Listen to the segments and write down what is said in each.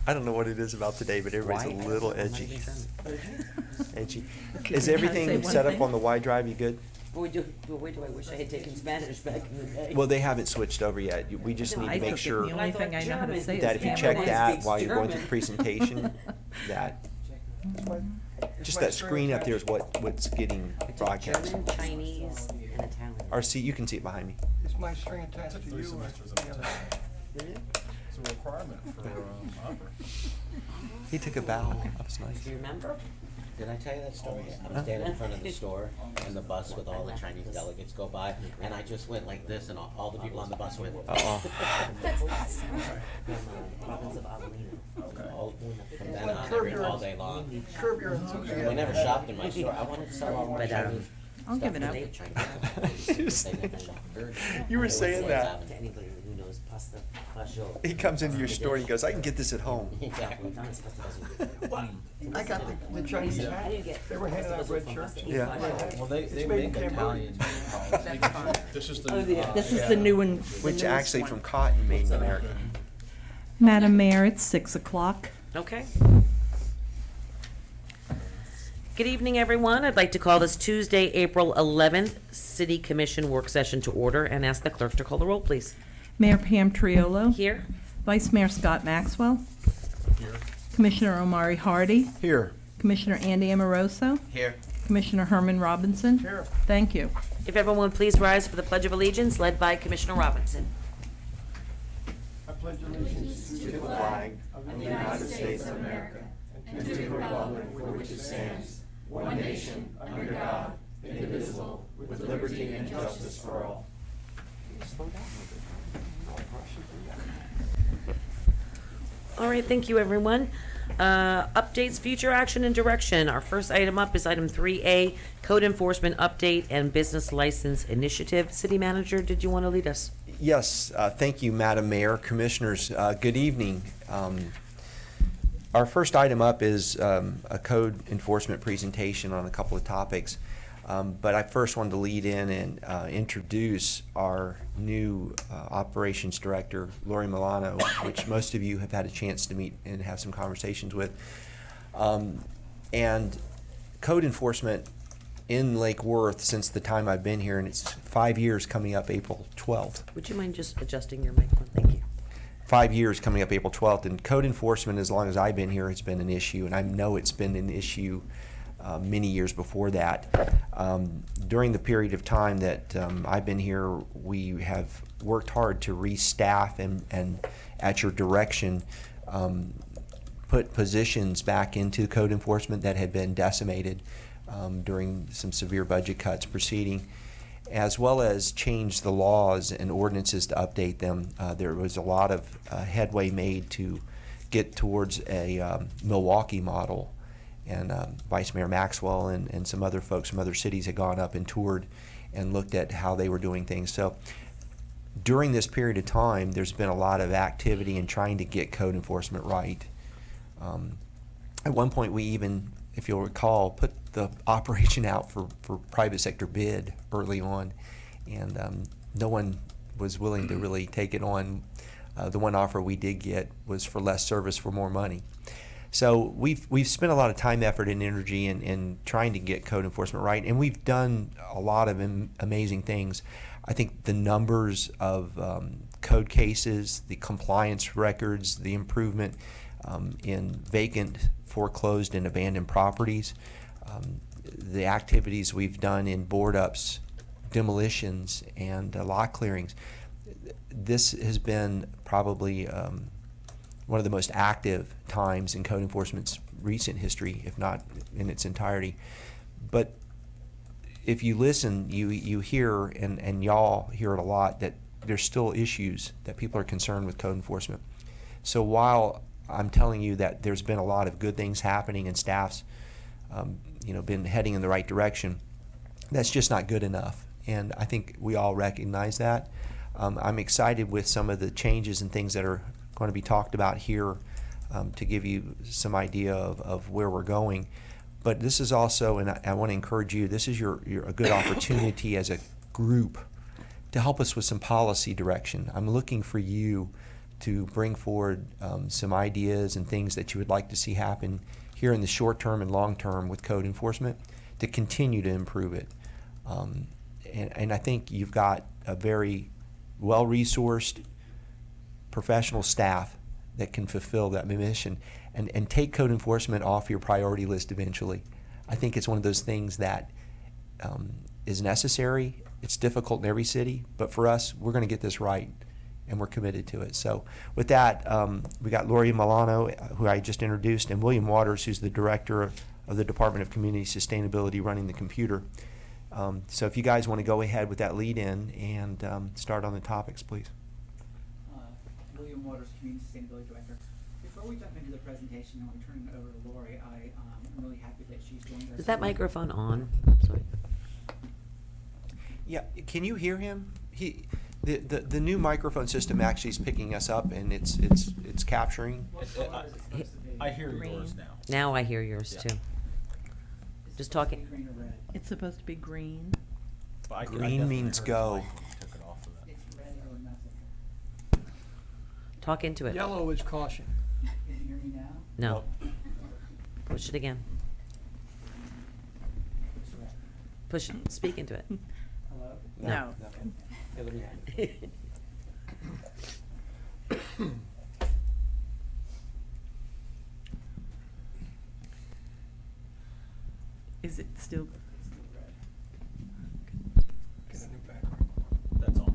I don't know what it is about today, but everybody's Why? a little I'm not edgy. even sure. Edgy. Okay, Is can I everything say one set up thing? on the Y drive? You good? Boy, do I wish I had taken Spanish back in the day. Well, they haven't switched over yet. We just No, need I to make took it. sure The only thing I know how to German. say is that if you Hammer check one that speaks while you're going through German. the presentation, that just that screen up there is what's getting broadcast. German, Chinese, and Italian. RC, you can see it behind me. Is my string attached to you? semesters or of the other? It's a requirement for opera. He took a bow. That was nice. Do you remember? Did I tell you that story? Huh? I'm standing in front of the store, and the bus with all the Chinese delegates go by, and I just went like this, and all the people on the bus went. Uh-oh. From province of Avellino. All, from then Like on, curb your- all day long. Curb your enthusiasm. We never shopped in my store. I wanted to sell all my But, Chinese I'll stuff, give it but up. they Chinese. They never shopped. You were I would saying say that. To anybody who knows pasta fagioli. He comes into your store and he goes, I can get this at home. Exactly. McDonald's pasta fagioli. I got the Chinese How do you hat. get They were handing out pasta red fagioli from shirts. pasta? Yeah. Well, they It's make made in Cambodia. Italian. That's fine. This is the. Oh, yeah. This is the new one. the Which newest actually one. from cotton made in America. Madam Mayor, it's 6 o'clock. Okay. Good evening, everyone. I'd like to call this Tuesday, April 11th, City Commission Work Session to order and ask the clerk to call the roll, please. Mayor Pam Triolo. Here. Vice Mayor Scott Maxwell. Here. Commissioner Omari Hardy. Here. Commissioner Andy Amoroso. Here. Commissioner Herman Robinson. Here. Thank you. If everyone please rise for the Pledge of Allegiance, led by Commissioner Robinson. I pledge allegiance to the flag of the United States of America and to the republic for which it stands, one nation, under God, indivisible, with liberty and justice for all. All right, thank you, everyone. Updates, future action, and direction. Our first item up is item 3A, Code Enforcement Update and Business License Initiative. City Manager, did you want to lead us? Yes, thank you, Madam Mayor, Commissioners. Good evening. Our first item up is a code enforcement presentation on a couple of topics. But I first wanted to lead in and introduce our new operations director, Lori Milano, which most of you have had a chance to meet and have some conversations with. And code enforcement in Lake Worth since the time I've been here, and it's 5 years coming up April 12th. Would you mind just adjusting your microphone? Thank you. 5 years coming up April 12th, and code enforcement, as long as I've been here, has been an issue, and I know it's been an issue many years before that. During the period of time that I've been here, we have worked hard to restaff and at your direction, put positions back into code enforcement that had been decimated during some severe budget cuts proceeding, as well as change the laws and ordinances to update them. There was a lot of headway made to get towards a Milwaukee model, and Vice Mayor Maxwell and some other folks from other cities had gone up and toured and looked at how they were doing things. So during this period of time, there's been a lot of activity in trying to get code enforcement right. At one point, we even, if you'll recall, put the operation out for private sector bid early on, and no one was willing to really take it on. The one offer we did get was for less service for more money. So we've spent a lot of time, effort, and energy in trying to get code enforcement right, and we've done a lot of amazing things. I think the numbers of code cases, the compliance records, the improvement in vacant, foreclosed, and abandoned properties, the activities we've done in board ups, demolitions, and lot clearings. This has been probably one of the most active times in code enforcement's recent history, if not in its entirety. But if you listen, you hear, and y'all hear it a lot, that there's still issues that people are concerned with code enforcement. So while I'm telling you that there's been a lot of good things happening and staff's been heading in the right direction, that's just not good enough. And I think we all recognize that. I'm excited with some of the changes and things that are going to be talked about here to give you some idea of where we're going. But this is also, and I want to encourage you, this is a good opportunity as a group to help us with some policy direction. I'm looking for you to bring forward some ideas and things that you would like to see happen here in the short term and long term with code enforcement to continue to improve it. And I think you've got a very well-resourced professional staff that can fulfill that mission and take code enforcement off your priority list eventually. I think it's one of those things that is necessary. It's difficult in every city, but for us, we're going to get this right, and we're committed to it. So with that, we got Lori Milano, who I just introduced, and William Waters, who's the director of the Department of Community Sustainability, running the computer. So if you guys want to go ahead with that lead-in and start on the topics, please. William Waters, Community Sustainability Director. Before we jump into the presentation and we turn it over to Lori, I'm really happy that she's joined us. Is that microphone on? Sorry. Yeah, can you hear him? The new microphone system actually is picking us up, and it's capturing. What color is it supposed to be? I hear yours now. Now I hear yours Yeah. too. Is it Just supposed to talking. be green or red? It's supposed to be green. But I Green definitely means heard go. the mic when you took it off of that. It's red or nothing. Talk into it. Yellow is caution. Can you hear me now? No. Push it again. It's red. Push it. Speak into it. Hello? No. Is it still? It's still red. Get a new background. That's all.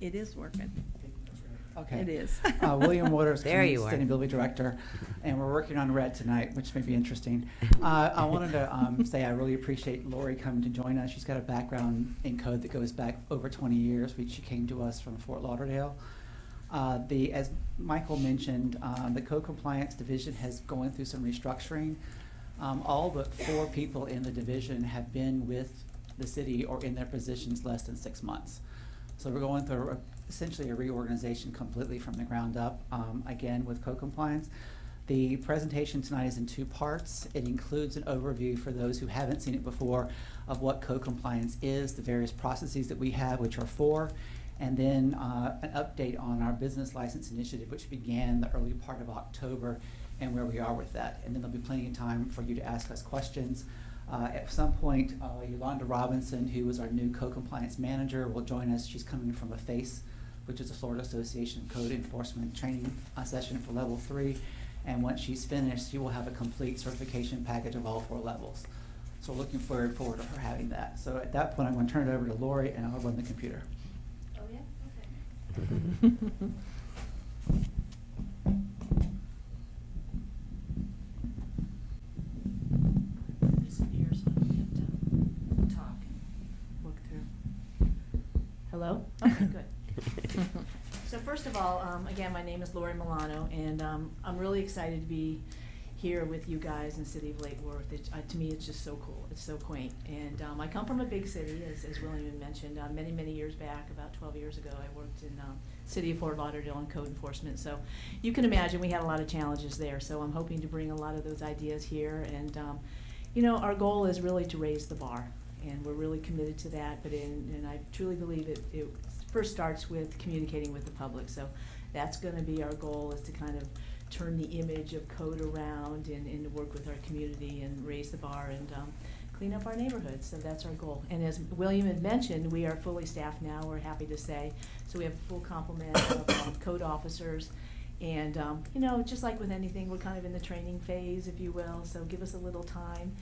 It is working. It's red. Okay. It is. William Waters, There Community you are. Sustainability Director, and we're working on red tonight, which may be interesting. I wanted to say I really appreciate Lori coming to join us. She's got a background in code that goes back over 20 years. She came to us from Fort Lauderdale. As Michael mentioned, the Code Compliance Division has going through some restructuring. All but 4 people in the division have been with the city or in their positions less than 6 months. So we're going through essentially a reorganization completely from the ground up, again, with code compliance. The presentation tonight is in 2 parts. It includes an overview for those who haven't seen it before of what code compliance is, the various processes that we have, which are 4, and then an update on our business license initiative, which began the early part of October, and where we are with that. And then there'll be plenty of time for you to ask us questions. At some point, Yolanda Robinson, who is our new co-compliance manager, will join us. She's coming from a FACE, which is a Florida Association of Code Enforcement training session for level 3. And once she's finished, she will have a complete certification package of all 4 levels. So we're looking forward to her having that. So at that point, I'm going to turn it over to Lori, and I'll run the computer. Oh, yeah? Okay. Disappear so I don't have to talk and look through. Hello? Okay, good. So first of all, again, my name is Lori Milano, and I'm really excited to be here with you guys in the city of Lake Worth. To me, it's just so cool. It's so quaint. And I come from a big city, as William mentioned. Many, many years back, about 12 years ago, I worked in city of Fort Lauderdale in code enforcement. So you can imagine we had a lot of challenges there. So I'm hoping to bring a lot of those ideas here. And, you know, our goal is really to raise the bar. And we're really committed to that. And I truly believe it first starts with communicating with the public. So that's going to be our goal, is to kind of turn the image of code around and to work with our community and raise the bar and clean up our neighborhoods. So that's our goal. And as William had mentioned, we are fully staffed now, we're happy to say. So we have a full complement of code officers. And, you know, just like with anything, we're kind of in the training phase, if you will. So give us a little time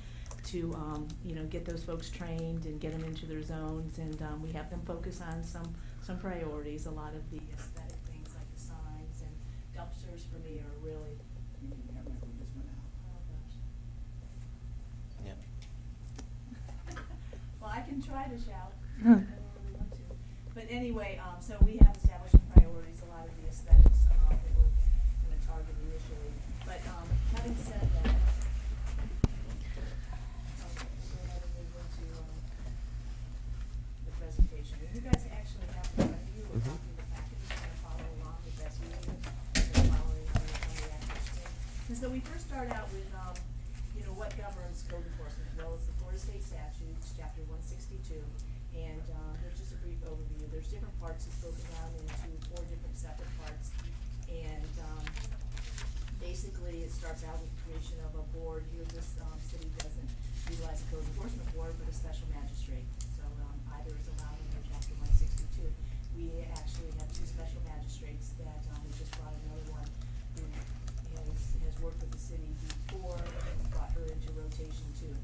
to, you know, get those folks trained and get them into their zones. And we have them focus on some priorities, a lot of the aesthetic things like the signs and dumpsters for me are really, You can hear my this one out. oh gosh. Yeah. Well, I can try to shout. I don't really want to. But anyway, so we have established some priorities, a lot of the aesthetics that we're going to target initially. But having said that, okay, we'll go ahead and move into the presentation. And you guys actually have in front of you a copy of the package to kind of follow along with that's easier than following on the actual screen. And so we first start out with, you know, what governs code enforcement? Well, it's the Florida State Statutes, Chapter 162, and there's just a brief overview. There's different parts. It's broken down into 4 different separate parts, And basically, it starts out with the creation of a board. Here, this city doesn't utilize a code enforcement board, but a special magistrate. So either is allowed under Chapter 162. We actually have two special magistrates that we just brought another one who has worked with the city before and brought her into rotation too.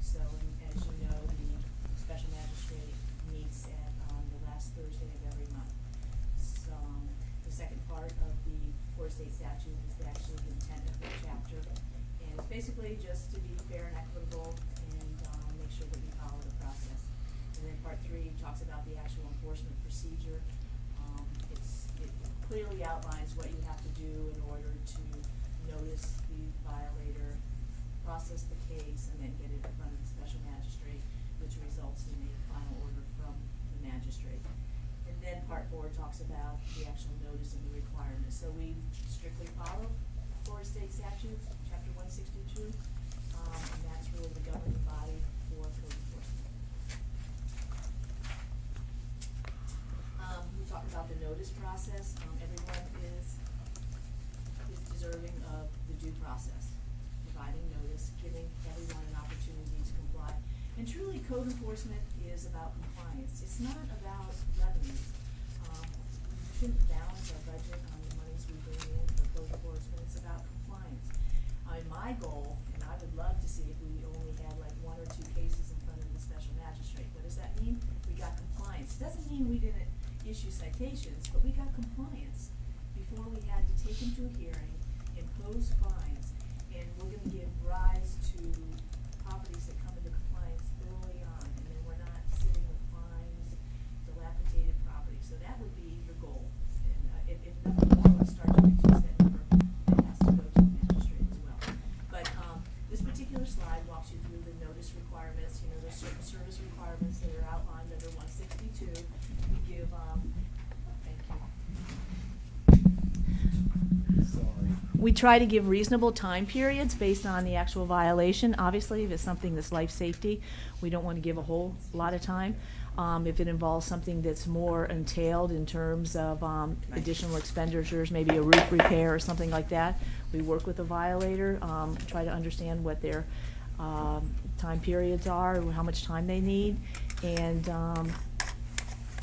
So as you know, the special magistrate meets at the last Thursday of every month. So the second part of the Florida State statute is actually the intent of the chapter, and it's basically just to be fair and equitable and make sure that we follow the process. And then part 3 talks about the actual enforcement procedure. It clearly outlines what you have to do in order to notice the violator, process the case, and then get it in front of the special magistrate, which results in a final order from the magistrate. And then part 4 talks about the actual notice and the requirements. So we strictly follow Florida State statutes, Chapter 162, and that's really the governing body for code enforcement. We talked about the notice process. Everyone is deserving of the due process, providing notice, giving everyone an opportunity to comply. And truly, code enforcement is about compliance. It's not about revenues. We shouldn't balance our budget on the monies we bring in for code enforcement. It's about compliance. My goal, and I would love to see if we only had like 1 or 2 cases in front of the special magistrate. What does that mean? We got compliance. It doesn't mean we didn't issue citations, but we got compliance before we had to take them to a hearing, impose fines, and we're gonna give rise to properties that come into compliance early on, and then we're not sitting with fines, dilapidated property. So that would be the goal. And if nothing more, let's start to reduce that number that has to go to the magistrate as well. But this particular slide walks you through the notice requirements. You know, there's certain service requirements that are outlined under 162. We give, thank you. We try to give reasonable time periods based on the actual violation. Obviously, if it's something that's life safety, we don't want to give a whole lot of time. If it involves something that's more entailed in terms of additional expenditures, maybe a roof repair or something like that, we work with the violator, try to understand what their time periods are, how much time they need, and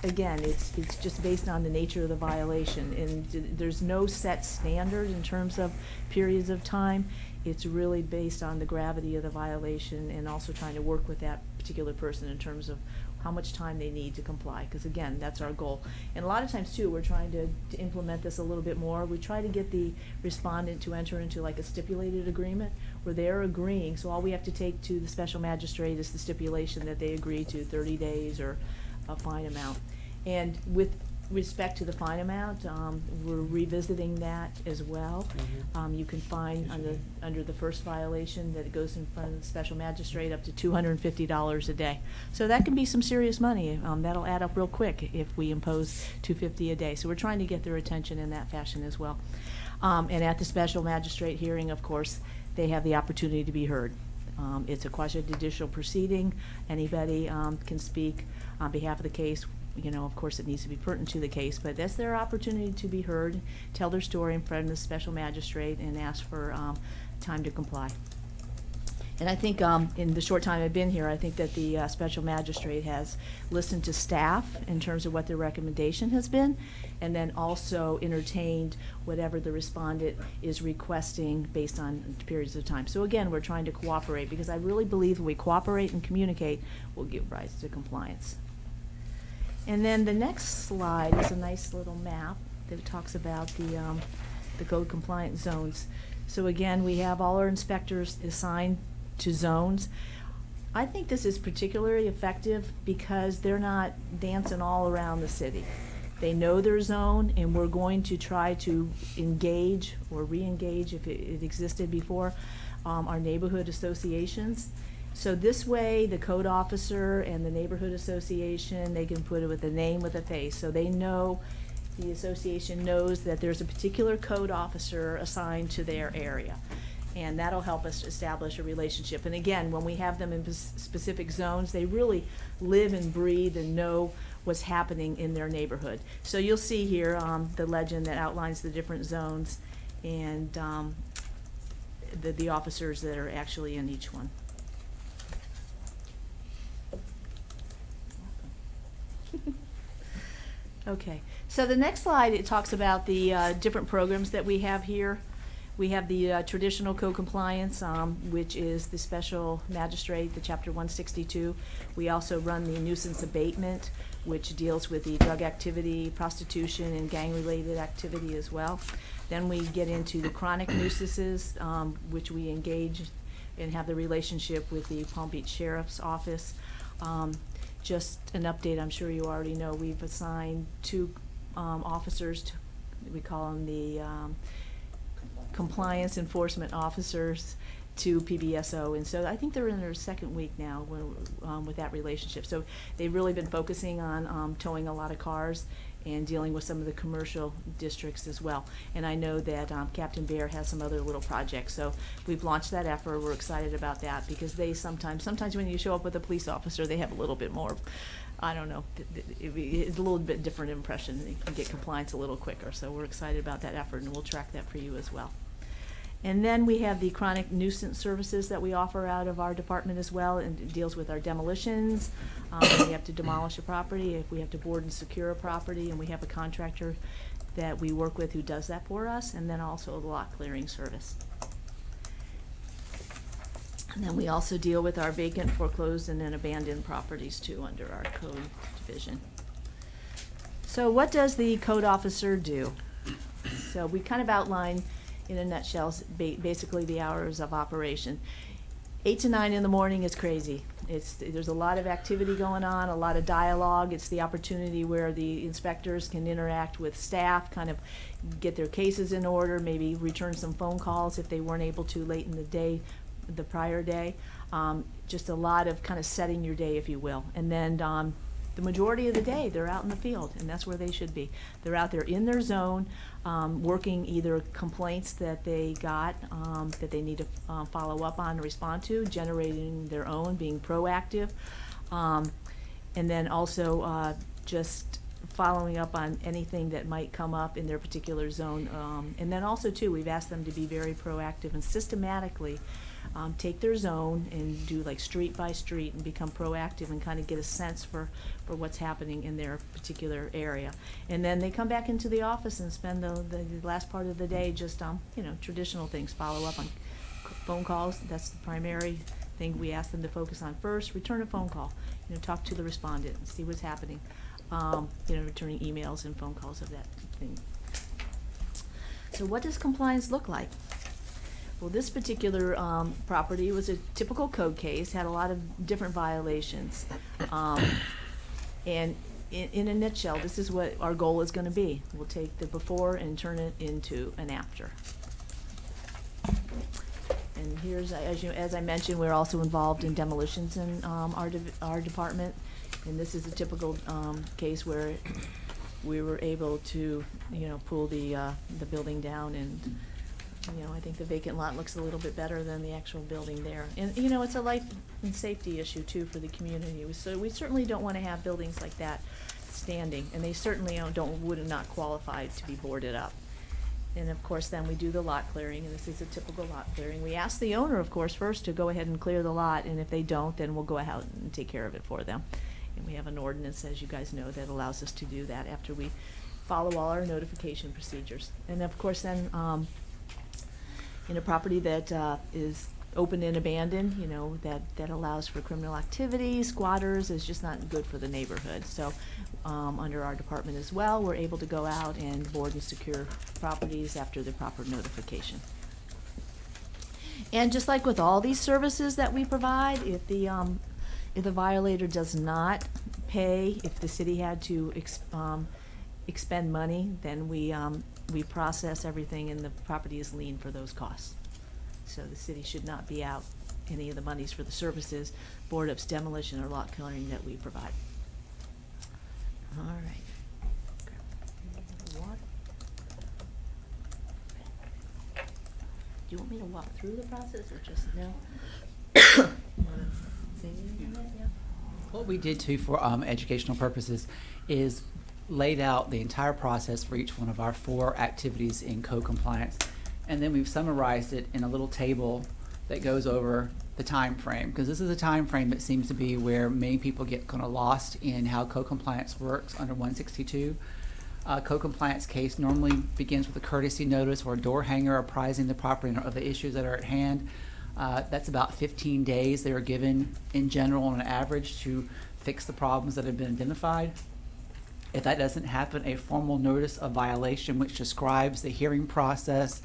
again, it's just based on the nature of the violation, and there's no set standard in terms of periods of time. It's really based on the gravity of the violation and also trying to work with that particular person in terms of how much time they need to comply, because again, that's our goal. And a lot of times too, we're trying to implement this a little bit more. We try to get the respondent to enter into like a stipulated agreement where they're agreeing, so all we have to take to the special magistrate is the stipulation that they agree to 30 days or a fine amount. And with respect to the fine amount, we're revisiting that as well. You can find under the first violation that it goes in front of the special magistrate up to $250 a day. So that can be some serious money. That'll add up real quick if we impose $250 a day. So we're trying to get their attention in that fashion as well. And at the special magistrate hearing, of course, they have the opportunity to be heard. It's a quasi-judicial proceeding. Anybody can speak on behalf of the case. You know, of course, it needs to be pertinent to the case, but that's their opportunity to be heard, tell their story in front of the special magistrate, and ask for time to comply. And I think in the short time I've been here, I think that the special magistrate has listened to staff in terms of what their recommendation has been, and then also entertained whatever the respondent is requesting based on periods of time. So again, we're trying to cooperate, because I really believe if we cooperate and communicate, we'll give rise to compliance. And then the next slide is a nice little map that talks about the code compliant zones. So again, we have all our inspectors assigned to zones. I think this is particularly effective because they're not dancing all around the city. They know their zone, and we're going to try to engage or re-engage, if it existed before, our neighborhood associations. So this way, the code officer and the neighborhood association, they can put it with a name with a face. So they know, the association knows that there's a particular code officer assigned to their area. And that'll help us establish a relationship. And again, when we have them in specific zones, they really live and breathe and know what's happening in their neighborhood. So you'll see here the legend that outlines the different zones and the officers that are actually in each one. Okay, so the next slide, it talks about the different programs that we have here. We have the traditional code compliance, which is the special magistrate, the chapter 162. We also run the nuisance abatement, which deals with the drug activity, prostitution, and gang-related activity as well. Then we get into the chronic nuisances, which we engage and have the relationship with the Palm Beach Sheriff's Office. Just an update, I'm sure you already know, we've assigned 2 officers, we call them the compliance enforcement officers, to PBSO, and so I think they're in their 2nd week now with that relationship. So they've really been focusing on towing a lot of cars and dealing with some of the commercial districts as well. And I know that Captain Bear has some other little projects, so we've launched that effort. We're excited about that because they sometimes when you show up with a police officer, they have a little bit more, I don't know, it's a little bit different impression. They can get compliance a little quicker, so we're excited about that effort, and we'll track that for you as well. And then we have the chronic nuisance services that we offer out of our department as well, and it deals with our demolitions. If we have to demolish a property, if we have to board and secure a property, and we have a contractor that we work with who does that for us, and then also the lot clearing service. And then we also deal with our vacant, foreclosed, and then abandoned properties too under our code division. So what does the code officer do? So we kind of outline in a nutshell, basically the hours of operation. 8 to 9 in the morning is crazy. There's a lot of activity going on, a lot of dialogue. It's the opportunity where the inspectors can interact with staff, kind of get their cases in order, maybe return some phone calls if they weren't able to late in the day, the prior day. Just a lot of kind of setting your day, if you will. And then the majority of the day, they're out in the field, and that's where they should be. They're out there in their zone, working either complaints that they got that they need to follow up on and respond to, generating their own, being proactive, and then also just following up on anything that might come up in their particular zone. And then also, too, we've asked them to be very proactive and systematically take their zone and do like street by street and become proactive and kind of get a sense for what's happening in their particular area. And then they come back into the office and spend the last part of the day just traditional things, follow up on phone calls. That's the primary thing we ask them to focus on first. Return a phone call, talk to the respondent and see what's happening. Returning emails and phone calls of that thing. So what does compliance look like? Well, this particular property was a typical code case, had a lot of different violations. And in a nutshell, this is what our goal is going to be. We'll take the before and turn it into an after. And here's, as I mentioned, we're also involved in demolitions in our department. And this is a typical case where we were able to, pull the building down, and I think the vacant lot looks a little bit better than the actual building there. And it's a life and safety issue too for the community. So we certainly don't want to have buildings like that standing, and they certainly would not qualify to be boarded up. And of course, then we do the lot clearing, and this is a typical lot clearing. We ask the owner, of course, first to go ahead and clear the lot, and if they don't, then we'll go ahead and take care of it for them. And we have an ordinance, as you guys know, that allows us to do that after we follow all our notification procedures. And of course, then in a property that is open and abandoned, that allows for criminal activity, squatters, is just not good for the neighborhood. So under our department as well, we're able to go out and board and secure properties after the proper notification. And just like with all these services that we provide, if the violator does not pay, if the city had to expend money, then we process everything and the property is lien for those costs. So the city should not be out any of the monies for the services, board ups, demolition, or lot clearing that we provide. All right. Water. Do you want me to walk through the process or just no? Say anything on that? Yeah. What we did too for educational purposes is laid out the entire process for each one of our 4 activities in code compliance. And then we've summarized it in a little table that goes over the time frame, because this is a time frame that seems to be where many people get kind of lost in how code compliance works under 162. Code compliance case normally begins with a courtesy notice or a door hanger apprising the property owner of the issues that are at hand. That's about 15 days they are given in general on an average to fix the problems that have been identified. If that doesn't happen, a formal notice of violation which describes the hearing process,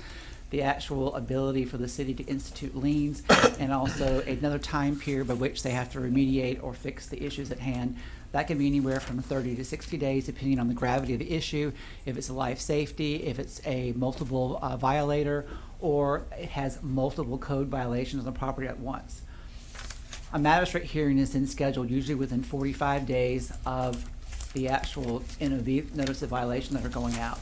the actual ability for the city to institute liens, and also another time period by which they have to remediate or fix the issues at hand. That can be anywhere from 30 to 60 days, depending on the gravity of the issue, if it's a life safety, if it's a multiple violator, or it has multiple code violations on the property at once. A magistrate hearing is then scheduled usually within 45 days of the actual NOV, notice of violation, that are going out.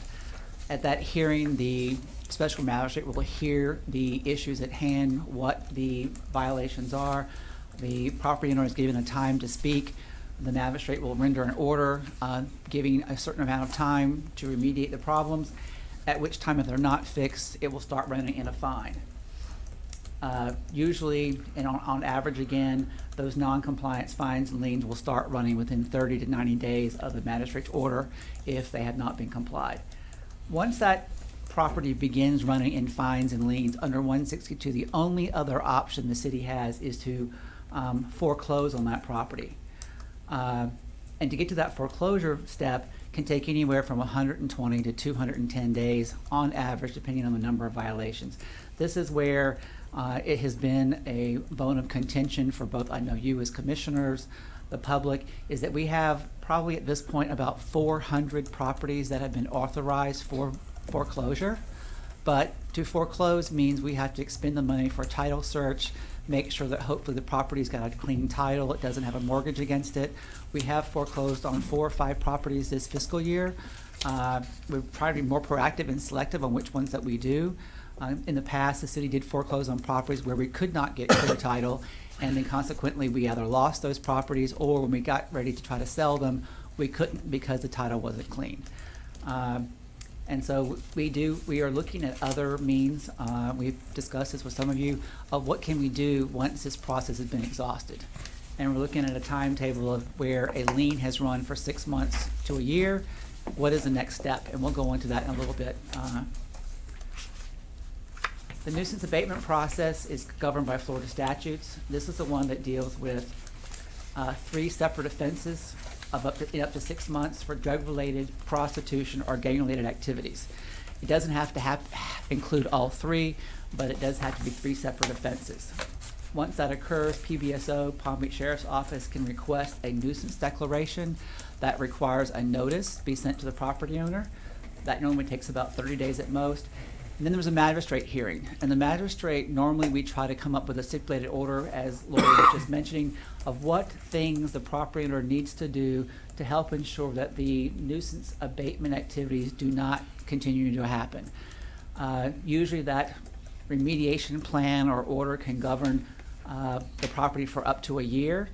At that hearing, the special magistrate will hear the issues at hand, what the violations are. The property owner is given a time to speak. The magistrate will render an order giving a certain amount of time to remediate the problems, at which time, if they're not fixed, it will start running in a fine. Usually, and on average again, those non-compliance fines and liens will start running within 30 to 90 days of the magistrate's order if they have not been complied. Once that property begins running in fines and liens under 162, the only other option the city has is to foreclose on that property. And to get to that foreclosure step can take anywhere from 120 to 210 days on average, depending on the number of violations. This is where it has been a bone of contention for both, I know you as commissioners, the public, is that we have probably at this point about 400 properties that have been authorized for foreclosure. But to foreclose means we have to expend the money for a title search, make sure that hopefully the property's got a clean title, it doesn't have a mortgage against it. We have foreclosed on 4 or 5 properties this fiscal year. We're trying to be more proactive and selective on which ones that we do. In the past, the city did foreclose on properties where we could not get clear title, and then consequently we either lost those properties, or when we got ready to try to sell them, we couldn't because the title wasn't clean. And so we are looking at other means, we've discussed this with some of you, of what can we do once this process has been exhausted. And we're looking at a timetable of where a lien has run for 6 months to a year. What is the next step? And we'll go into that in a little bit. The nuisance abatement process is governed by Florida statutes. This is the one that deals with 3 separate offenses of up to 6 months for drug-related, prostitution, or gang-related activities. It doesn't have to include all 3, but it does have to be 3 separate offenses. Once that occurs, PBSO, Palm Beach Sheriff's Office, can request a nuisance declaration that requires a notice be sent to the property owner. That normally takes about 30 days at most. And then there's a magistrate hearing. And the magistrate, normally we try to come up with a stipulated order, as Lori was just mentioning, of what things the property owner needs to do to help ensure that the nuisance abatement activities do not continue to happen. Usually that remediation plan or order can govern the property for up to a year.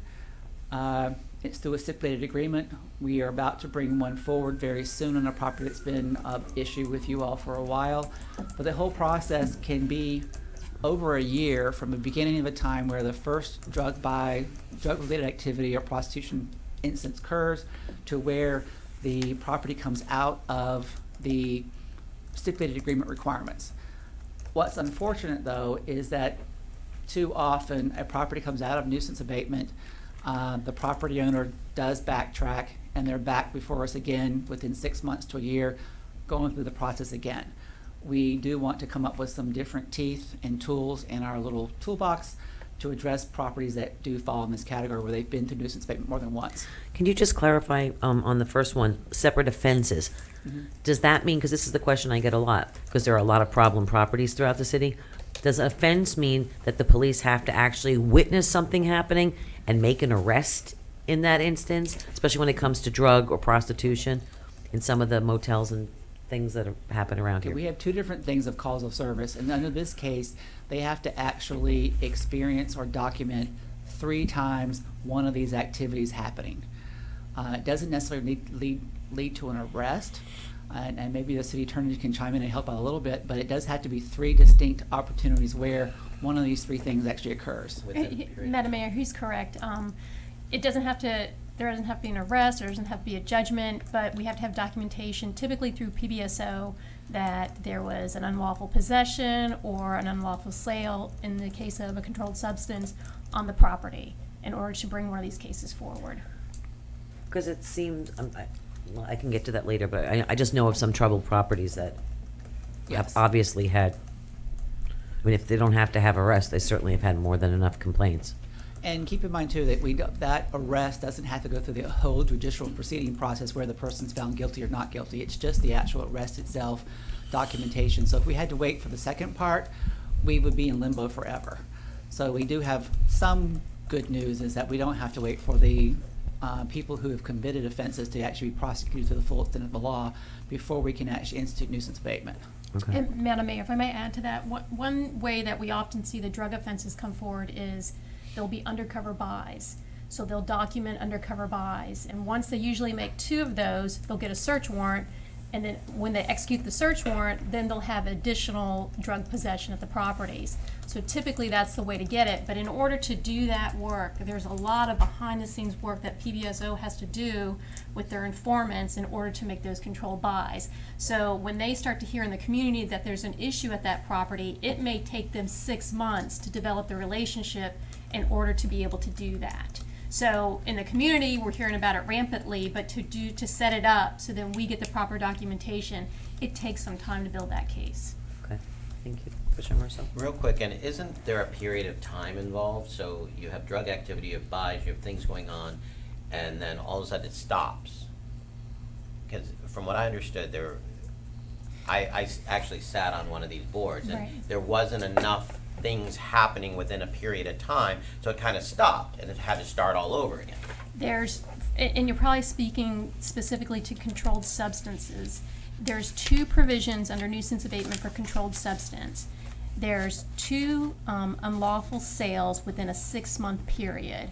It's through a stipulated agreement. We are about to bring one forward very soon on a property that's been an issue with you all for a while. But the whole process can be over a year from the beginning of a time where the first drug-related activity or prostitution instance occurs to where the property comes out of the stipulated agreement requirements. What's unfortunate, though, is that too often a property comes out of nuisance abatement, the property owner does backtrack, and they're back before us again within 6 months to a year, going through the process again. We do want to come up with some different teeth and tools in our little toolbox to address properties that do fall in this category where they've been through nuisance abatement more than once. Can you just clarify on the first one, separate offenses? Mm-hmm. Does that mean, because this is the question I get a lot, because there are a lot of problem properties throughout the city, does offense mean that the police have to actually witness something happening and make an arrest in that instance, especially when it comes to drug or prostitution in some of the motels and things that happen around Okay, here? we have 2 different things of calls of service, and under this case, they have to actually experience or document 3 times one of these activities happening. It doesn't necessarily lead to an arrest, and maybe the city attorney can chime in and help out a little bit, but it does have to be 3 distinct opportunities where one of these 3 things actually occurs. Within a period. Madam Mayor, he's correct. It doesn't have to, there doesn't have to be an arrest, there doesn't have to be a judgment, but we have to have documentation, typically through PBSO, that there was an unlawful possession or an unlawful sale, in the case of a controlled substance, on the property, in order to bring one of these cases forward. Because it seemed, well, I can get to that later, but I just know of some troubled properties that have Yes. obviously had, I mean, if they don't have to have arrests, they certainly have had more than enough complaints. And keep in mind too that that arrest doesn't have to go through the whole judicial proceeding process where the person's found guilty or not guilty. It's just the actual arrest itself, documentation. So if we had to wait for the second part, we would be in limbo forever. So we do have some good news, is that we don't have to wait for the people who have committed offenses to actually be prosecuted to the full extent of the law before we can actually institute nuisance abatement. Okay. And Madam Mayor, if I may add to that, one way that we often see the drug offenses come forward is there'll be undercover buys. So they'll document undercover buys, and once they usually make 2 of those, they'll get a search warrant, and then when they execute the search warrant, then they'll have additional drug possession at the properties. So typically that's the way to get it, but in order to do that work, there's a lot of behind-the-scenes work that PBSO has to do with their informants in order to make those controlled buys. So when they start to hear in the community that there's an issue at that property, it may take them 6 months to develop the relationship in order to be able to do that. So in the community, we're hearing about it rampantly, but to set it up so then we get the proper documentation, it takes some time to build that case. Okay, thank you. Commissioner Marcel? Real quick, and isn't there a period of time involved? So you have drug activity, you have buys, you have things going on, and then all of a sudden it stops. Because from what I understood, I actually sat on one of these boards, and Right. there wasn't enough things happening within a period of time, so it kind of stopped, and it had to start all over again. And you're probably speaking specifically to controlled substances. There's 2 provisions under nuisance abatement for controlled substance. There's 2 unlawful sales within a 6-month period.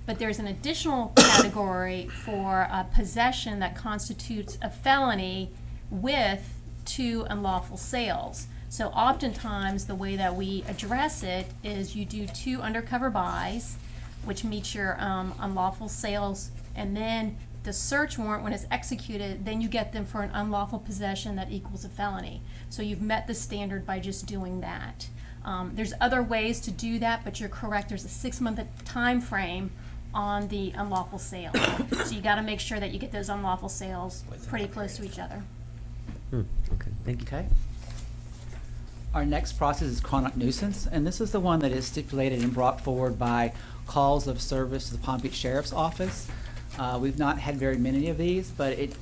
But there's an additional category for possession that constitutes a felony with 2 unlawful sales. So oftentimes, the way that we address it is you do 2 undercover buys, which meets your unlawful sales, and then the search warrant, when it's executed, then you get them for an unlawful possession that equals a felony. So you've met the standard by just doing that. There's other ways to do that, but you're correct, there's a 6-month time frame on the unlawful sale. So you gotta make sure that you get those unlawful sales pretty close to each other. Okay, thank you. Okay. Our next process is chronic nuisance, and this is the one that is stipulated and brought forward by calls of service to the Palm Beach Sheriff's Office. We've not had very many of these, but it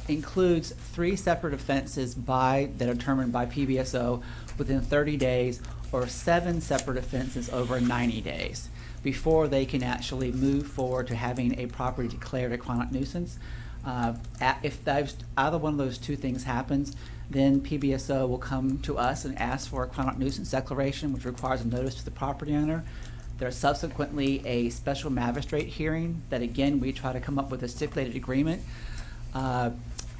includes 3 separate offenses that are determined by PBSO within 30 days, or 7 separate offenses over 90 days, before they can actually move forward to having a property declared a chronic nuisance. If either one of those 2 things happens, then PBSO will come to us and ask for a chronic nuisance declaration, which requires a notice to the property owner. There's subsequently a special magistrate hearing that, again, we try to come up with a stipulated agreement.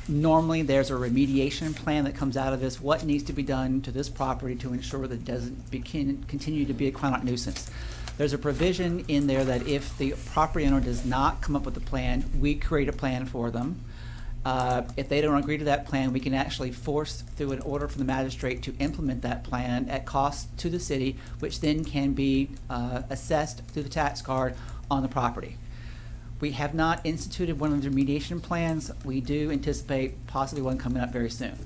Normally, there's a remediation plan that comes out of this, what needs to be done to this property to ensure that it doesn't continue to be a chronic nuisance. There's a provision in there that if the property owner does not come up with a plan, we create a plan for them. If they don't agree to that plan, we can actually force through an order from the magistrate to implement that plan at cost to the city, which then can be assessed through the tax card on the property. We have not instituted one of the remediation plans. We do anticipate possibly one coming up very soon.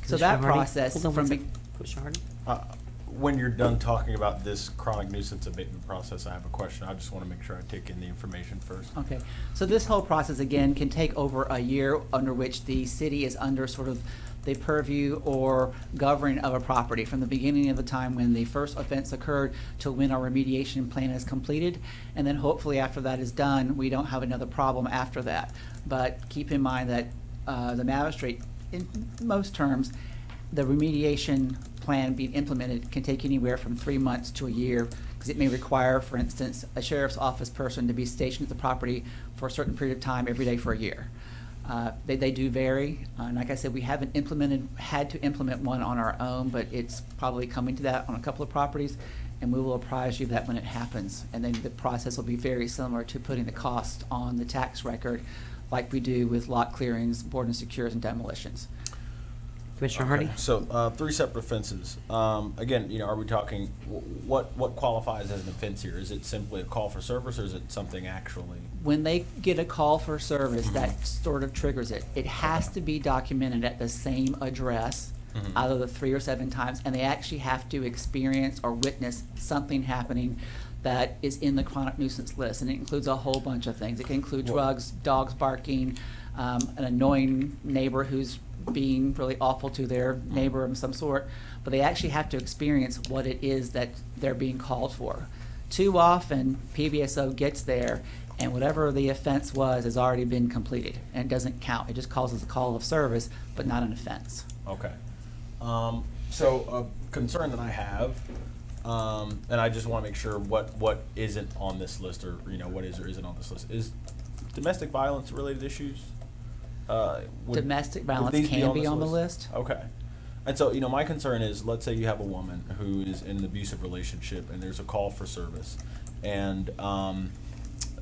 So that Commissioner Hardy? process Hold on one from second. Commissioner Hardy? When you're done talking about this chronic nuisance abatement process, I have a question. I just want to make sure I take in the information first. Okay, so this whole process, again, can take over a year, under which the city is under sort of the purview or governing of a property, from the beginning of the time when the first offense occurred to when our remediation plan is completed. And then hopefully after that is done, we don't have another problem after that. But keep in mind that the magistrate, in most terms, the remediation plan being implemented can take anywhere from 3 months to a year, because it may require, for instance, a sheriff's office person to be stationed at the property for a certain period of time every day for a year. They do vary, and like I said, we haven't had to implement one on our own, but it's probably coming to that on a couple of properties, and we will apprise you of that when it happens. And then the process will be very similar to putting the cost on the tax record, like we do with lot clearings, board and secures, and demolitions. Commissioner Hardy? So, 3 separate offenses. Again, are we talking, what qualifies as an offense here? Is it simply a call for service, or is it something actually? When they get a call for service, that sort of triggers it. It has to be documented at the same address, either the 3 or 7 times, and they actually have to experience or witness something happening that is in the chronic nuisance list, and it includes a whole bunch of things. It can include drugs, dogs barking, an annoying neighbor who's being really awful to their neighbor of some sort, but they actually have to experience what it is that they're being called for. Too often, PBSO gets there, and whatever the offense was has already been completed, and it doesn't count. It just calls as a call of service, but not an offense. Okay. So a concern that I have, and I just want to make sure what isn't on this list, or what is or isn't on this list, is domestic violence related issues. Domestic would violence these can be this on the list. Okay. And so, my concern is, let's say you have a woman who is in an abusive relationship and there's a call for service, and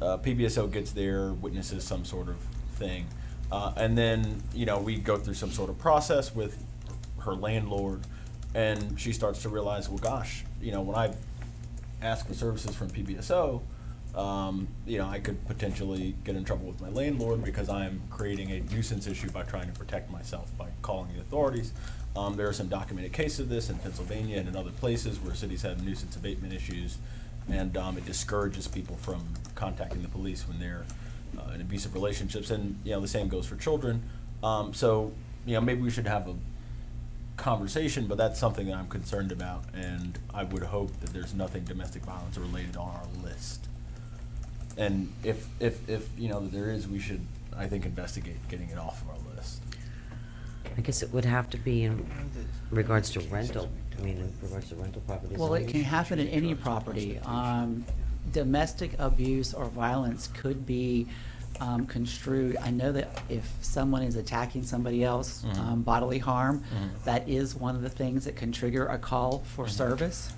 PBSO gets there, witnesses some sort of thing, and then, we go through some sort of process with her landlord, and she starts to realize, well, gosh, when I ask for services from PBSO, I could potentially get in trouble with my landlord because I'm creating a nuisance issue by trying to protect myself by calling the authorities. There are some documented cases of this in Pennsylvania and in other places where cities have nuisance abatement issues, and it discourages people from contacting the police when they're in abusive relationships. And the same goes for children. So maybe we should have a conversation, but that's something that I'm concerned about, and I would hope that there's nothing domestic violence related on our list. And if that there is, we should, I think, investigate getting it off of our list. I guess it would have to be in regards to rental. In regards to rental properties. Well, it can happen in any property. Domestic abuse or violence could be construed. I know that if someone is attacking somebody else, bodily harm, that is one of the things that can trigger a call for service.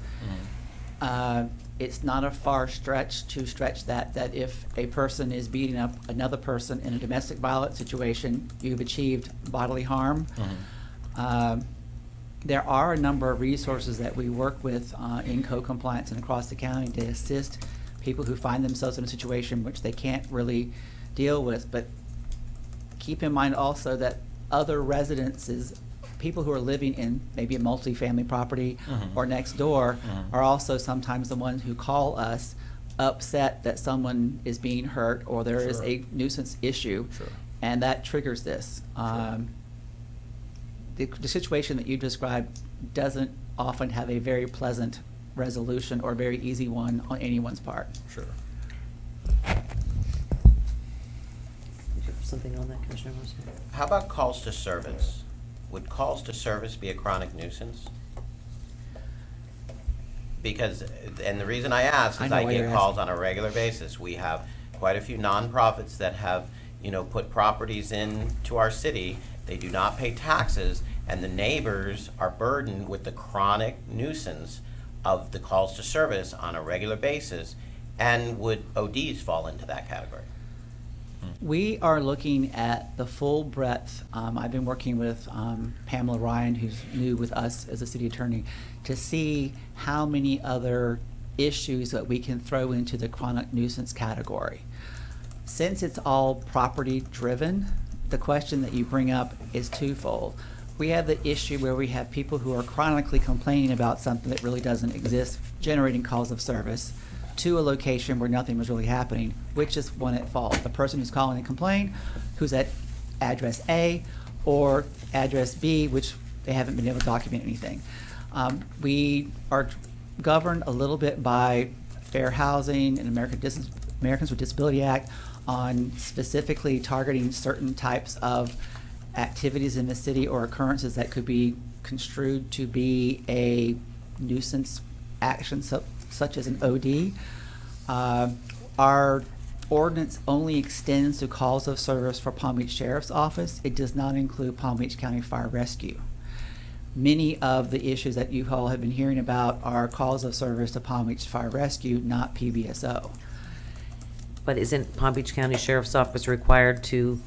It's not a far stretch to stretch that if a person is beating up another person in a domestic violence situation, you've achieved bodily harm. There are a number of resources that we work with in code compliance and across the county to assist people who find themselves in a situation which they can't really deal with. But keep in mind also that other residences, people who are living in maybe a multi-family property or next door, are also sometimes the ones who call us upset that someone is being hurt or there is a nuisance issue, and that triggers this. The situation that you described doesn't often have a very pleasant resolution or a very easy one on anyone's part. Sure. Something on that, Commissioner Morrison? How about calls to service? Would calls to service be a chronic nuisance? Because, and the reason I ask I is know I why get you're calls asking. on a regular basis. We have quite a few nonprofits that have, put properties into our city. They do not pay taxes, and the neighbors are burdened with the chronic nuisance of the calls to service on a regular basis. And would ODs fall into that category? We are looking at the full breadth. I've been working with Pamela Ryan, who's new with us as a city attorney, to see how many other issues that we can throw into the chronic nuisance category. Since it's all property driven, the question that you bring up is twofold. We have the issue where we have people who are chronically complaining about something that really doesn't exist, generating calls of service to a location where nothing was really happening, which is one at fault. The person who's calling to complain, who's at address A or address B, which they haven't been able to document anything. We are governed a little bit by Fair Housing and Americans with Disability Act on specifically targeting certain types of activities in the city or occurrences that could be construed to be a nuisance action such as an OD. Our ordinance only extends to calls of service for Palm Beach Sheriff's Office. It does not include Palm Beach County Fire Rescue. Many of the issues that you all have been hearing about are calls of service to Palm Beach Fire Rescue, not PBSO. But isn't Palm Beach County Sheriff's Office required to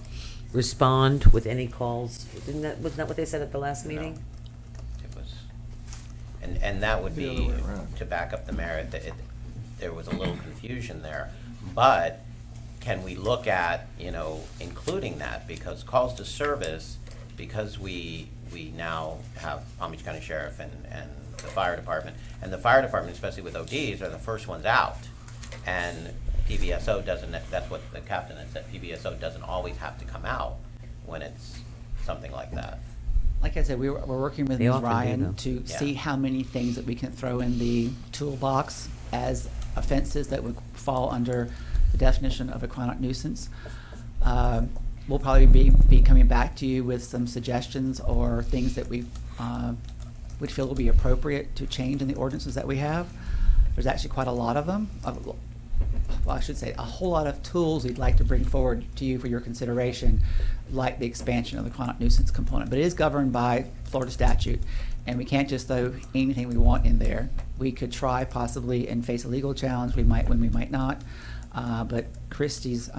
respond with any calls? Wasn't that what they said at the last meeting? It was, and that would The other be, way around. to back up the merit, that there was a little confusion there. But can we look at, including that, because calls to service, because we now have Palm Beach County Sheriff and the fire department, and the fire department, especially with ODs, are the first ones out. And PBSO doesn't, that's what the captain had said, PBSO doesn't always have to come out when it's something like that. Like I said, we're working with They Ms. often do, Ryan though. to Yeah. see how many things that we can throw in the toolbox as offenses that would fall under the definition of a chronic nuisance. We'll probably be coming back to you with some suggestions or things that we would feel will be appropriate to change in the ordinances that we have. There's actually quite a lot of them. Well, I should say a whole lot of tools we'd like to bring forward to you for your consideration, like the expansion of the chronic nuisance component. But it is governed by Florida statute, and we can't just throw anything we want in there. We could try possibly and face a legal challenge. We might win, we might not. But Christie's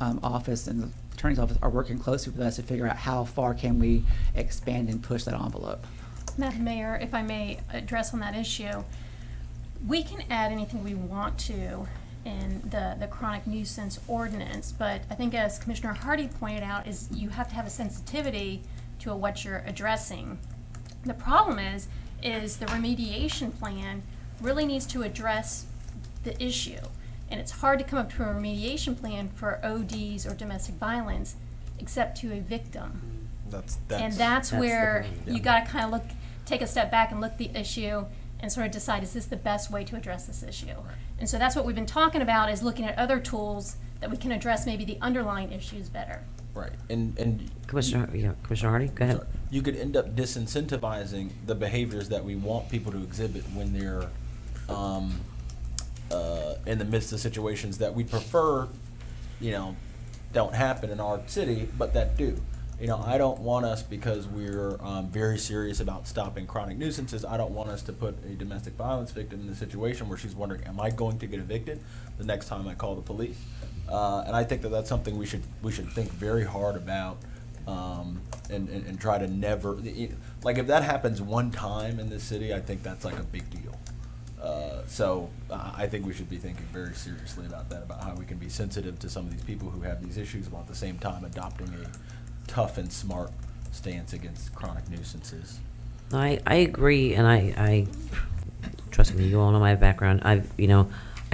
office and the attorney's office are working closely with us to figure out how far can we expand and push that envelope. Madam Mayor, if I may address on that issue, we can add anything we want to in the chronic nuisance ordinance, but I think as Commissioner Hardy pointed out, is you have to have a sensitivity to what you're addressing. The problem is the remediation plan really needs to address the issue. And it's hard to come up to a remediation plan for ODs or domestic violence, except to a victim. And that's the where problem. you gotta kind of take a step back and look at the issue and sort of decide, is this the best way to address this issue? And so that's what we've been talking about, is looking at other tools that we can address maybe the underlying issues better. Right, and Commissioner Hardy, go ahead. you could end up disincentivizing the behaviors that we want people to exhibit when they're in the midst of situations that we prefer, don't happen in our city, but that do. I don't want us, because we're very serious about stopping chronic nuisances, I don't want us to put a domestic violence victim in a situation where she's wondering, am I going to get evicted the next time I call the police? And I think that that's something we should think very hard about, and try to never, like, if that happens one time in this city, I think that's like a big deal. So I think we should be thinking very seriously about that, about how we can be sensitive to some of these people who have these issues, while at the same time adopting a tough and smart stance against chronic nuisances. I agree, and I trust me, you all know my background. I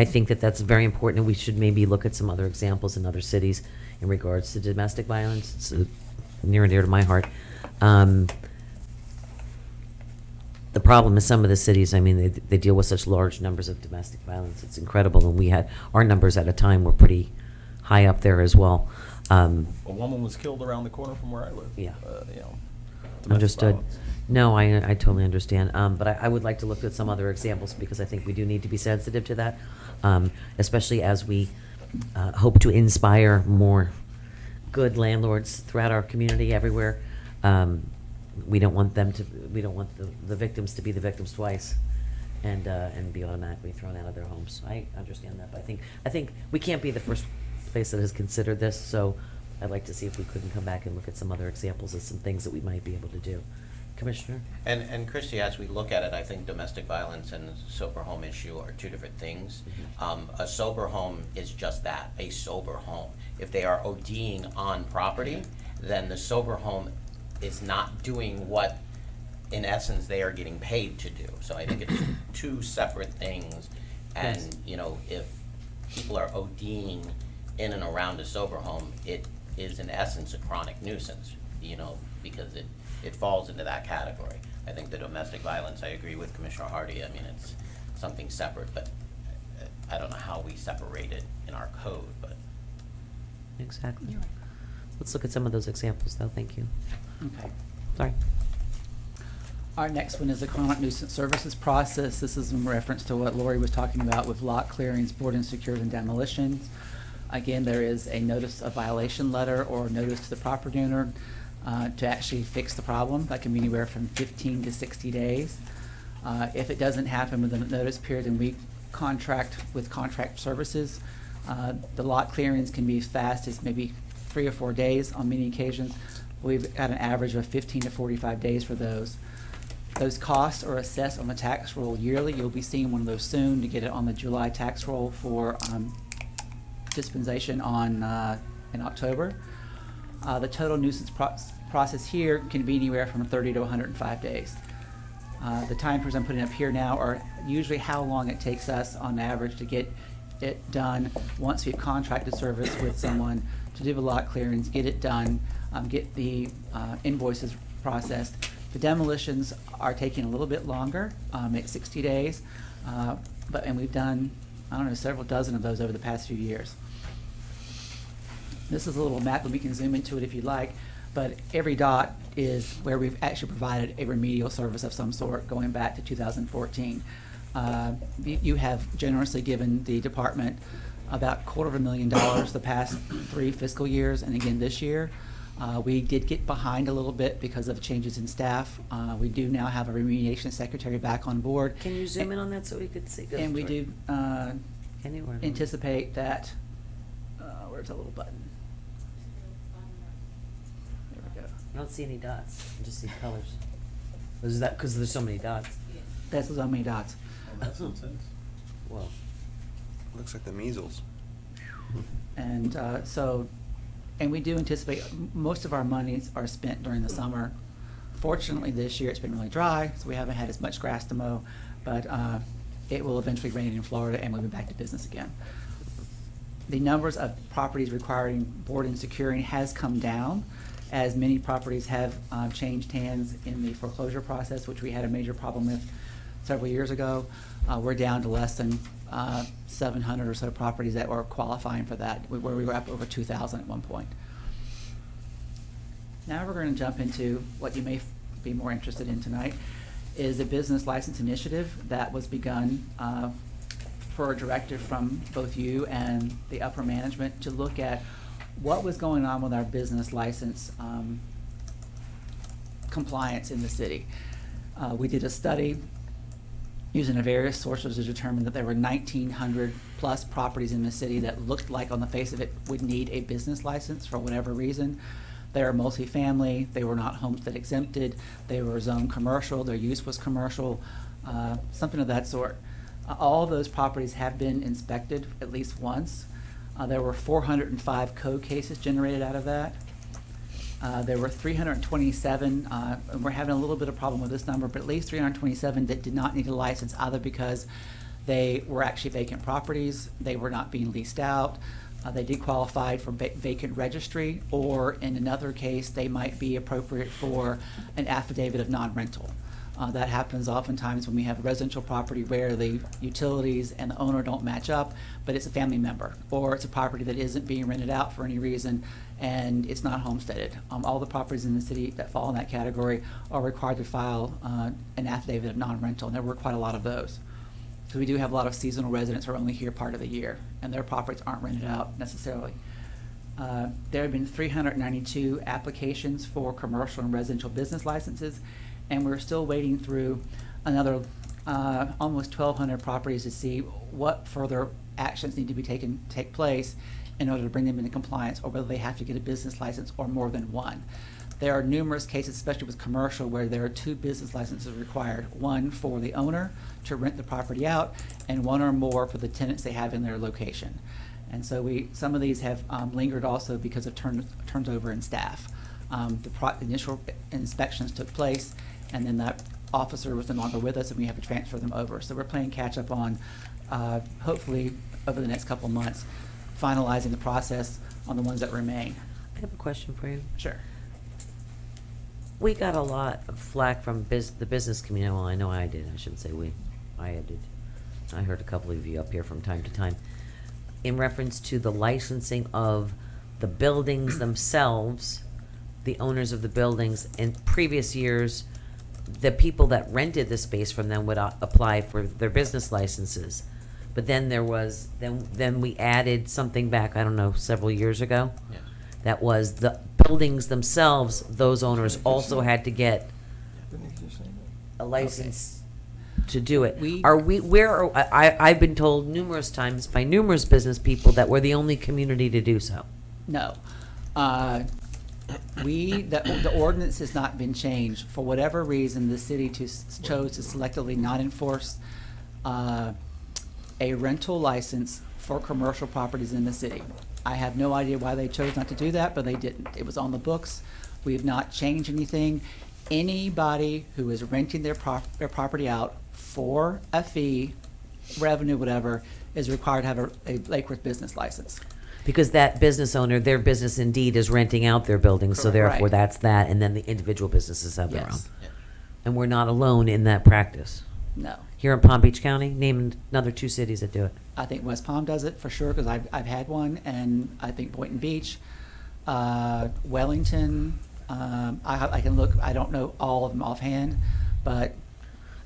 think that that's very important, and we should maybe look at some other examples in other cities in regards to domestic violence. It's near and dear to my heart. The problem is some of the cities, they deal with such large numbers of domestic violence. It's incredible, and our numbers at a time were pretty high up there as well. A woman was killed around the corner from where I live. Yeah. Domestic Understood. violence. No, I totally understand. But I would like to look at some other examples, because I think we do need to be sensitive to that, especially as we hope to inspire more good landlords throughout our community everywhere. We don't want the victims to be the victims twice, and be automatically thrown out of their homes. I understand that, but I think we can't be the first place that has considered this. So I'd like to see if we couldn't come back and look at some other examples of some things that we might be able to do. Commissioner? And Christie, as we look at it, I think domestic violence and sober home issue are two different things. A sober home is just that, a sober home. If they are ODing on property, then the sober home is not doing what, in essence, they are getting paid to do. So I think it's two separate things. And, if people are ODing in and around a sober home, it is in essence a chronic nuisance, because it falls into that category. I think the domestic violence, I agree with Commissioner Hardy. It's something separate, but I don't know how we separate it in our code, but. Exactly. You're right. Let's look at some of those examples, though. Thank you. Okay. Sorry. Our next one is the chronic nuisance services process. This is in reference to what Lori was talking about with lot clearings, board insecures, and demolitions. Again, there is a notice of violation letter or notice to the property owner to actually fix the problem. That can be anywhere from 15 to 60 days. If it doesn't happen within the notice period, then we contract with contract services. The lot clearings can be as fast as maybe 3 or 4 days on many occasions. We've got an average of 15 to 45 days for those. Those costs are assessed on the tax roll yearly. You'll be seeing one of those soon to get it on the July tax roll for dispensation in October. The total nuisance process here can be anywhere from 30 to 105 days. The time frames I'm putting up here now are usually how long it takes us on average to get it done once we've contracted service with someone to do the lot clearings, get it done, get the invoices processed. The demolitions are taking a little bit longer, at 60 days, and we've done, I don't know, several dozen of those over the past few years. This is a little map, and we can zoom into it if you'd like, but every dot is where we've actually provided a remedial service of some sort going back to 2014. You have generously given the department about $250,000 the past 3 fiscal years, and again this year. We did get behind a little bit because of changes in staff. We do now have a remediation secretary back on board. Can you zoom in on that so we could see? And we do Can you? anticipate that, where's the little button? There we go. I don't see any dots. I just see colors. Is that because there's so many dots? That's so many dots. That's intense. Well, Looks like the measles. And and we do anticipate most of our monies are spent during the summer. Fortunately, this year it's been really dry, so we haven't had as much grass to mow, but it will eventually rain in Florida and we'll be back to business again. The numbers of properties requiring board and securing has come down as many properties have changed hands in the foreclosure process, which we had a major problem with several years ago. We're down to less than 700 or so properties that were qualifying for that, where we were up over 2,000 at one point. Now we're going to jump into what you may be more interested in tonight, is a business license initiative that was begun for a directive from both you and the upper management to look at what was going on with our business license compliance in the city. We did a study using various sources to determine that there were 1,900 plus properties in the city that looked like on the face of it would need a business license for whatever reason. They are multifamily, they were not homestead exempted, they were zoned commercial, their use was commercial, something of that sort. All of those properties have been inspected at least once. There were 405 code cases generated out of that. There were 327, and we're having a little bit of problem with this number, but at least 327 that did not need a license, either because they were actually vacant properties, they were not being leased out, they did qualify for vacant registry, or in another case, they might be appropriate for an affidavit of non-rental. That happens oftentimes when we have a residential property where the utilities and the owner don't match up, but it's a family member, or it's a property that isn't being rented out for any reason, and it's not homesteaded. All the properties in the city that fall in that category are required to file an affidavit of non-rental, and there were quite a lot of those. So we do have a lot of seasonal residents who are only here part of the year, and their properties aren't rented out necessarily. There have been 392 applications for commercial and residential business licenses, and we're still waiting through another almost 1,200 properties to see what further actions need to take place in order to bring them into compliance, or whether they have to get a business license or more than one. There are numerous cases, especially with commercial, where there are 2 business licenses required, one for the owner to rent the property out, and one or more for the tenants they have in their location. And so some of these have lingered also because of turnover in staff. The initial inspections took place, and then that officer was no longer with us, and we have to transfer them over. So we're playing catch up on, hopefully, over the next couple of months, finalizing the process on the ones that remain. I have a question for you. Sure. We got a lot of flack from the business community. Well, I know I did. I shouldn't say we. I did. I heard a couple of you up here from time to time in reference to the licensing of the buildings themselves, the owners of the buildings. In previous years, the people that rented the space from them would apply for their business licenses. But then then we added something back, I don't know, several years ago. Yes. That was the buildings themselves, those owners also had to get a license to do it. I've been told numerous times by numerous business people that we're the only community to do so. No. The ordinance has not been changed. For whatever reason, the city chose to selectively not enforce a rental license for commercial properties in the city. I have no idea why they chose not to do that, but they didn't. It was on the books. We have not changed anything. Anybody who is renting their property out for a fee, revenue, whatever, is required to have a Lake Worth business license. Because that business owner, their business indeed is renting out their buildings, so Correct. therefore that's that, and then the individual businesses have their own. Yes. Yeah. And we're not alone in that practice. No. Here in Palm Beach County, name another 2 cities that do it. I think West Palm does it for sure, because I've had one, and I think Boynton Beach, Wellington, I can look, I don't know all of them offhand, but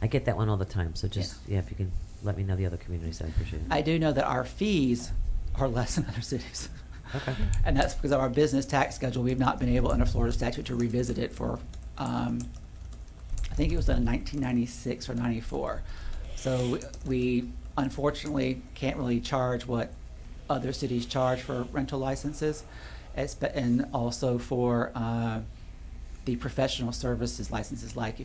I get that one all the time, so just, yeah, if you can let me know the other communities, I'd appreciate it. I do know that our fees are less than other cities. Okay. And that's because of our business tax schedule. We've not been able, under Florida statute, to revisit it for, I think it was done in 1996 or 94. So we unfortunately can't really charge what other cities charge for rental licenses, and also for the professional services licenses, like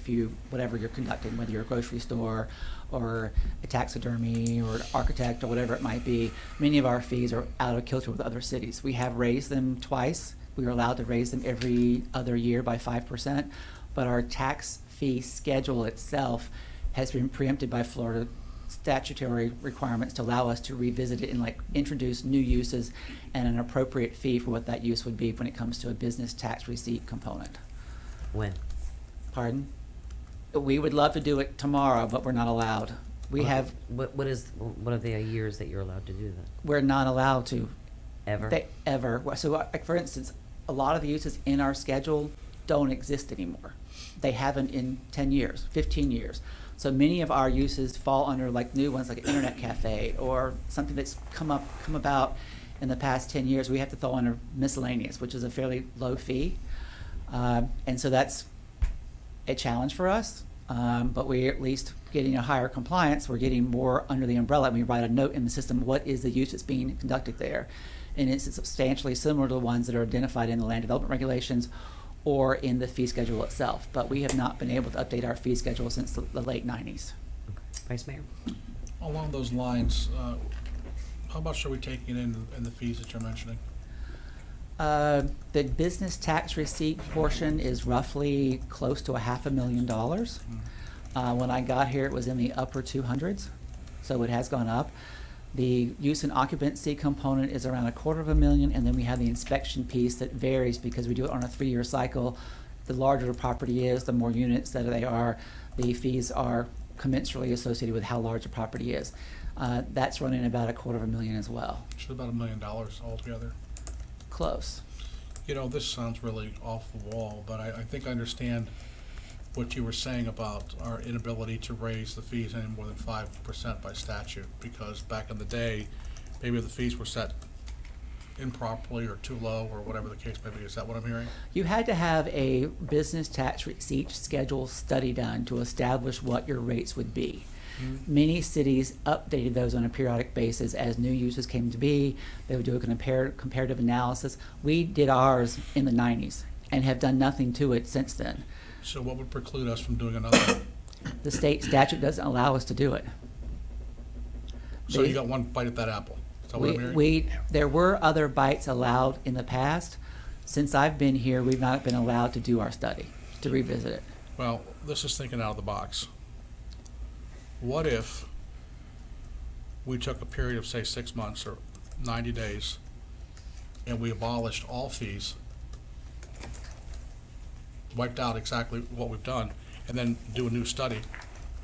whatever you're conducting, whether you're a grocery store or a taxidermy or an architect or whatever it might be. Many of our fees are out of kilter with other cities. We have raised them twice. We are allowed to raise them every other year by 5%, but our tax fee schedule itself has been preempted by Florida statutory requirements to allow us to revisit it and introduce new uses and an appropriate fee for what that use would be when it comes to a business tax receipt component. When? Pardon? We would love to do it tomorrow, but we're not allowed. What are the years that you're allowed to do that? We're not allowed to. Ever? Ever. So, for instance, a lot of the uses in our schedule don't exist anymore. They haven't in 10 years, 15 years. So many of our uses fall under new ones like an internet cafe or something that's come about in the past 10 years. We have to throw under miscellaneous, which is a fairly low fee. And so that's a challenge for us, but we're at least getting a higher compliance. We're getting more under the umbrella. We write a note in the system, what is the use that's being conducted there? And it's substantially similar to the ones that are identified in the land development regulations or in the fee schedule itself. But we have not been able to update our fee schedule since the late 90s. Vice Mayor? Along those lines, how much are we taking in the fees that you're mentioning? The business tax receipt portion is roughly close to $500,000. When I got here, it was in the upper 200s, so it has gone up. The use and occupancy component is around $250,000, and then we have the inspection piece that varies because we do it on a 3-year cycle. The larger the property is, the more units that they are, the fees are commensurately associated with how large the property is. That's running about $250,000 as well. So about $1 million altogether. Close. You know, this sounds really off the wall, but I think I understand what you were saying about our inability to raise the fees any more than 5% by statute, because back in the day, maybe the fees were set improperly or too low or whatever the case may be. Is that what I'm hearing? You had to have a business tax receipt schedule study done to establish what your rates would be. Many cities updated those on a periodic basis as new uses came to be. They would do a comparative analysis. We did ours in the 90s and have done nothing to it since then. So what would preclude us from doing another one? The state statute doesn't allow us to do it. So you got one bite at that apple? Is that what I'm hearing? There were other bites allowed in the past. Since I've been here, we've not been allowed to do our study, to revisit it. Well, this is thinking out of the box. What if we took a period of, say, 6 months or 90 days, and we abolished all fees, wiped out exactly what we've done, and then do a new study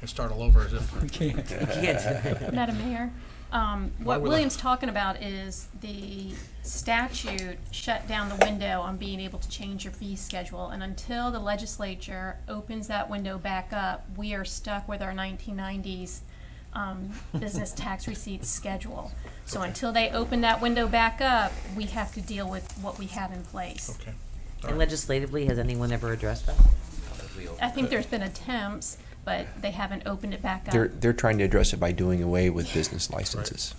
and start all over as if... We can't. You can't do that. Madam Mayor, Why What would William's talking about is the statute shut down the window on being able to change your fee schedule. And until the legislature opens that window back up, we are stuck with our 1990s business tax receipts schedule. So until they open that window back up, we have to deal with what we have in place. Okay. And legislatively, has anyone ever addressed that? I think there's been attempts, but they haven't opened it back up. They're trying to address it by doing away with business licenses.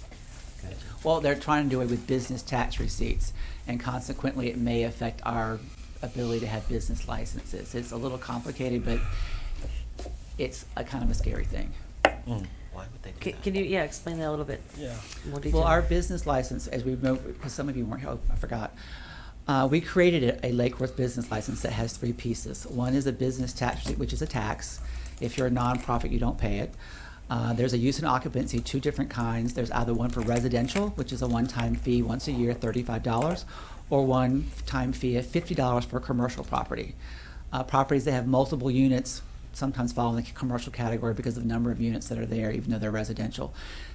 Well, they're trying to do away with business tax receipts, and consequently, it may affect our ability to have business licenses. It's a little complicated, but it's a kind of a scary thing. Why would they do that? Can you, explain that a little bit Yeah. more detail? Well, our business license, as we moved, because some of you weren't, oh, I forgot. We created a Lake Worth business license that has 3 pieces. One is a business tax receipt, which is a tax. If you're a nonprofit, you don't pay it. There's a use and occupancy, 2 different kinds. There's either one for residential, which is a one-time fee once a year, $35, or one-time fee of $50 for commercial property. Properties that have multiple units sometimes fall in the commercial category because of the number of units that are there, even though they're residential.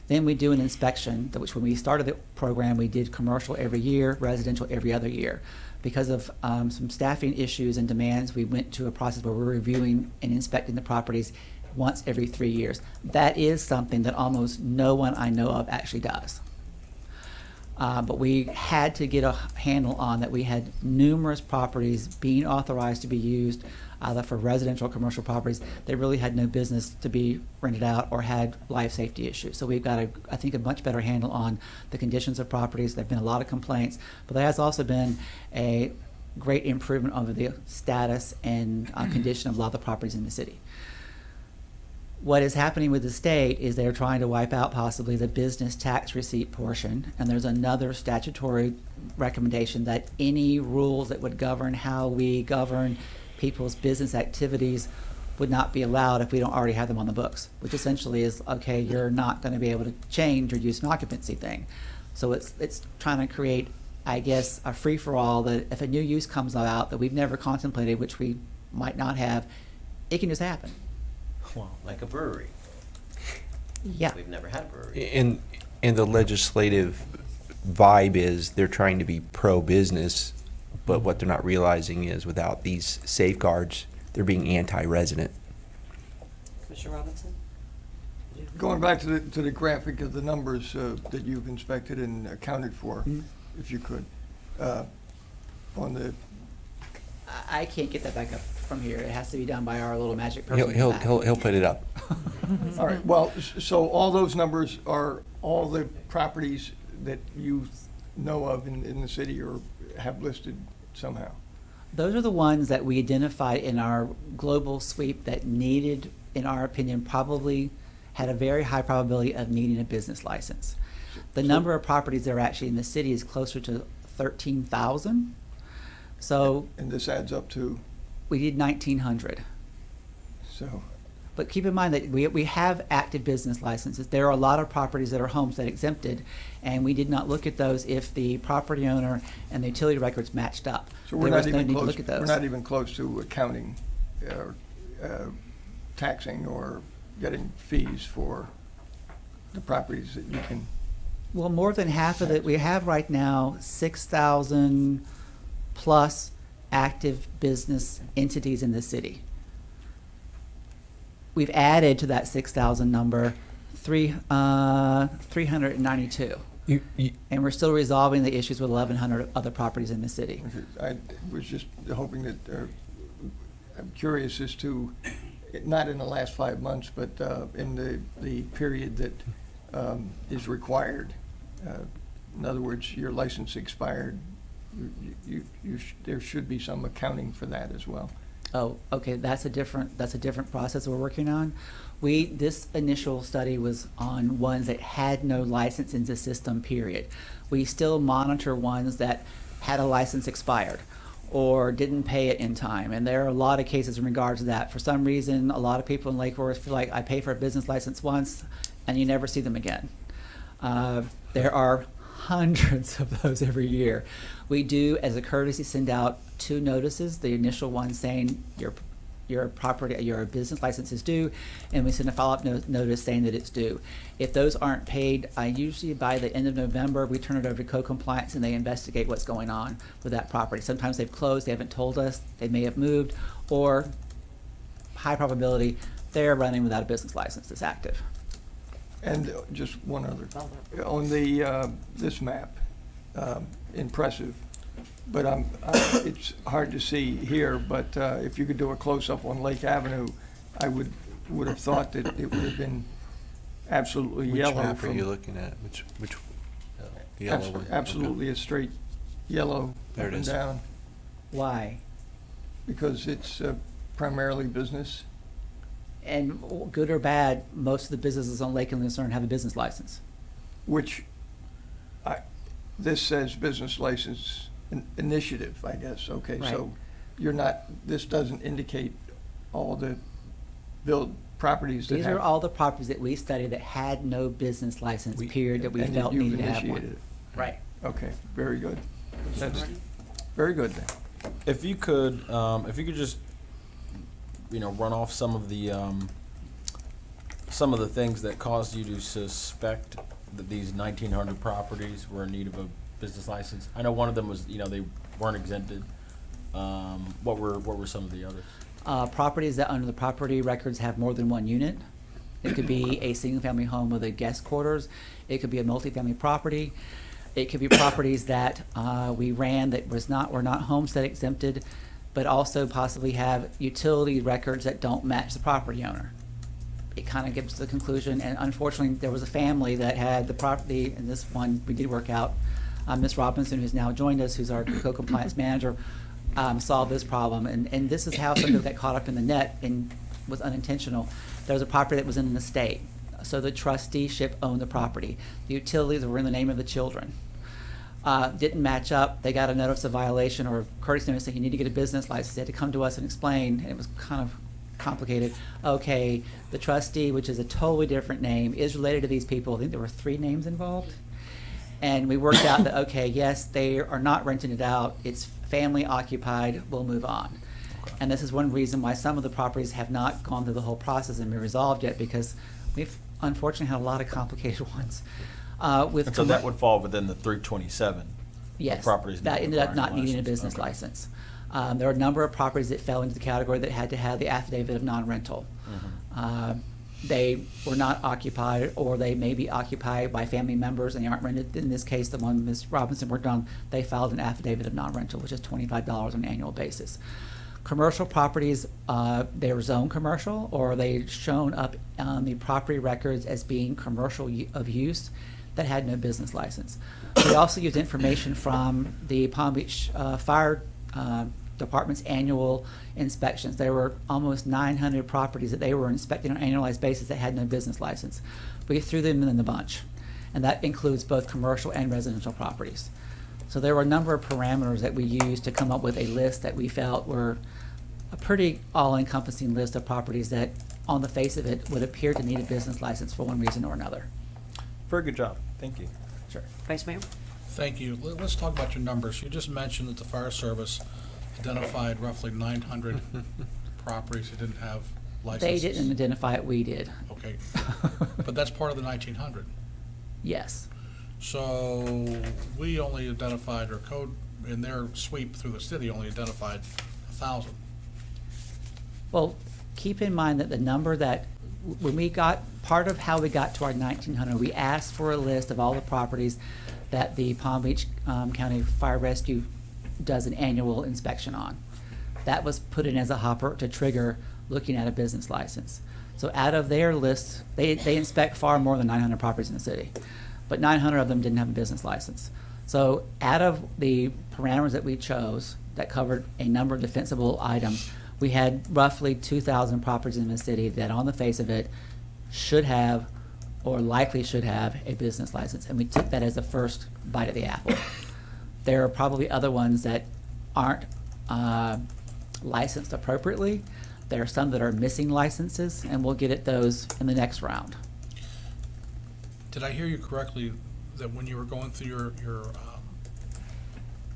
Then we do an inspection, which when we started the program, we did commercial every year, residential every other year. Because of some staffing issues and demands, we went to a process where we're reviewing and inspecting the properties once every 3 years. That is something that almost no one I know of actually does. But we had to get a handle on that. We had numerous properties being authorized to be used either for residential or commercial properties. They really had no business to be rented out or had life safety issues. So we've got, I think, a much better handle on the conditions of properties. There have been a lot of complaints, but there has also been a great improvement over the status and condition of a lot of the properties in the city. What is happening with the state is they're trying to wipe out possibly the business tax receipt portion, and there's another statutory recommendation that any rules that would govern how we govern people's business activities would not be allowed if we don't already have them on the books, which essentially is, okay, you're not going to be able to change or use an occupancy thing. So it's trying to create, I guess, a free-for-all that if a new use comes out that we've never contemplated, which we might not have, it can just happen. Well, like a brewery. Yeah. We've never had a brewery. And the legislative vibe is they're trying to be pro-business, but what they're not realizing is without these safeguards, they're being anti-resident. Commissioner Robinson? Going back to the graphic of the numbers that you've inspected and accounted for, if you could, on the, I can't get that back up from here. It has to be done by our little magic person. in the back. He'll put it up. all right, well, so all those numbers are all the properties that you know of in the city or have listed somehow? Those are the ones that we identified in our global sweep that needed, in our opinion, probably had a very high probability of needing a business license. The number of properties that are actually in the city is closer to 13,000. So And this adds up to, we did 1,900. so, But keep in mind that we have active business licenses. There are a lot of properties that are homestead exempted, and we did not look at those if the property owner and the utility records matched up. so we're There not was no even need to close, look at those. we're not even close to accounting or taxing or getting fees for the properties that you can. Well, more than half of it, we have right now 6,000 plus active business entities in the city. We've added to that 6,000 number 392. And we're still resolving the issues with 1,100 other properties in the city. I was just hoping that, I'm curious as to, not in the last 5 months, but in the period that is required. In other words, your license expired, there should be some accounting for that as well. Oh, okay, that's a different process we're working on. This initial study was on ones that had no license in the system, period. We still monitor ones that had a license expired or didn't pay it in time. And there are a lot of cases in regards to that. For some reason, a lot of people in Lake Worth feel like I pay for a business license once and you never see them again. There are hundreds of those every year. We do, as a courtesy, send out 2 notices. The initial one saying your property, your business license is due, and we send a follow-up notice saying that it's due. If those aren't paid, usually by the end of November, we turn it over to code compliance and they investigate what's going on with that property. Sometimes they've closed, they haven't told us, they may have moved, or high probability, they're running without a business license that's active. And just one other, on the, this map, impressive, but it's hard to see here, but if you could do a close-up on Lake Avenue, I would have thought that it would have been absolutely Which yellow. map are from- you looking at? Which yellow one? Absolutely a straight yellow There up it and is. down, Why? because it's primarily business. And good or bad, most of the businesses on Lake and Lucerne have a business license. Which, this says business license initiative, I guess, okay, Right. so you're not, this doesn't indicate all the properties that These have. are all the properties that we studied that had no business license, period, that we and felt you've needed to have initiated one. it. Right. Okay, very good. That's very good then. If you could just, run off some of the things that caused you to suspect that these 1,900 properties were in need of a business license. I know one of them was, they weren't exempted. What were some of the others? Properties that under the property records have more than one unit. It could be a single-family home with a guest quarters. It could be a multifamily property. It could be properties that we ran that were not homestead exempted, but also possibly have utility records that don't match the property owner. It kind of gives the conclusion, and unfortunately, there was a family that had the property, and this one we did work out. Ms. Robinson, who's now joined us, who's our co-compliance manager, solved this problem, and this is how something got caught up in the net and was unintentional. There was a property that was in an estate, so the trusteeship owned the property. The utilities were in the name of the children. Didn't match up. They got a notice of violation or courtesy notice saying you need to get a business license. They had to come to us and explain, and it was kind of complicated. Okay, the trustee, which is a totally different name, is related to these people. I think there were 3 names involved. And we worked out that, okay, yes, they are not renting it out. It's family occupied. We'll move on. Okay. And this is one reason why some of the properties have not gone through the whole process and been resolved yet, because we've unfortunately had a lot of complicated ones. And so that would fall within the 327. Yes, properties that not ended up requiring not needing a license. business Okay. license. There are a number of properties that fell into the category that had to have the affidavit of non-rental. They were not occupied, or they may be occupied by family members and they aren't rented. In this case, the one Ms. Robinson worked on, they filed an affidavit of non-rental, which is $25 on an annual basis. Commercial properties, they were zone commercial, or they shown up on the property records as being commercial of use that had no business license. We also used information from the Palm Beach Fire Department's annual inspections. There were almost 900 properties that they were inspecting on an annualized basis that had no business license. We threw them in the bunch, and that includes both commercial and residential properties. So there were a number of parameters that we used to come up with a list that we felt were a pretty all-encompassing list of properties that, on the face of it, would appear to need a business license for one reason or another. Very good job. Thank you. Sure. Vice Mayor? Thank you. Let's talk about your numbers. You just mentioned that the fire service identified roughly 900 properties that didn't have They licenses. didn't identify it, we did. Okay, but that's part of the 1,900. Yes. So we only identified, or code in their sweep through the city only identified 1,000. Well, keep in mind that the number that, when we got, part of how we got to our 1,900, we asked for a list of all the properties that the Palm Beach County Fire Rescue does an annual inspection on. That was put in as a hopper to trigger looking at a business license. So out of their list, they inspect far more than 900 properties in the city, but 900 of them didn't have a business license. So out of the parameters that we chose that covered a number of defensible items, we had roughly 2,000 properties in the city that on the face of it should have or likely should have a business license, and we took that as the first bite of the apple. There are probably other ones that aren't licensed appropriately. There are some that are missing licenses, and we'll get at those in the next round. Did I hear you correctly that when you were going through your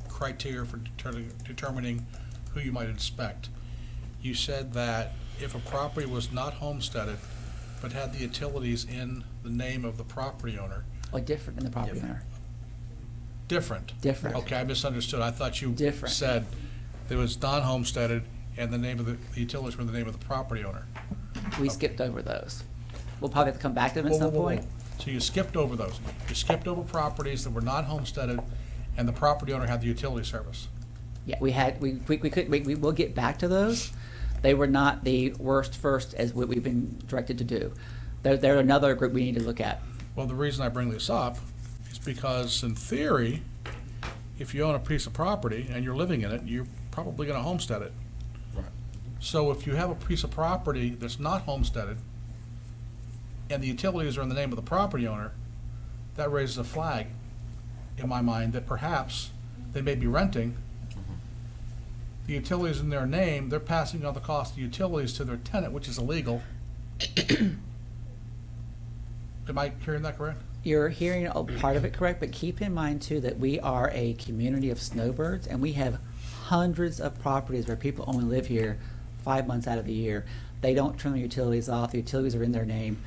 criteria for determining who you might inspect, you said that if a property was not homesteaded, but had the utilities in the name of the property owner, Or different than the property owner. different. Different. Okay, I misunderstood. I thought you Different. said there was non-homesteaded and the name of the utilities were in the name of the property owner. We skipped over those. We'll probably have to come back to them at Whoa, some whoa, whoa, point. whoa. So you skipped over those. You skipped over properties that were not homesteaded and the property owner had the utility service. Yeah, we will get back to those. They were not the worst first as what we've been directed to do. They're another group we need to look at. Well, the reason I bring this up is because in theory, if you own a piece of property and you're living in it, you're probably gonna homestead it. Right. So if you have a piece of property that's not homesteaded and the utilities are in the name of the property owner, that raises a flag in my mind that perhaps they may be renting. The utilities in their name, they're passing on the cost of utilities to their tenant, which is illegal. Am I hearing that correct? You're hearing a part of it correct, but keep in mind too that we are a community of snowbirds and we have hundreds of properties where people only live here 5 months out of the year. They don't turn their utilities off. The utilities are in their name.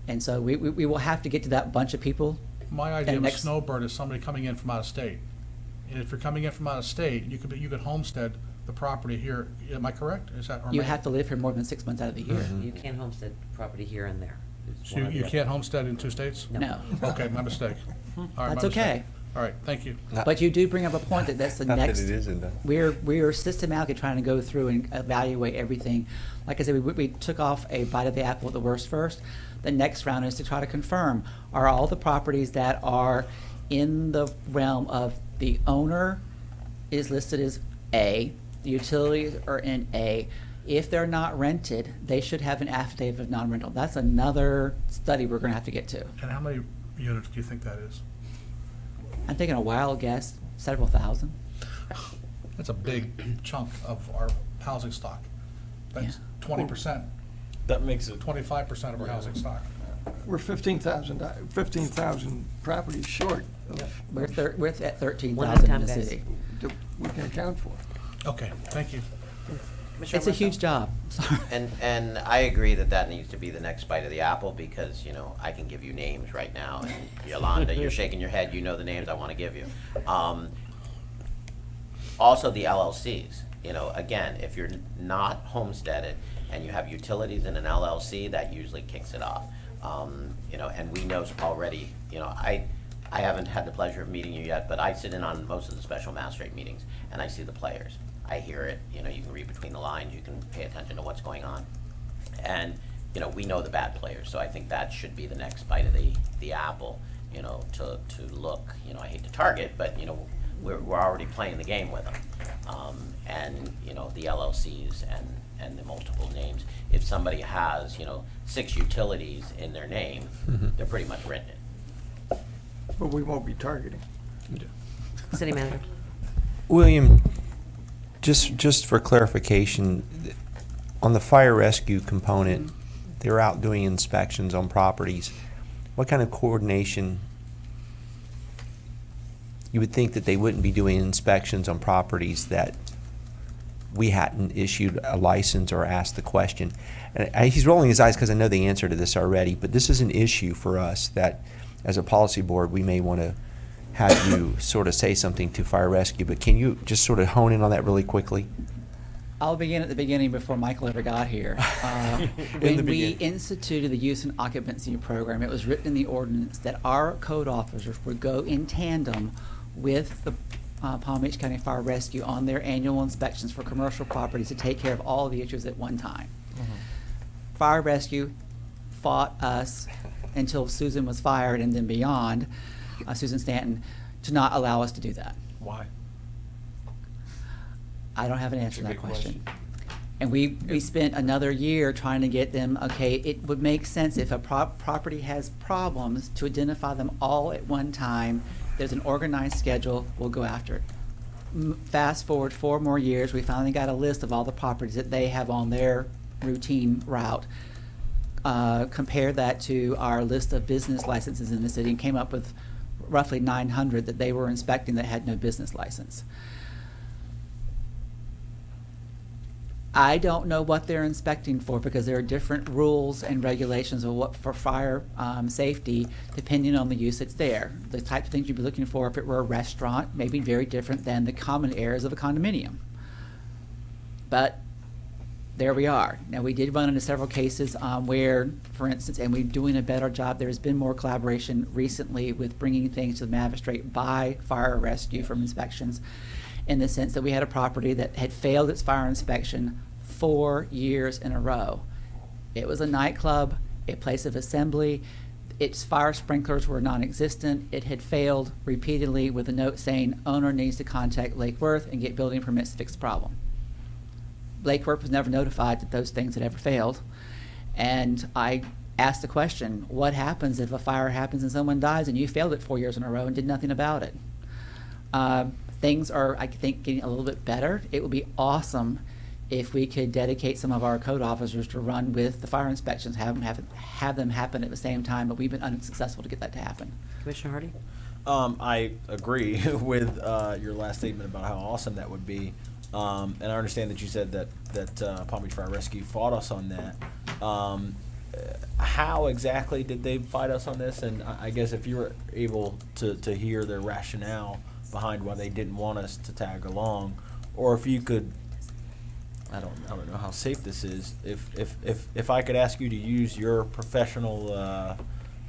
And so we will have to get to that bunch of people. My idea of a next- snowbird is somebody coming in from out of state. And if you're coming in from out of state, you could homestead the property here. Am I correct? Is that? or You am I- have to live here more than 6 months out of the year. You can homestead property here and there. It's So one or the you other. can't homestead in 2 states? No. Okay, my mistake. All right, my That's mistake. okay. All right, thank you. But you do bring up a point that that's the Not that next. it isn't, though. We're systematically trying to go through and evaluate everything. Like I said, we took off a bite of the apple at the worst first. The next round is to try to confirm, are all the properties that are in the realm of the owner is listed as A, the utilities are in A. If they're not rented, they should have an affidavit of non-rental. That's another study we're gonna have to get to. And how many units do you think that is? I'm taking a wild guess, several thousand. That's a big chunk of our housing stock. That's Yeah. 20%, That makes it 25% of our housing stock. We're 15,000 properties short of, We're at 13,000 in One-time the guys. city. that we can account for. Okay, thank you. Commissioner It's a Murtaugh? huge job. Sorry. And I agree that that needs to be the next bite of the apple, because, you know, I can give you names right now, and Yolanda, you're shaking your head, you know the names I wanna give you. Also the LLCs, you know, again, if you're not homesteaded and you have utilities in an LLC, that usually kicks it off. You know, and we know already, you know, I haven't had the pleasure of meeting you yet, but I sit in on most of the special magistrate meetings, and I see the players. I hear it, you know, you can read between the lines, you can pay attention to what's going on. And, you know, we know the bad players, so I think that should be the next bite of the apple, you know, to look, you know, I hate to target, but, you know, we're already playing the game with them. And, you know, the LLCs and the multiple names. If somebody has, you know, 6 utilities in their name, they're pretty much renting it. But we won't be targeting. City manager. William, just for clarification, on the fire rescue component, they're out doing inspections on properties. What kind of coordination? You would think that they wouldn't be doing inspections on properties that we hadn't issued a license or asked the question. And he's rolling his eyes because I know the answer to this already, but this is an issue for us that, as a policy board, we may want to have you sort of say something to fire rescue. But can you just sort of hone in on that really quickly? I'll begin at the beginning before Michael ever got here. When we instituted the use and occupancy program, it was written in the ordinance that our code officers would go in tandem with the Palm Beach County Fire Rescue on their annual inspections for commercial properties to take care of all the issues at one time. Fire Rescue fought us until Susan was fired and then beyond, Susan Stanton, to not allow us to do that. why? I don't have an answer to that question. And we spent another year trying to get them, okay, it would make sense if a property has problems to identify them all at one time. There's an organized schedule, we'll go after it. Fast forward 4 more years, we finally got a list of all the properties that they have on their routine route. Compare that to our list of business licenses in the city and came up with roughly 900 that they were inspecting that had no business license. I don't know what they're inspecting for because there are different rules and regulations of what for fire safety depending on the use that's there. The type of things you'd be looking for if it were a restaurant may be very different than the common areas of a condominium. But there we are. Now, we did run into several cases where, for instance, and we're doing a better job, there's been more collaboration recently with bringing things to the magistrate by fire rescue from inspections, in the sense that we had a property that had failed its fire inspection 4 years in a row. It was a nightclub, a place of assembly. Its fire sprinklers were non-existent. It had failed repeatedly with a note saying owner needs to contact Lake Worth and get building permits to fix the problem. Lake Worth was never notified that those things had ever failed. And I asked the question, what happens if a fire happens and someone dies and you failed it 4 years in a row and did nothing about it? Things are, I think, getting a little bit better. It would be awesome if we could dedicate some of our code officers to run with the fire inspections, have them happen at the same time, but we've been unsuccessful to get that to happen. Commissioner Hardy? I agree with your last statement about how awesome that would be. And I understand that you said that Palm Beach Fire Rescue fought us on that. How exactly did they fight us on this? And I guess if you were able to hear their rationale behind why they didn't want us to tag along, or if you could, I don't know how safe this is. If I could ask you to use your professional,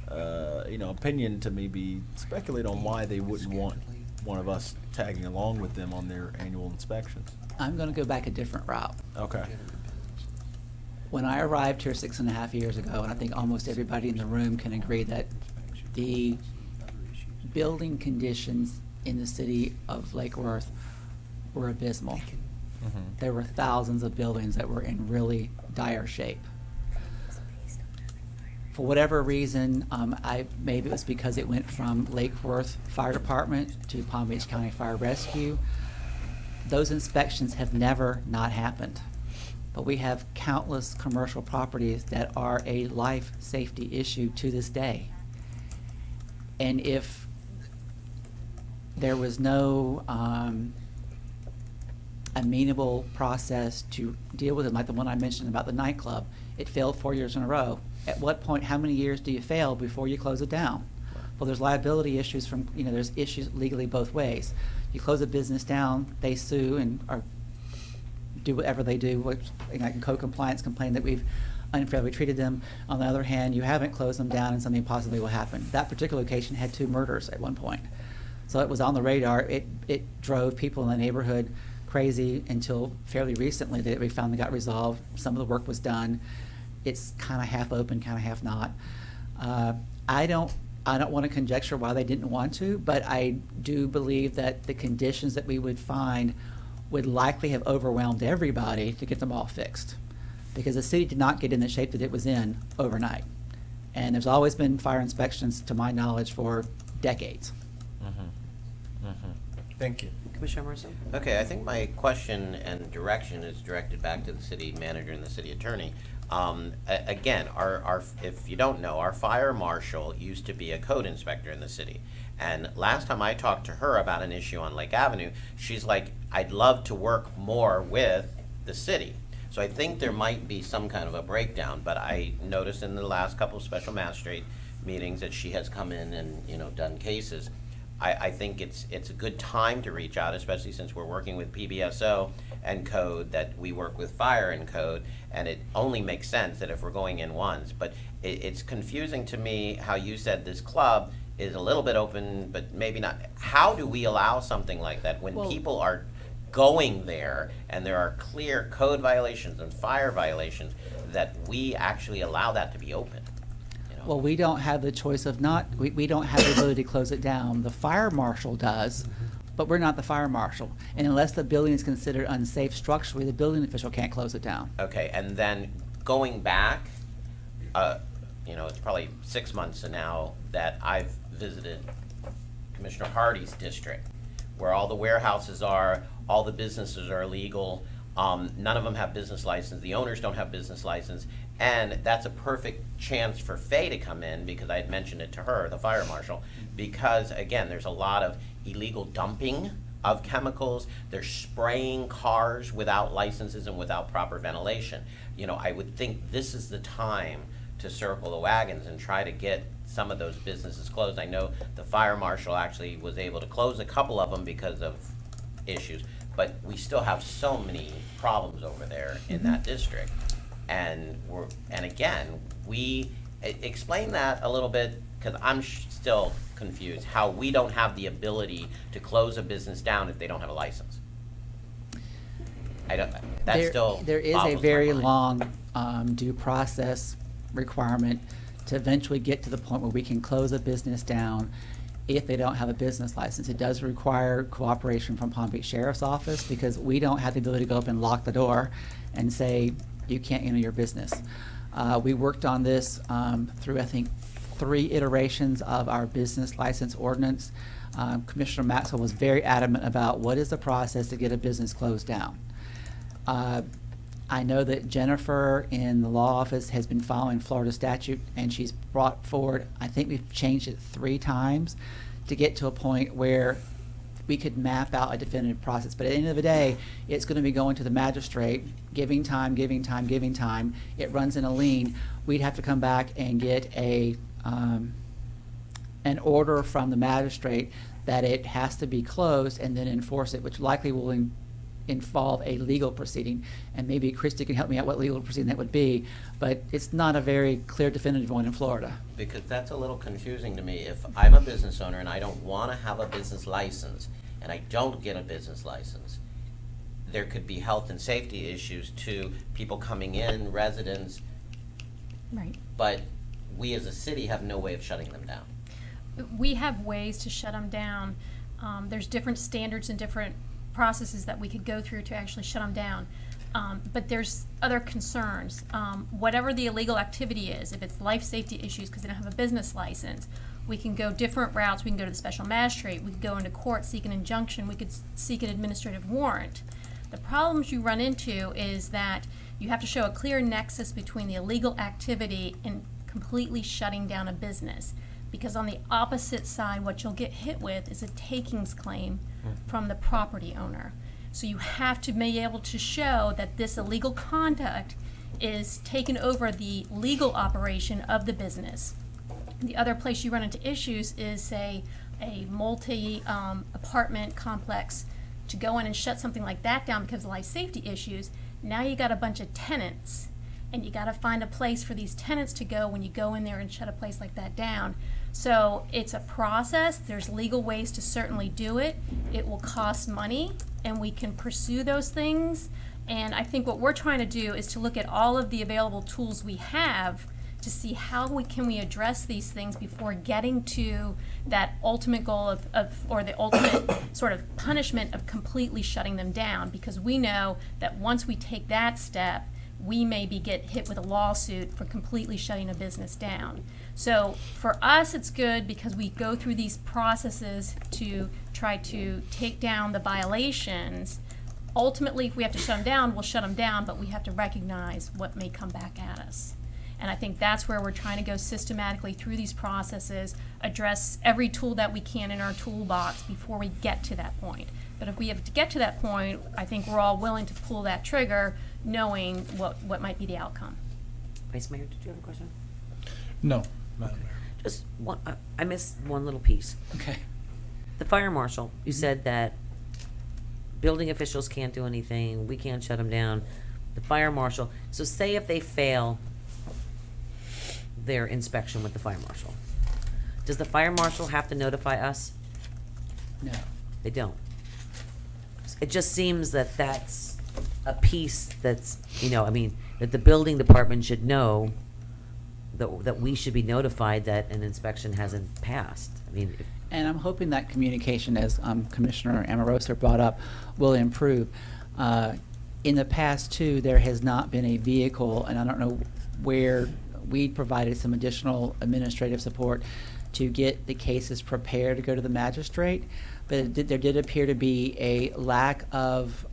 opinion to maybe speculate on why they wouldn't want one of us tagging along with them on their annual inspections. I'm going to go back a different route. Okay. When I arrived here 6.5 years ago, and I think almost everybody in the room can agree that the building conditions in the city of Lake Worth were abysmal. Mm-hmm. There were thousands of buildings that were in really dire shape. For whatever reason, maybe it was because it went from Lake Worth Fire Department to Palm Beach County Fire Rescue. Those inspections have never not happened. But we have countless commercial properties that are a life safety issue to this day. And if there was no amenable process to deal with it, like the one I mentioned about the nightclub, it failed 4 years in a row. At what point, how many years do you fail before you close it down? Well, there's liability issues from, there's issues legally both ways. You close a business down, they sue and do whatever they do, which, like code compliance complain that we've unfairly treated them. On the other hand, you haven't closed them down and something possibly will happen. That particular location had 2 murders at one point. So it was on the radar. It drove people in the neighborhood crazy until fairly recently that we finally got resolved. Some of the work was done. It's kind of half open, kind of half not. I don't want to conjecture why they didn't want to, but I do believe that the conditions that we would find would likely have overwhelmed everybody to get them all fixed, because the city did not get in the shape that it was in overnight. And there's always been fire inspections, to my knowledge, for decades. Mm-hmm. Mm-hmm. Thank you. Commissioner Emerson? Okay, I think my question and direction is directed back to the city manager and the city attorney. Again, if you don't know, our fire marshal used to be a code inspector in the city. And last time I talked to her about an issue on Lake Avenue, she's like, I'd love to work more with the city. So I think there might be some kind of a breakdown, but I noticed in the last couple of special magistrate meetings that she has come in and, done cases. I think it's a good time to reach out, especially since we're working with PBSO and code, that we work with fire and code, and it only makes sense that if we're going in once. But it's confusing to me how you said this club is a little bit open, but maybe not. How do we allow something like that when people are going there and there are clear code violations and fire violations, that we actually allow that to be open? Well, we don't have the choice of we don't have the ability to close it down. The fire marshal does, but we're not the fire marshal. And unless the building is considered unsafe structurally, the building official can't close it down. Okay, and then going back, it's probably 6 months now that I've visited Commissioner Hardy's district, where all the warehouses are, all the businesses are illegal. None of them have business license. The owners don't have business license. And that's a perfect chance for Faye to come in, because I had mentioned it to her, the fire marshal, because again, there's a lot of illegal dumping of chemicals. They're spraying cars without licenses and without proper ventilation. You know, I would think this is the time to circle the wagons and try to get some of those businesses closed. I know the fire marshal actually was able to close a couple of them because of issues, but we still have so many problems over there in that district. And again, explain that a little bit, because I'm still confused how we don't have the ability to close a business down if they don't have a license. There is a boggles my very mind. long due process requirement to eventually get to the point where we can close a business down if they don't have a business license. It does require cooperation from Palm Beach Sheriff's Office, because we don't have the ability to go up and lock the door and say, you can't enter your business. We worked on this through, I think, 3 iterations of our business license ordinance. Commissioner Maxwell was very adamant about what is the process to get a business closed down. I know that Jennifer in the law office has been following Florida statute, and she's brought forward, I think we've changed it 3 times to get to a point where we could map out a definitive process. But at the end of the day, it's going to be going to the magistrate, giving time. It runs in a lien. We'd have to come back and get an order from the magistrate that it has to be closed, and then enforce it, which likely will involve a legal proceeding. And maybe Christy can help me out what legal proceeding that would be, but it's not a very clear definitive one in Florida. Because that's a little confusing to me. If I'm a business owner and I don't want to have a business license, and I don't get a business license, there could be health and safety issues to people coming in, residents, Right. but we as a city have no way of shutting them down. We have ways to shut them down. There's different standards and different processes that we could go through to actually shut them down. But there's other concerns. Whatever the illegal activity is, if it's life safety issues because they don't have a business license, we can go different routes. We can go to the special magistrate. We could go into court, seek an injunction. We could seek an administrative warrant. The problems you run into is that you have to show a clear nexus between the illegal activity and completely shutting down a business. Because on the opposite side, what you'll get hit with is a takings claim from the property owner. So you have to be able to show that this illegal conduct is taken over the legal operation of the business. The other place you run into issues is, say, a multi-apartment complex. To go in and shut something like that down because of life safety issues, now you got a bunch of tenants, and you got to find a place for these tenants to go when you go in there and shut a place like that down. So it's a process. There's legal ways to certainly do it. It will cost money, and we can pursue those things. And I think what we're trying to do is to look at all of the available tools we have to see how we can address these things before getting to that ultimate goal or the ultimate sort of punishment of completely shutting them down. Because we know that once we take that step, we maybe get hit with a lawsuit for completely shutting a business down. So for us, it's good because we go through these processes to try to take down the violations. Ultimately, if we have to shut them down, we'll shut them down, but we have to recognize what may come back at us. And I think that's where we're trying to go systematically through these processes, address every tool that we can in our toolbox before we get to that point. But if we have to get to that point, I think we're all willing to pull that trigger, knowing what might be the outcome. Vice Mayor, did you have a question? No, Madam Mayor. Just one, I missed one little piece. Okay. The fire marshal, you said that building officials can't do anything, we can't shut them down. The fire marshal, so say if they fail their inspection with the fire marshal, does the fire marshal have to notify us? No. They don't. It just seems that that's a piece that's, that the building department should know, that we should be notified that an inspection hasn't passed. And I'm hoping that communication, as Commissioner Amoroso brought up, will improve. In the past, too, there has not been a vehicle, and I don't know where we provided some additional administrative support to get the cases prepared to go to the magistrate, but there did appear to be a lack of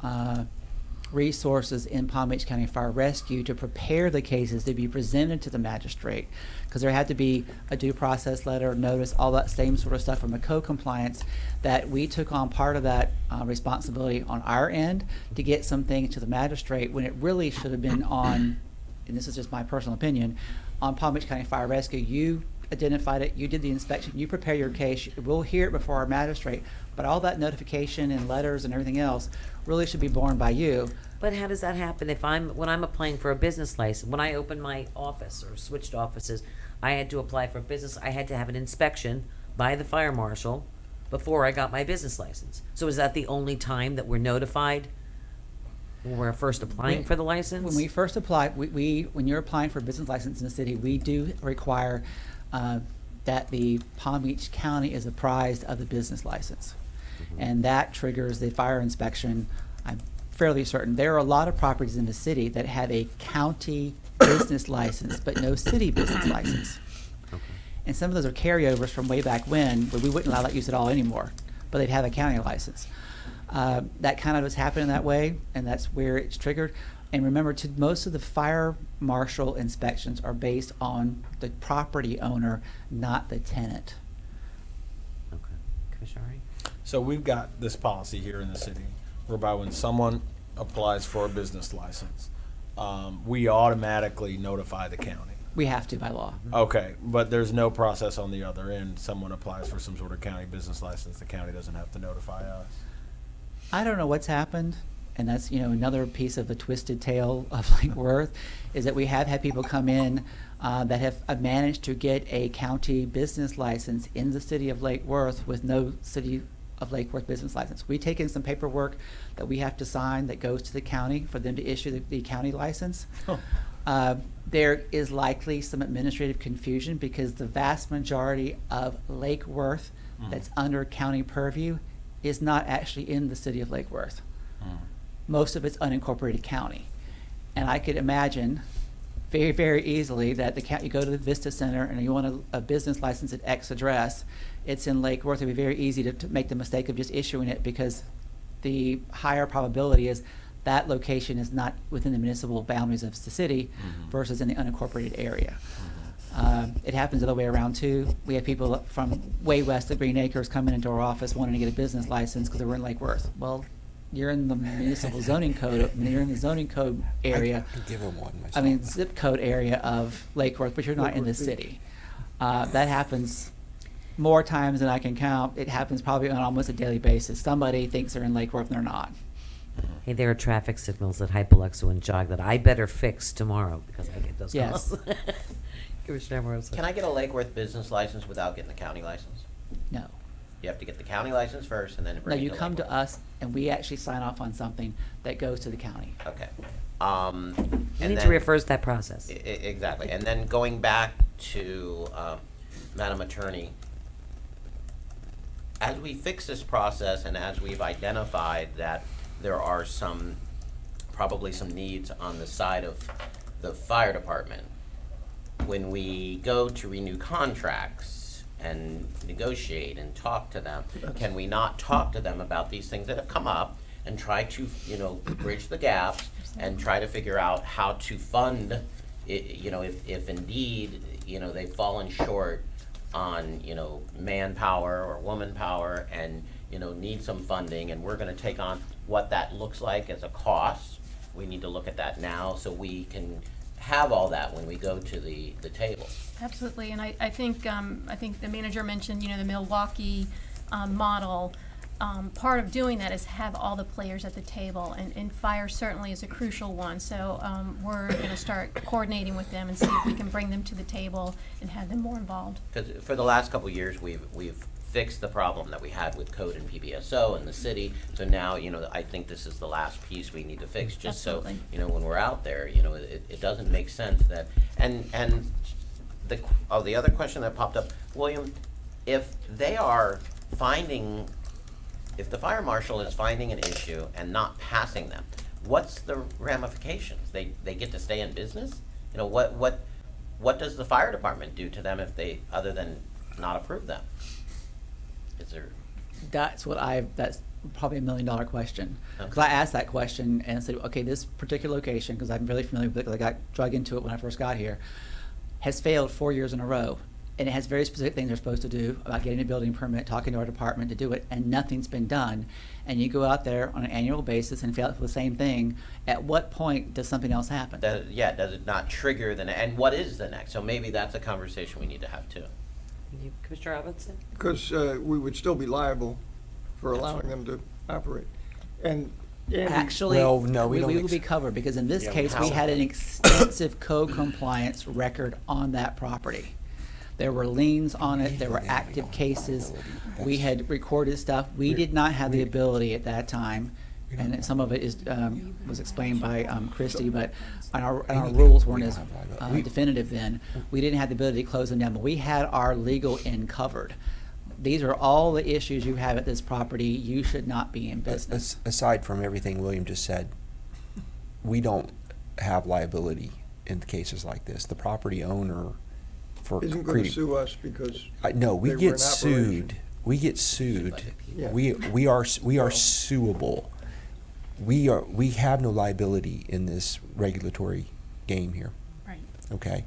resources in Palm Beach County Fire Rescue to prepare the cases to be presented to the magistrate, because there had to be a due process letter, notice, all that same sort of stuff from a code compliance, that we took on part of that responsibility on our end to get some things to the magistrate when it really should have been on, and this is just my personal opinion, on Palm Beach County Fire Rescue. You identified it, you did the inspection, you prepare your case, we'll hear it before our magistrate, but all that notification and letters and everything else really should be borne by you. But how does that happen when I'm applying for a business license? When I opened my office or switched offices, I had to apply for a business. I had to have an inspection by the fire marshal before I got my business license. So is that the only time that we're notified when we're first applying for the license? When we first apply, when you're applying for a business license in the city, we do require that the Palm Beach County is apprised of the business license. And that triggers the fire inspection. I'm fairly certain. There are a lot of properties in the city that have a county business license, but no city business license. And some of those are carryovers from way back when, but we wouldn't allow that use at all anymore, but they'd have a county license. That kind of is happening that way, and that's where it's triggered. And remember, most of the fire marshal inspections are based on the property owner, not the tenant. Okay. Commissioner Ari? So we've got this policy here in the city whereby when someone applies for a business license, we automatically notify the county. We have to by law. Okay, but there's no process on the other end. Someone applies for some sort of county business license, the county doesn't have to notify us. I don't know what's happened, and that's, another piece of the twisted tale of Lake Worth, is that we have had people come in that have managed to get a county business license in the city of Lake Worth with no city of Lake Worth business license. We take in some paperwork that we have to sign that goes to the county for them to issue the county license. There is likely some administrative confusion because the vast majority of Lake Worth that's under county purview is not actually in the city of Lake Worth. Most of it's unincorporated county. And I could imagine very, very easily that you go to the Vista Center and you want a business license at X address, it's in Lake Worth. It'd be very easy to make the mistake of just issuing it because the higher probability is that location is not within the municipal boundaries of the city versus in the unincorporated area. It happens the other way around too. We have people from way west of Green Acres coming into our office wanting to get a business license because they were in Lake Worth. Well, you're in the municipal zoning code. You're in the zoning code area. I can give them one myself. I mean, zip code area of Lake Worth, but you're not in the city. That happens more times than I can count. It happens probably on almost a daily basis. Somebody thinks they're in Lake Worth and they're not. Hey, there are traffic signals at Hypoluxo and Jog that I better fix tomorrow because I get those Yes. calls. Commissioner Amoroso. Can I get a Lake Worth business license without getting the county license? No. You have to get the county license first and then No, bring it you to come Lake to Worth. us and we actually sign off on something that goes to the county. Okay. You And need to then- reverse that process. Exactly. And then going back to Madam Attorney, as we fix this process and as we've identified that there are probably some needs on the side of the fire department, when we go to renew contracts and negotiate and talk to them, can we not talk to them about these things that have come up and try to, bridge the gaps and try to figure out how to fund, if indeed, they've fallen short on, manpower or woman power and, need some funding, and we're gonna take on what that looks like as a cost. We need to look at that now so we can have all that when we go to the table. Absolutely, and I think the manager mentioned, the Milwaukee model. Part of doing that is have all the players at the table, and fire certainly is a crucial one. So we're going to start coordinating with them and see if we can bring them to the table and have them more involved. Because for the last couple of years, we've fixed the problem that we had with code and PBSO in the city. So now, I think this is the last piece we need to fix, just Absolutely. so, when we're out there, it doesn't make sense that, and the other question that popped up, William, if they are finding, if the fire marshal is finding an issue and not passing them, what's the ramifications? They get to stay in business? What does the fire department do to them if they, other than not approve them? Is there? That's probably $1 million question. Because Okay. I asked that question and said, okay, this particular location, because I'm really familiar with it, 'cause I got drug into it when I first got here, has failed 4 years in a row. And it has very specific things they're supposed to do about getting a building permit, talking to our department to do it, and nothing's been done. And you go out there on an annual basis and fail for the same thing. At what point does something else happen? Yeah, does it not trigger and what is the next? So maybe that's a conversation we need to have too. Commissioner Robinson? Because we would still be liable for allowing them to operate. And Andy, Actually, Well, no, we don't will ex- be covered, because in this Yeah, case, how? we had an extensive code compliance record on that property. There were liens on it, there were active cases, we had recorded stuff. We did not have the ability at that time, and then some of it is, was explained by Christie, but our rules weren't as definitive then. We didn't have the ability to close them down, but we had our legal end covered. These are all the issues you have at this property. You should not be in business. Aside from everything William just said, we don't have liability in cases like this. The property owner for isn't going to creating. sue us because No, we they were get in operation. sued. We get sued. Yeah. We are suable. We have no liability in this regulatory game here. Right. Okay.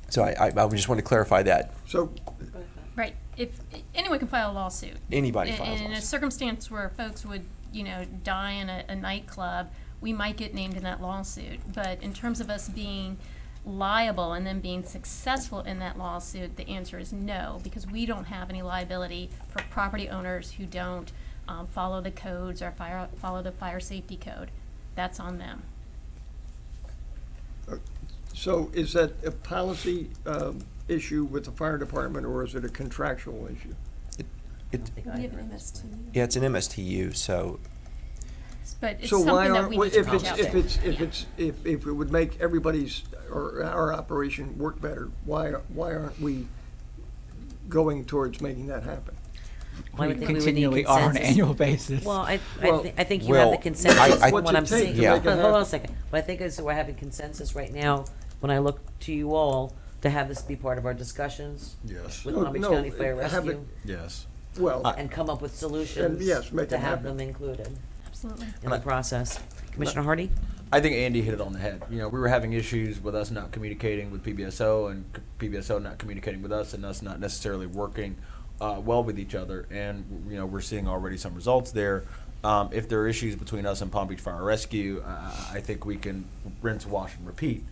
So I just want to clarify that. So, Right. If anyone can file a lawsuit. Anybody And- files And in a lawsuit. circumstance where folks would, die in a nightclub, we might get named in that lawsuit. But in terms of us being liable and then being successful in that lawsuit, the answer is no, because we don't have any liability for property owners who don't follow the codes or follow the fire safety code. That's on them. so is that a policy issue with the fire department, or is it a contractual issue? We have an MST. Yeah, it's an MSTU, so But it's So why something that aren't, we need to reach out to. if it would make everybody's, or our operation work better, why aren't we going towards making that happen? Well, I We would think we would need continually are on an consensus. annual basis. Well, Well- I think you have the Well, consensus I- from What's what it I'm take seeing. to Yeah. make it Hold on a happen? second. But I think is we're having consensus right now, when I look to you all, to have this be part of our discussions Yes. with No, Palm Beach no, County Fire have it- Rescue, Yes. Well, and come up with solutions yes, make to it have happen. them included Absolutely. in the process. Commissioner Hardy? I think Andy hit it on the head. We were having issues with us not communicating with PBSO and PBSO not communicating with us and us not necessarily working well with each other. And, we're seeing already some results there. If there are issues between us and Palm Beach Fire Rescue, I think we can rinse, wash, and repeat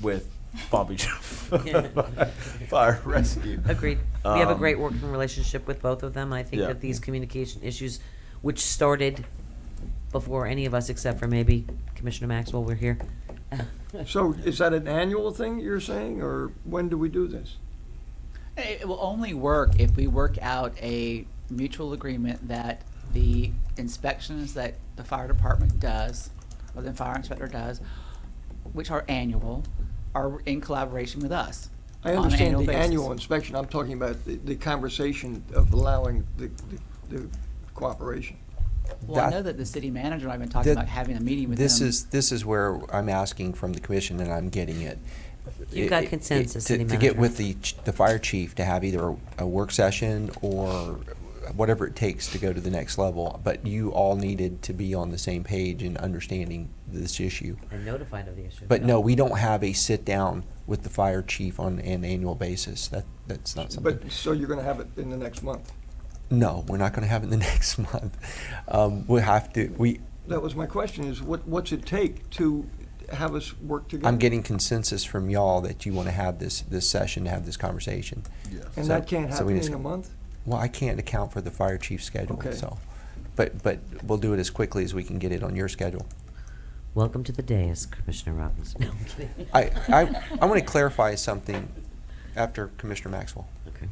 with Palm Beach Fire Rescue. Agreed. We have a Um, great working relationship with both of them. I think Yeah. that these communication issues, which started before any of us, except for maybe Commissioner Maxwell, were here. so is that an annual thing you're saying, or when do we do this? It will only work if we work out a mutual agreement that the inspections that the fire department does, or the fire inspector does, which are annual, are in collaboration with us. I on an understand annual the basis. annual inspection, I'm talking about the conversation of allowing the cooperation. Well, I That- know that the city manager and I have been talking That- about having a meeting with this them. is where I'm asking from the commission, and I'm getting it. You've got consensus, city To get manager. with the fire chief to have either a work session or whatever it takes to go to the next level, but you all needed to be on the same page in understanding this issue. And notified of the issue. But no, we don't have a sit-down with the fire chief on an annual basis. That's not something. But, so you're gonna have it in the next month? No, we're not gonna have it in the next month. That was my question, is what's it take to have us work together? I'm getting consensus from y'all that you wanna have this session, to have this conversation. Yes. And So- that can't so we happen just- in a month? Well, I can't account for the fire chief's schedule, Okay. so, but we'll do it as quickly as we can get it on your schedule. Welcome to the dais, Commissioner Robinson. No, I'm kidding. I want to clarify something after Commissioner Maxwell. Okay.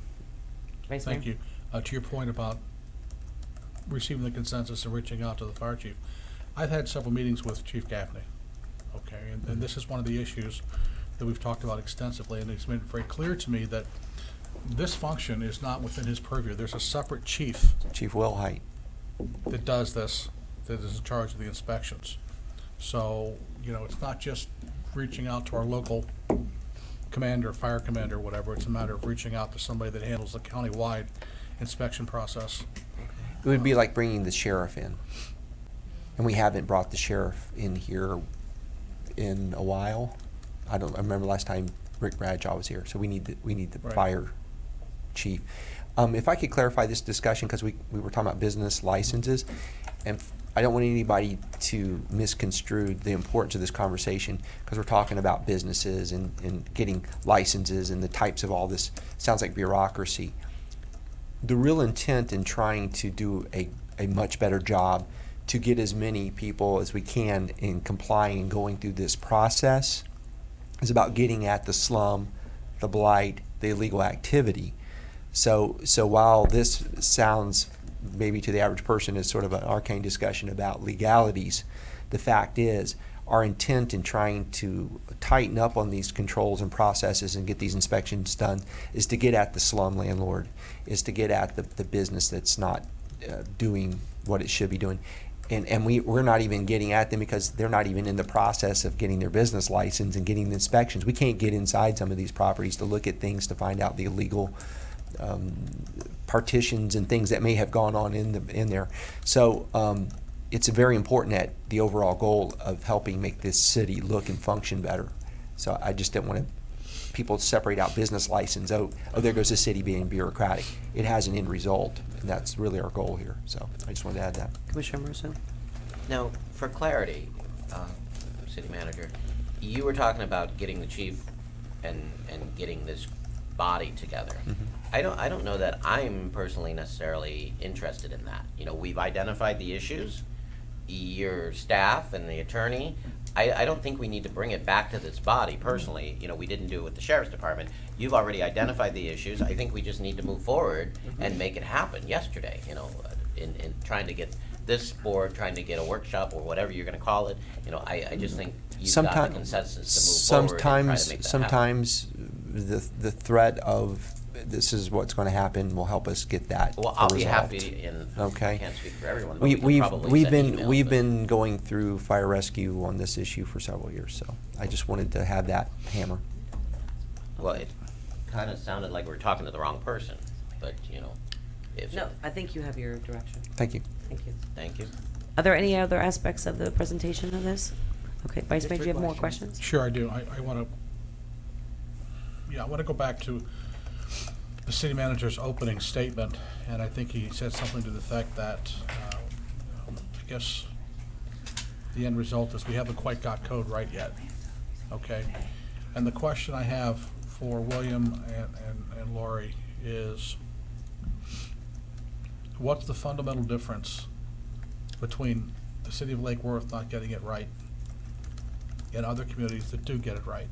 Vice Mayor? Thank you. To your point about receiving the consensus and reaching out to the fire chief, I've had several meetings with Chief Gaffney, okay, and this is one of the issues that we've talked about extensively, and it's made very clear to me that this function is not within his purview. There's a separate chief Chief Wilhite. that does this, that is in charge of the inspections. So, it's not just reaching out to our local commander, fire commander, whatever. It's a matter of reaching out to somebody that handles the county-wide inspection process. It would be like bringing the sheriff in. And we haven't brought the sheriff in here in a while. I remember last time Rick Bradshaw was here, so we need the Right. fire chief. If I could clarify this discussion, because we were talking about business licenses, and I don't want anybody to misconstrue the importance of this conversation, because we're talking about businesses and getting licenses and the types of all this. Sounds like bureaucracy. The real intent in trying to do a much better job to get as many people as we can in complying and going through this process is about getting at the slum, the blight, the illegal activity. So while this sounds maybe to the average person as sort of an arcane discussion about legalities, the fact is our intent in trying to tighten up on these controls and processes and get these inspections done is to get at the slum landlord, is to get at the business that's not doing what it should be doing. And we're not even getting at them because they're not even in the process of getting their business license and getting the inspections. We can't get inside some of these properties to look at things to find out the illegal partitions and things that may have gone on in there. So it's very important that the overall goal of helping make this city look and function better. So I just didn't want people to separate out business license. Oh, there goes the city being bureaucratic. It has an end result, and that's really our goal here. So I just wanted to add that. Commissioner Mercer? Now, for clarity, City Manager, you were talking about getting the chief and getting this body together. Mm-hmm. I don't know that I'm personally necessarily interested in that. You know, we've identified the issues. Your staff and the attorney, I don't think we need to bring it back to this body personally. You know, we didn't do it with the sheriff's department. You've already identified the issues. I think we just need to move forward and make it happen yesterday, you know, in trying to get this board, trying to get a workshop or whatever you're gonna call it. You know, I just think you've got the consensus to move forward and try to make that happen. Sometimes the threat of this is what's going to happen will help us get that Well, I'll be resolved. happy, and Okay. I can't speak for everyone, but We, we can probably we've send been emails we've and- been going through fire rescue on this issue for several years, so I just wanted to have that hammer. Well, it kind of sounded like we were talking to the wrong person, but, you know, if. No, I think you have your direction. Thank you. Thank you. Thank you. Are there any other aspects of the presentation of this? Okay, Vice Mayor, do you have more questions? Sure, I do. I want to go back to the city manager's opening statement, and I think he said something to the effect that, I guess, the end result is we haven't quite got code right yet, okay? And the question I have for William and Lori is, what's the fundamental difference between the city of Lake Worth not getting it right and other communities that do get it right?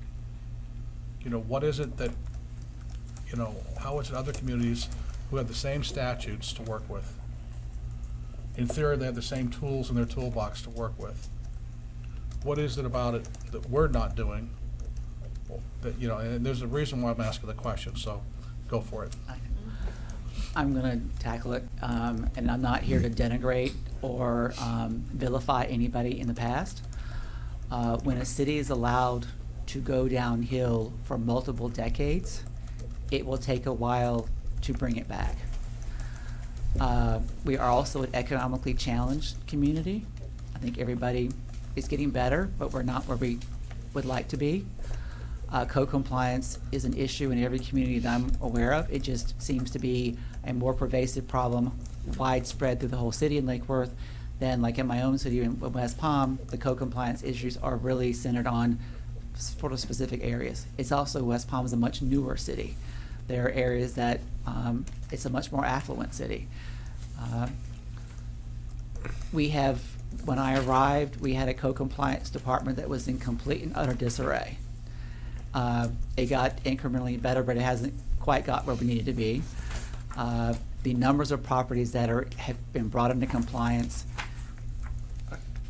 You know, what is it that, you know, how is it other communities who have the same statutes to work with? In theory, they have the same tools in their toolbox to work with. What is it about it that we're not doing? That, you know, and there's a reason why I'm asking the question, so go for it. I'm going to tackle it, and I'm not here to denigrate or vilify anybody in the past. When a city is allowed to go downhill for multiple decades, it will take a while to bring it back. We are also an economically challenged community. I think everybody is getting better, but we're not where we would like to be. Code compliance is an issue in every community that I'm aware of. It just seems to be a more pervasive problem, widespread through the whole city in Lake Worth than like in my own city in West Palm. The code compliance issues are really centered on sort of specific areas. It's also, West Palm is a much newer city. There are areas that it's a much more affluent city. When I arrived, we had a code compliance department that was in complete and utter disarray. It got incrementally better, but it hasn't quite got where we needed to be. The numbers of properties that have been brought into compliance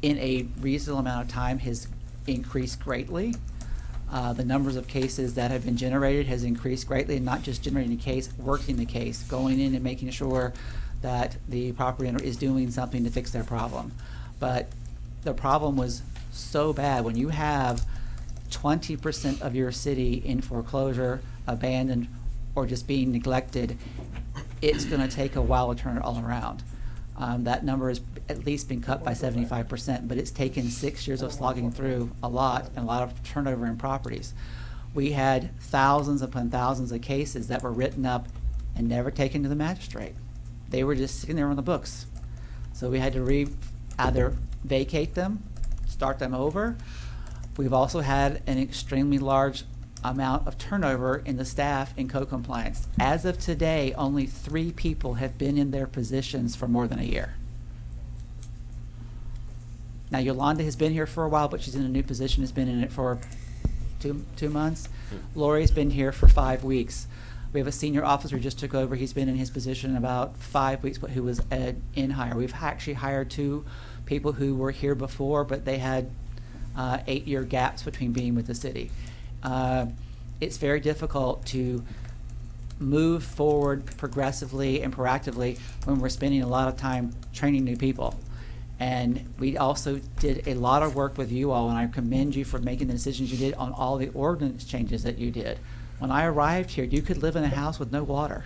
in a reasonable amount of time has increased greatly. The numbers of cases that have been generated has increased greatly, and not just generating a case, working the case, going in and making sure that the property owner is doing something to fix their problem. But the problem was so bad when you have 20% of your city in foreclosure, abandoned, or just being neglected, it's going to take a while to turn it all around. That number has at least been cut by 75%, but it's taken 6 years of slogging through a lot and a lot of turnover in properties. We had thousands upon thousands of cases that were written up and never taken to the magistrate. They were just sitting there on the books. So we had to either vacate them, start them over. We've also had an extremely large amount of turnover in the staff in code compliance. As of today, only 3 people have been in their positions for more than a year. Now, Yolanda has been here for a while, but she's in a new position, has been in it for two months. Lori's been here for 5 weeks. We have a senior officer who just took over. He's been in his position about 5 weeks, but who was in hire. We've actually hired 2 people who were here before, but they had 8-year gaps between being with the city. It's very difficult to move forward progressively and proactively when we're spending a lot of time training new people. And we also did a lot of work with you all, and I commend you for making the decisions you did on all the ordinance changes that you did. When I arrived here, you could live in a house with no water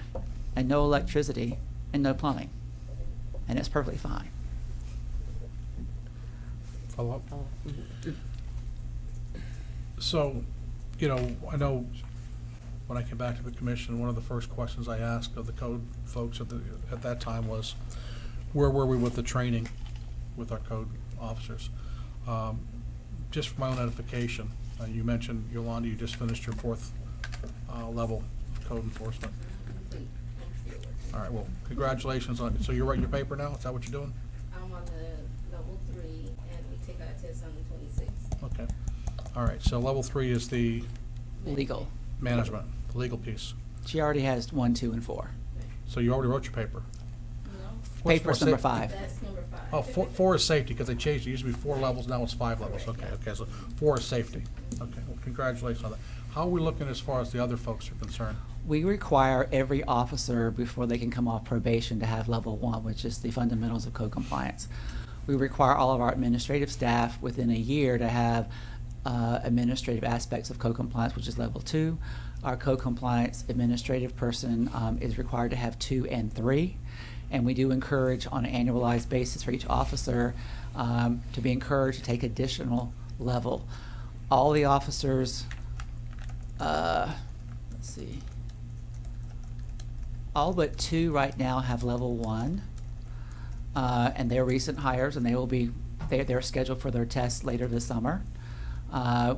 and no electricity and no plumbing, and it's perfectly fine. Follow up? So, you know, I know when I came back to the commission, one of the first questions I asked of the code folks at that time was, where were we with the training with our code officers? Just for my own edification, you mentioned, Yolanda, you just finished your 4th level of code enforcement. All right, well, congratulations on it. So you're writing your paper now? Is that what you're doing? I'm on the level 3, and we take our test on the 26th. Okay. All right, so level 3 is the Legal. management, the legal piece. She already has 1, 2, and 4. So you already wrote your paper? No, What's Paper's for number sa- 5. that's number 5. Oh, 4 is safety, because they changed it. It used to be 4 levels, now it's 5 levels. Okay, okay, so 4 is safety. Okay, well, congratulations on that. How are we looking as far as the other folks are concerned? We require every officer before they can come off probation to have level 1, which is the fundamentals of code compliance. We require all of our administrative staff within a year to have administrative aspects of code compliance, which is level 2. Our code compliance administrative person is required to have 2 and 3. And we do encourage on an annualized basis for each officer to be encouraged to take additional level. All the officers, let's see, all but 2 right now have level 1, and they're recent hires, and they're scheduled for their tests later this summer.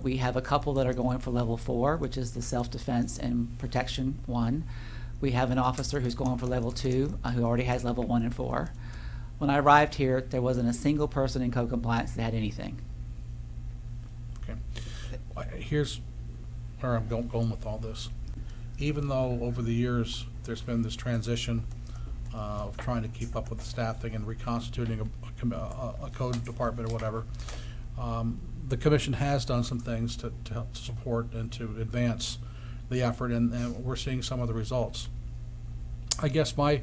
We have a couple that are going for level 4, which is the self-defense and protection 1. We have an officer who's going for level 2, who already has level 1 and 4. When I arrived here, there wasn't a single person in code compliance that had anything. Okay. Here's where I'm going with all this. Even though over the years there's been this transition of trying to keep up with the staffing and reconstituting a code department or whatever, the commission has done some things to help to support and to advance the effort, and we're seeing some of the results. I guess my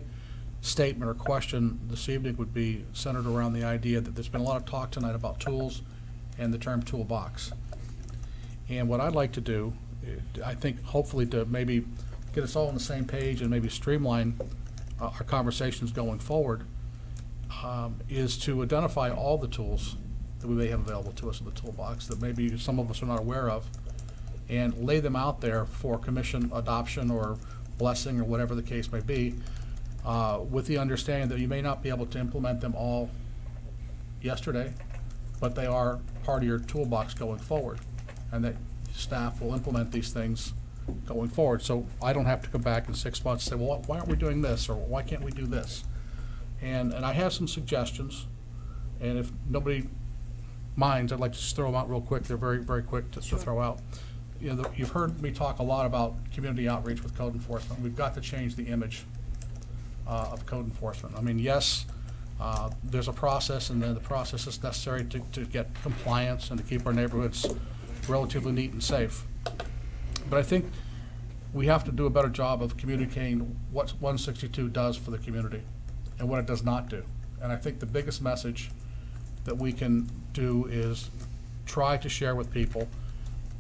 statement or question this evening would be centered around the idea that there's been a lot of talk tonight about tools and the term toolbox. And what I'd like to do, I think hopefully to maybe get us all on the same page and maybe streamline our conversations going forward, is to identify all the tools that we may have available to us in the toolbox that maybe some of us are not aware of, and lay them out there for commission adoption or blessing or whatever the case may be, with the understanding that you may not be able to implement them all yesterday, but they are part of your toolbox going forward, and that staff will implement these things going forward. So I don't have to come back in 6 months and say, well, why aren't we doing this, or why can't we do this? And I have some suggestions, and if nobody minds, I'd like to just throw them out real quick. They're very, very quick to throw out. You know, you've heard me talk a lot about community outreach with code enforcement. We've got to change the image of code enforcement. I mean, yes, there's a process, and then the process is necessary to get compliance and to keep our neighborhoods relatively neat and safe. But I think we have to do a better job of communicating what 162 does for the community and what it does not do. And I think the biggest message that we can do is try to share with people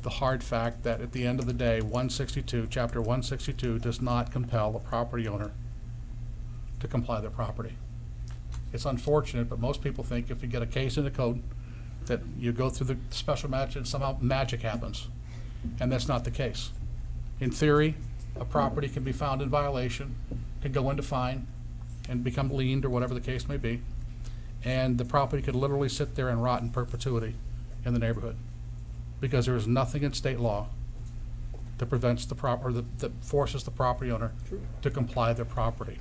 the hard fact that at the end of the day, Chapter 162 does not compel a property owner to comply with their property. It's unfortunate, but most people think if you get a case in the code, that you go through the special match and somehow magic happens. And that's not the case. In theory, a property can be found in violation, can go into fine, and become liened or whatever the case may be. And the property could literally sit there and rot in perpetuity in the neighborhood. Because there is nothing in state law that prevents that forces the property owner to comply with their property.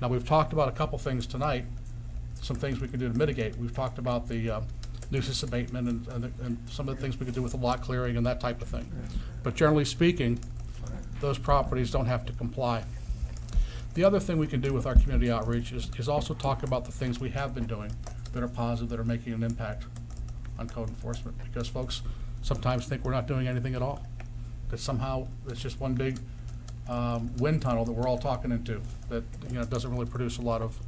Now, we've talked about a couple things tonight, some things we can do to mitigate. We've talked about the nuisance abatement and some of the things we could do with the lot clearing and that type of thing. But generally speaking, those properties don't have to comply. The other thing we can do with our community outreach is also talk about the things we have been doing that are positive, that are making an impact on code enforcement. Because folks sometimes think we're not doing anything at all. That somehow it's just one big wind tunnel that we're all talking into that doesn't really produce a lot of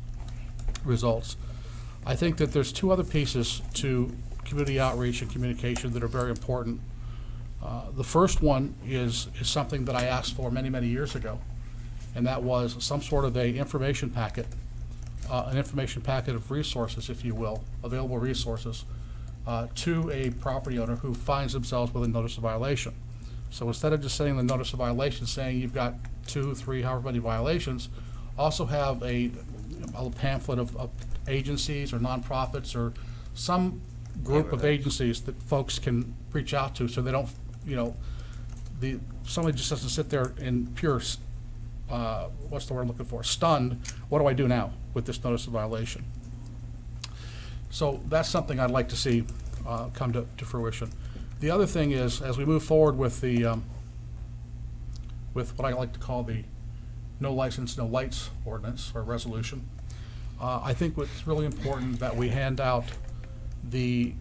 results. I think that there's two other pieces to community outreach and communication that are very important. The first one is something that I asked for many, many years ago, and that was some sort of an information packet of resources, if you will, available resources, to a property owner who finds themselves with a notice of violation. So instead of just saying the notice of violation, saying you've got 2, 3, however many violations, also have a pamphlet of agencies or nonprofits or some group of agencies that folks can reach out to, so they don't, somebody just doesn't sit there in pure, what's the word I'm looking for, stunned, what do I do now with this notice of violation? So that's something I'd like to see come to fruition. The other thing is, as we move forward with with what I like to call the no license, no lights ordinance or resolution, I think it's really important that we hand out the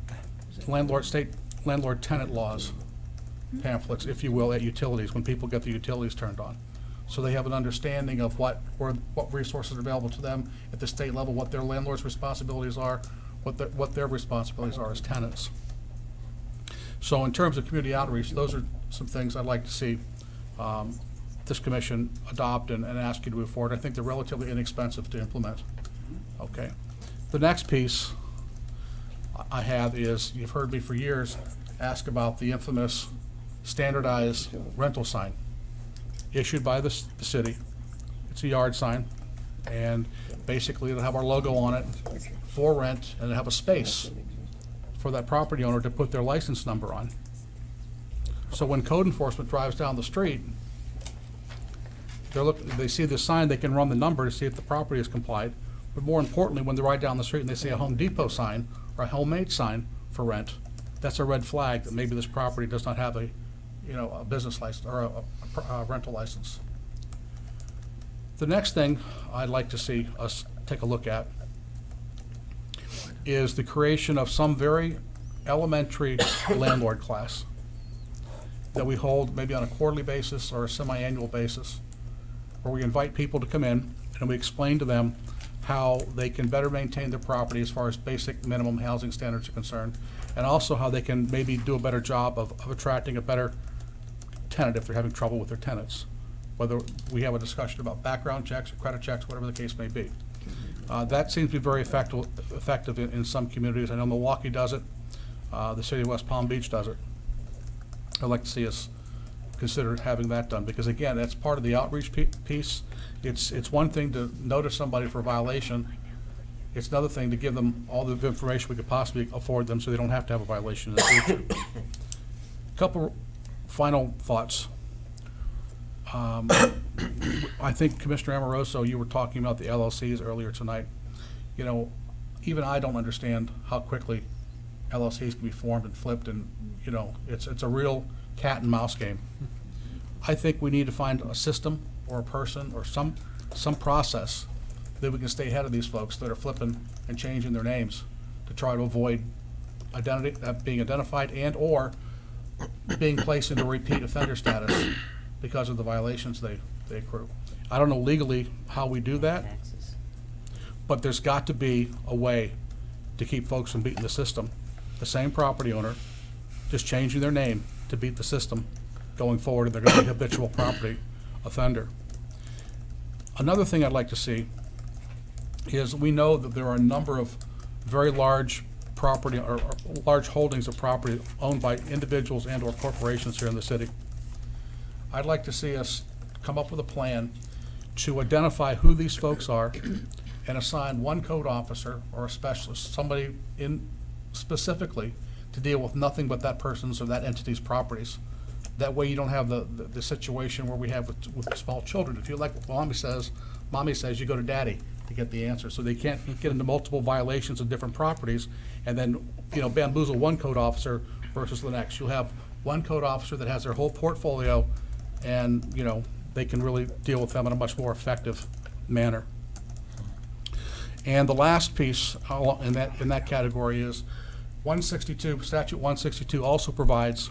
state landlord tenant laws pamphlets, if you will, at utilities when people get the utilities turned on. So they have an understanding of what resources are available to them at the state level, what their landlord's responsibilities are, what their responsibilities are as tenants. So in terms of community outreach, those are some things I'd like to see this commission adopt and ask you to move forward. I think they're relatively inexpensive to implement. Okay. The next piece I have is, you've heard me for years ask about the infamous standardized rental sign issued by the city. It's a yard sign, and basically it'll have our logo on it for rent, and it'll have a space for that property owner to put their license number on. So when code enforcement drives down the street, they see the sign, they can run the number to see if the property is complied. But more importantly, when they ride down the street and they see a Home Depot sign or a Homemade sign for rent, that's a red flag that maybe this property does not have a business license or a rental license. The next thing I'd like to see us take a look at is the creation of some very elementary landlord class that we hold maybe on a quarterly basis or a semi-annual basis, where we invite people to come in and we explain to them how they can better maintain their property as far as basic minimum housing standards are concerned, and also how they can maybe do a better job of attracting a better tenant if they're having trouble with their tenants. Whether we have a discussion about background checks or credit checks, whatever the case may be. That seems to be very effective in some communities. I know Milwaukee does it. The city of West Palm Beach does it. I'd like to see us consider having that done, because again, that's part of the outreach piece. It's one thing to notice somebody for a violation. It's another thing to give them all the information we could possibly afford them so they don't have to have a violation in the future. Couple final thoughts. I think Commissioner Amoroso, you were talking about the LLCs earlier tonight. Even I don't understand how quickly LLCs can be formed and flipped, and it's a real cat and mouse game. I think we need to find a system or a person or some process that we can stay ahead of these folks that are flipping and changing their names to try to avoid being identified and or being placed into repeat offender status because of the violations they accrue. I don't know legally how we do that, but there's got to be a way to keep folks from beating the system. The same property owner just changing their name to beat the system going forward, and they're going to be a habitual property offender. Another thing I'd like to see is we know that there are a number of very large property or large holdings of property owned by individuals and or corporations here in the city. I'd like to see us come up with a plan to identify who these folks are and assign one code officer or a specialist, somebody in specifically to deal with nothing but that person's or that entity's properties. That way you don't have the situation where we have with small children. If you like what mommy says, you go to daddy to get the answer. So they can't get into multiple violations of different properties and then, bamboozle one code officer versus the next. You'll have one code officer that has their whole portfolio and, they can really deal with them in a much more effective manner. And the last piece in that category is 162, statute 162 also provides,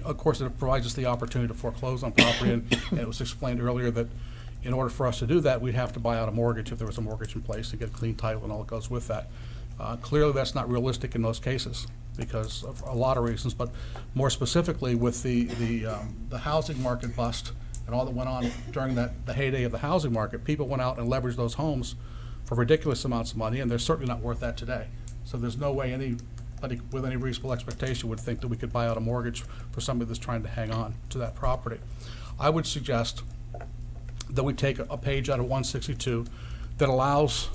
of course, it provides us the opportunity to foreclose on property, and it was explained earlier that in order for us to do that, we'd have to buy out a mortgage if there was a mortgage in place to get clean title and all that goes with that. Clearly, that's not realistic in most cases because of a lot of reasons, but more specifically with the housing market bust and all that went on during the heyday of the housing market, people went out and leveraged those homes for ridiculous amounts of money, and they're certainly not worth that today. So there's no way anybody with any reasonable expectation would think that we could buy out a mortgage for somebody that's trying to hang on to that property. I would suggest that we take a page out of 162 that allows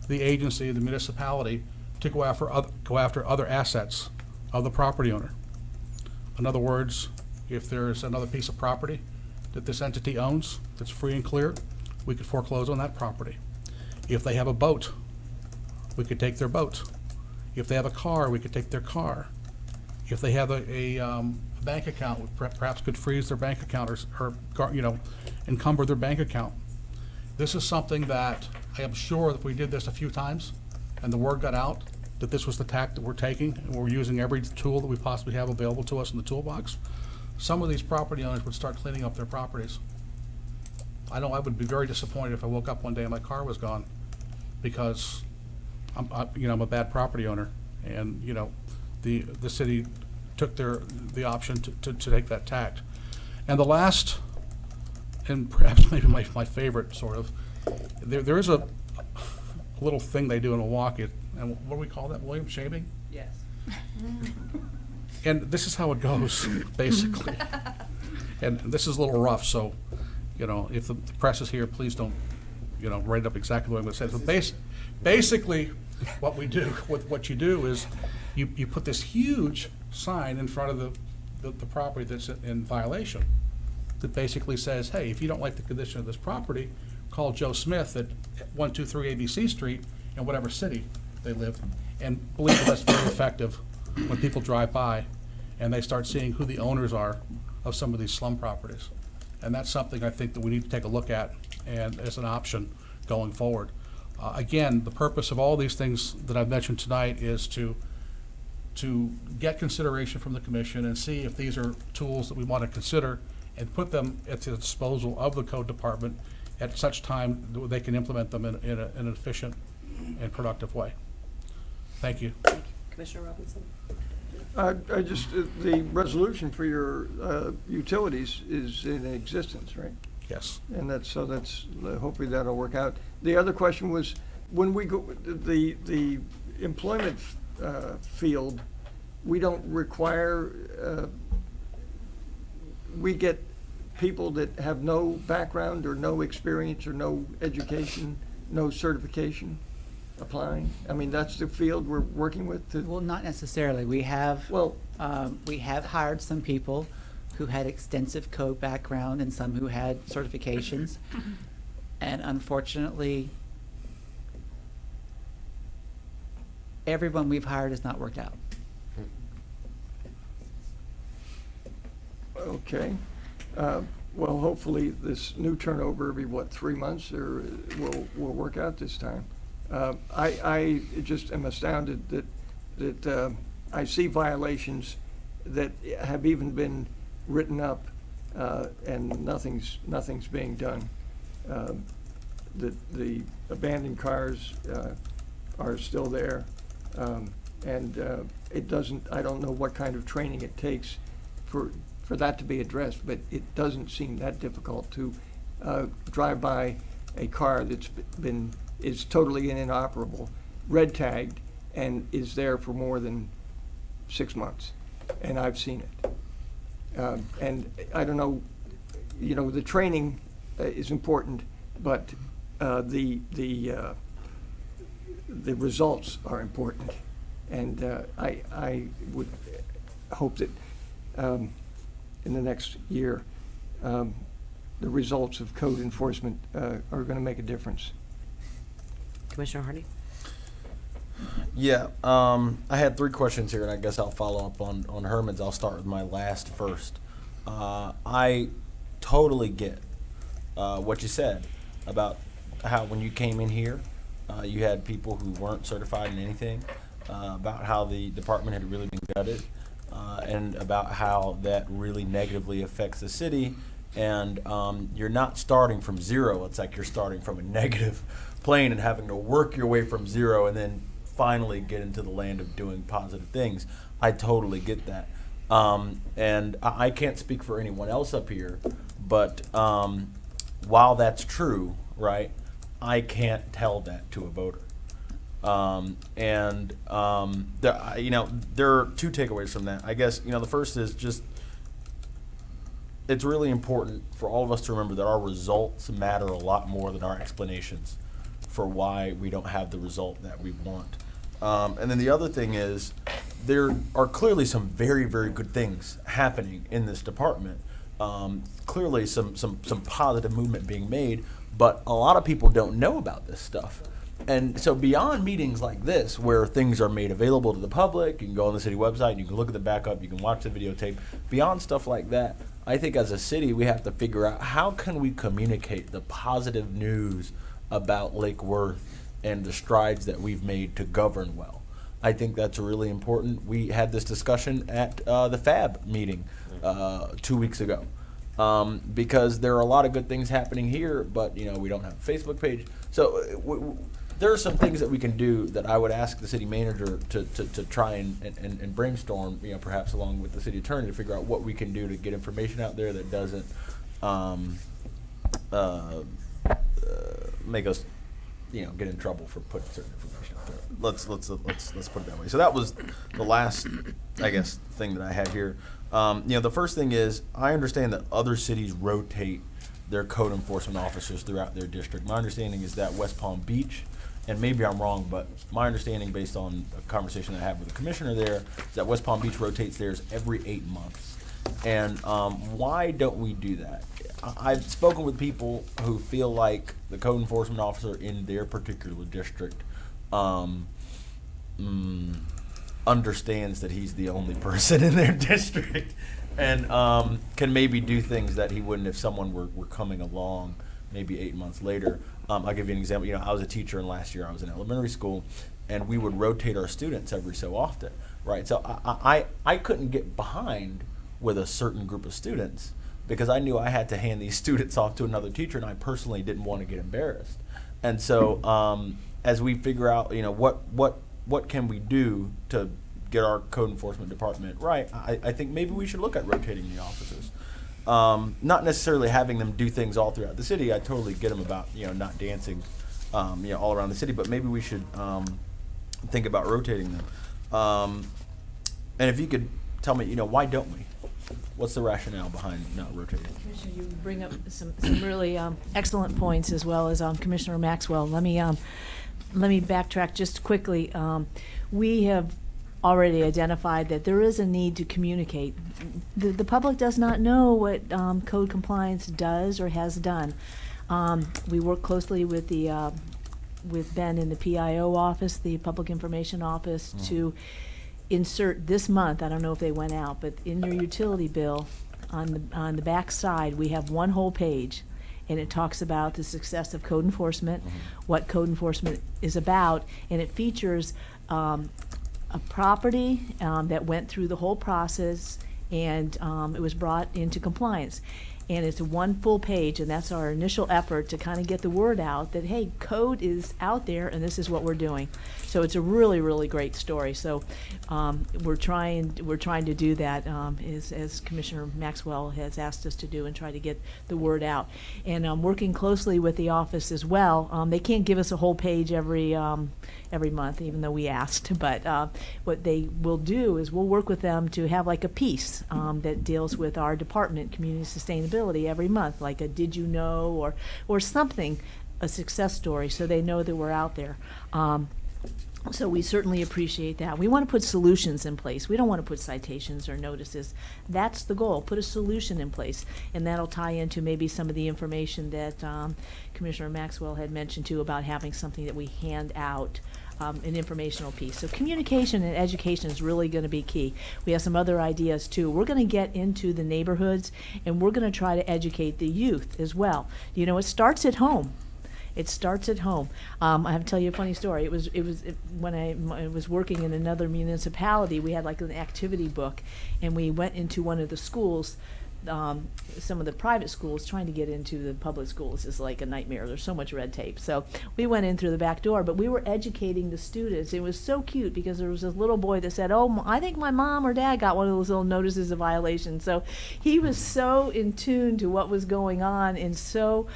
the agency, the municipality, to go after other assets of the property owner. In other words, if there's another piece of property that this entity owns that's free and clear, we could foreclose on that property. If they have a boat, we could take their boat. If they have a car, we could take their car. If they have a bank account, we perhaps could freeze their bank account or encumber their bank account. This is something that I am sure that if we did this a few times and the word got out that this was the tack that we're taking and we're using every tool that we possibly have available to us in the toolbox, some of these property owners would start cleaning up their properties. I know I would be very disappointed if I woke up one day and my car was gone because I'm a bad property owner, and the city took the option to take that tact. And the last, and perhaps maybe my favorite sort of, there is a little thing they do in Milwaukee, and what do we call that, William? Shaming? Yes. And this is how it goes, basically. And this is a little rough, so, if the press is here, please don't, write it up exactly what I'm going to say. So basically, what you do is you put this huge sign in front of the property that's in violation that basically says, hey, if you don't like the condition of this property, call Joe Smith at 123 ABC Street in whatever city they live. And believe me, that's very effective when people drive by and they start seeing who the owners are of some of these slum properties. And that's something I think that we need to take a look at and as an option going forward. Again, the purpose of all these things that I've mentioned tonight is to get consideration from the commission and see if these are tools that we want to consider and put them at the disposal of the code department at such time that they can implement them in an efficient and productive way. Thank you. Commissioner Robinson? I just, the resolution for your utilities is in existence, right? Yes. And that's hopefully that'll work out. The other question was, when we go, the employment field, we don't require, we get people that have no background or no experience or no education, no certification applying? I mean, that's the field we're working with? Well, not necessarily. We have hired some people who had extensive code background and some who had certifications. And unfortunately, everyone we've hired has not worked out. Okay. Well, hopefully this new turnover every, 3 months or will work out this time. I just am astounded that I see violations that have even been written up and nothing's being done. The abandoned cars are still there, and it doesn't. I don't know what kind of training it takes for that to be addressed, but it doesn't seem that difficult to drive by a car that's is totally inoperable, red tagged, and is there for more than 6 months, and I've seen it. And I don't know, the training is important, but the results are important, and I would hope that in the next year, the results of code enforcement are going to make a difference. Commissioner Hardy? Yeah, I had 3 questions here, and I guess I'll follow up on Herman's. I'll start with my last first. I totally get what you said about how when you came in here, you had people who weren't certified in anything, about how the department had really been gutted, and about how that really negatively affects the city. And you're not starting from zero. It's like you're starting from a negative plane and having to work your way from zero and then finally get into the land of doing positive things. I totally get that. And I can't speak for anyone else up here, but while that's true, right, I can't tell that to a voter. There are 2 takeaways from that. I guess, the first is just, it's really important for all of us to remember that our results matter a lot more than our explanations for why we don't have the result that we want. And then the other thing is, there are clearly some very, very good things happening in this department. Clearly some positive movement being made, but a lot of people don't know about this stuff. And so beyond meetings like this, where things are made available to the public, you can go on the city website, you can look at the backup, you can watch the videotape. Beyond stuff like that, I think as a city, we have to figure out how can we communicate the positive news about Lake Worth and the strides that we've made to govern well. I think that's really important. We had this discussion at the FAB meeting 2 weeks ago, because there are a lot of good things happening here, but we don't have a Facebook page. So there are some things that we can do that I would ask the city manager to try and brainstorm, perhaps along with the city attorney, to figure out what we can do to get information out there that doesn't make us, get in trouble for putting certain information out there. Let's put it that way. So that was the last, I guess, thing that I had here. The first thing is, I understand that other cities rotate their code enforcement officers throughout their district. My understanding is that West Palm Beach, and maybe I'm wrong, but my understanding based on a conversation I had with the commissioner there, is that West Palm Beach rotates theirs every 8 months. And why don't we do that? I've spoken with people who feel like the code enforcement officer in their particular district understands that he's the only person in their district, and can maybe do things that he wouldn't if someone were coming along maybe 8 months later. I'll give you an example. I was a teacher, and last year I was in elementary school, and we would rotate our students every so often, right? So I couldn't get behind with a certain group of students because I knew I had to hand these students off to another teacher, and I personally didn't want to get embarrassed. And so as we figure out, what can we do to get our code enforcement department right, I think maybe we should look at rotating the officers. Not necessarily having them do things all throughout the city. I totally get them about, not dancing, all around the city, but maybe we should think about rotating them. And if you could tell me, why don't we? What's the rationale behind not rotating? Commissioner, you bring up some really excellent points, as well as Commissioner Maxwell. Let me backtrack just quickly. We have already identified that there is a need to communicate. The public does not know what code compliance does or has done. We work closely with with Ben in the PIO office, the Public Information Office, to insert this month, I don't know if they went out, but in your utility bill, on the back side, we have one whole page, and it talks about the success of code enforcement, what code enforcement is about, and it features a property that went through the whole process, and it was brought into compliance. And it's one full page, and that's our initial effort to kind of get the word out that, hey, code is out there and this is what we're doing. So it's a really, really great story. So we're trying to do that as Commissioner Maxwell has asked us to do, and try to get the word out. And working closely with the office as well. They can't give us a whole page every month, even though we asked. But what they will do is we'll work with them to have like a piece that deals with our department, community sustainability, every month, like a did you know, or something, a success story, so they know that we're out there. So we certainly appreciate that. We want to put solutions in place. We don't want to put citations or notices. That's the goal. Put a solution in place, and that'll tie into maybe some of the information that Commissioner Maxwell had mentioned too, about having something that we hand out, an informational piece. So communication and education is really going to be key. We have some other ideas too. We're going to get into the neighborhoods, and we're going to try to educate the youth as well. You know, it starts at home. It starts at home. I have to tell you a funny story. It was when I was working in another municipality. We had like an activity book, and we went into one of the schools. Some of the private schools, trying to get into the public schools is like a nightmare. There's so much red tape. So we went in through the back door, but we were educating the students. It was so cute because there was this little boy that said, "Oh, I think my mom or dad got one of those little notices of violation." So he was so in tune to what was going on, and so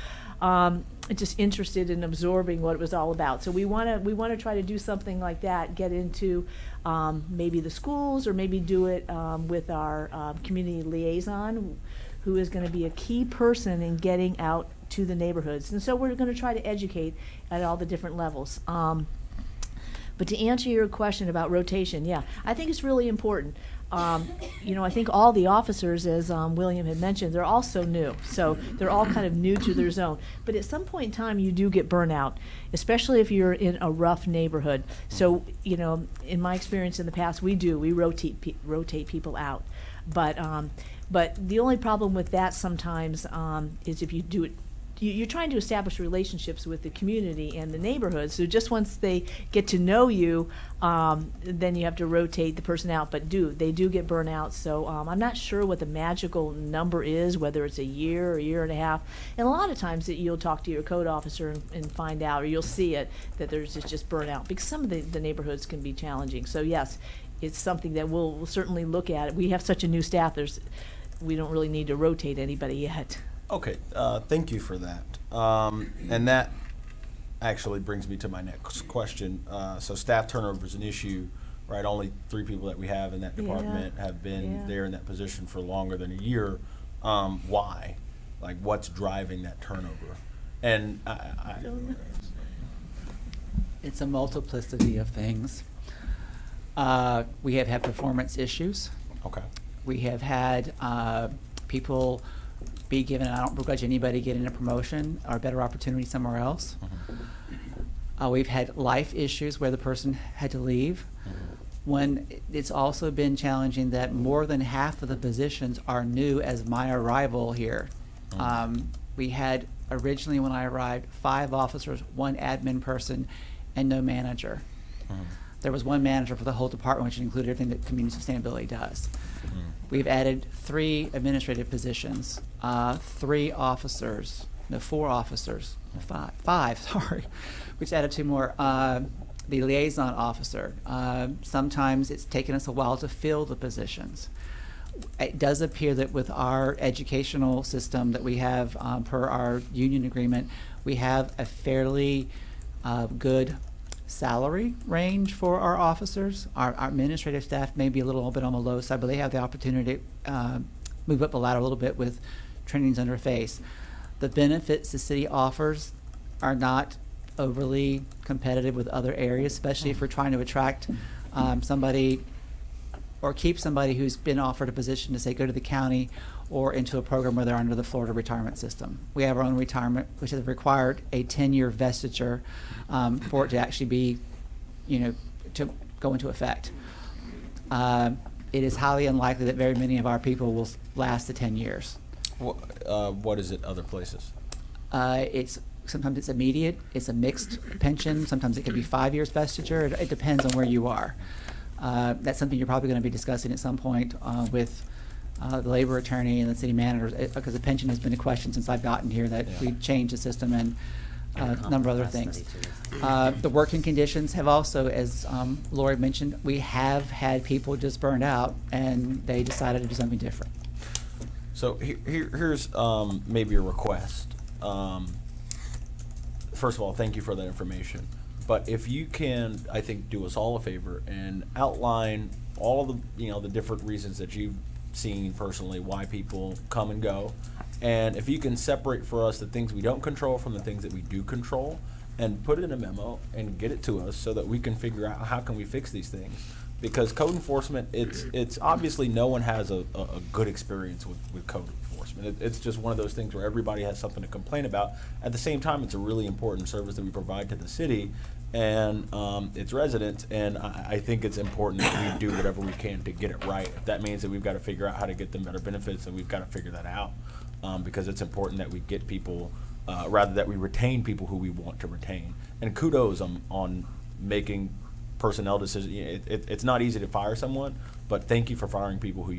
just interested in absorbing what it was all about. So we want to try to do something like that, get into maybe the schools, or maybe do it with our community liaison, who is going to be a key person in getting out to the neighborhoods. And so we're going to try to educate at all the different levels. But to answer your question about rotation, yeah, I think it's really important. You know, I think all the officers, as William had mentioned, they're all so new. So they're all kind of new to their zone. But at some point in time, you do get burnout, especially if you're in a rough neighborhood. So, you know, in my experience in the past, we rotate people out. But the only problem with that sometimes is if you do it, you're trying to establish relationships with the community and the neighborhood. So just once they get to know you, then you have to rotate the person out. But they do get burnout. So I'm not sure what the magical number is, whether it's a year or a year and a half. And a lot of times that you'll talk to your code officer and find out, or you'll see it, that there's just burnout, because some of the neighborhoods can be challenging. So yes, it's something that we'll certainly look at. We have such a new staff, we don't really need to rotate anybody yet. Okay, thank you for that. And that actually brings me to my next question. So staff turnover is an issue, right? Only 3 people that we have in that department have been there in that position for longer than a year. Why? Like, what's driving that turnover? And It's a multiplicity of things. We have had performance issues. Okay. We have had people be given, I don't begrudge anybody getting a promotion or a better opportunity somewhere else. We've had life issues where the person had to leave. When it's also been challenging that more than half of the positions are new as my arrival here. We had originally, when I arrived, 5 officers, 1 admin person, and no manager. There was 1 manager for the whole department, which included everything that community sustainability does. We've added 3 administrative positions, 3 officers, no, 4 officers, 5, sorry, which added 2 more. The liaison officer. Sometimes it's taken us a while to fill the positions. It does appear that with our educational system that we have per our union agreement, we have a fairly good salary range for our officers. Our administrative staff may be a little bit on the low side, but they have the opportunity to move up the ladder a little bit with trainings under face. The benefits the city offers are not overly competitive with other areas, especially if we're trying to attract somebody or keep somebody who's been offered a position to, say, go to the county or into a program where they're under the Florida retirement system. We have our own retirement, which has required a 10-year vestiture for it to actually be, to go into effect. It is highly unlikely that very many of our people will last the 10 years. What is it other places? Sometimes it's immediate, it's a mixed pension, sometimes it could be 5 years vestiture, it depends on where you are. That's something you're probably going to be discussing at some point with the labor attorney and the city manager, because the pension has been a question since I've gotten here, that we changed the system and a number of other things. The working conditions have also, as Lori mentioned, we have had people just burned out and they decided to do something different. So here's maybe a request. First of all, thank you for that information. But if you can, I think, do us all a favor and outline all of the, the different reasons that you've seen personally why people come and go, and if you can separate for us the things we don't control from the things that we do control, and put it in a memo and get it to us so that we can figure out how can we fix these things. Because code enforcement, it's obviously no one has a good experience with code enforcement. It's just one of those things where everybody has something to complain about. At the same time, it's a really important service that we provide to the city and its residents, and I think it's important that we do whatever we can to get it right. If that means that we've got to figure out how to get them better benefits, then we've got to figure that out, because it's important that we get people, rather that we retain people who we want to retain. And kudos on making personnel decisions. It's not easy to fire someone, but thank you for firing people who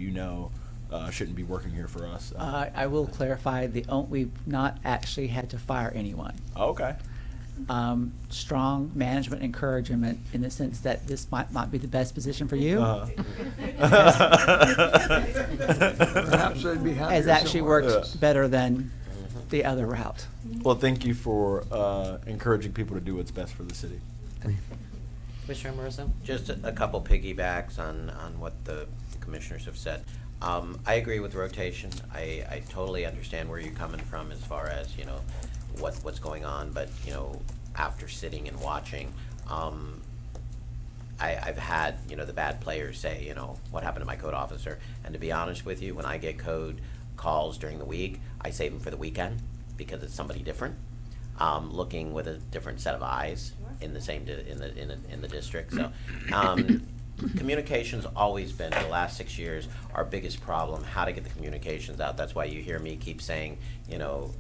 shouldn't be working here for us. I will clarify, we've not actually had to fire anyone. Okay. Strong management encouragement in the sense that this might not be the best position for you. Perhaps they'd be happier Has actually somewhere. worked better than the other route. Well, thank you for encouraging people to do what's best for the city. Commissioner Amoroso? Just a couple piggybacks on what the commissioners have said. I agree with rotation. I totally understand where you're coming from as far as, what's going on, but, after sitting and watching, I've had, the bad players say, what happened to my code officer? And to be honest with you, when I get code calls during the week, I save them for the weekend because it's somebody different, looking with a different set of eyes in the same in the district. So communication's always been, for the last 6 years, our biggest problem, how to get the communications out. That's why you hear me keep saying,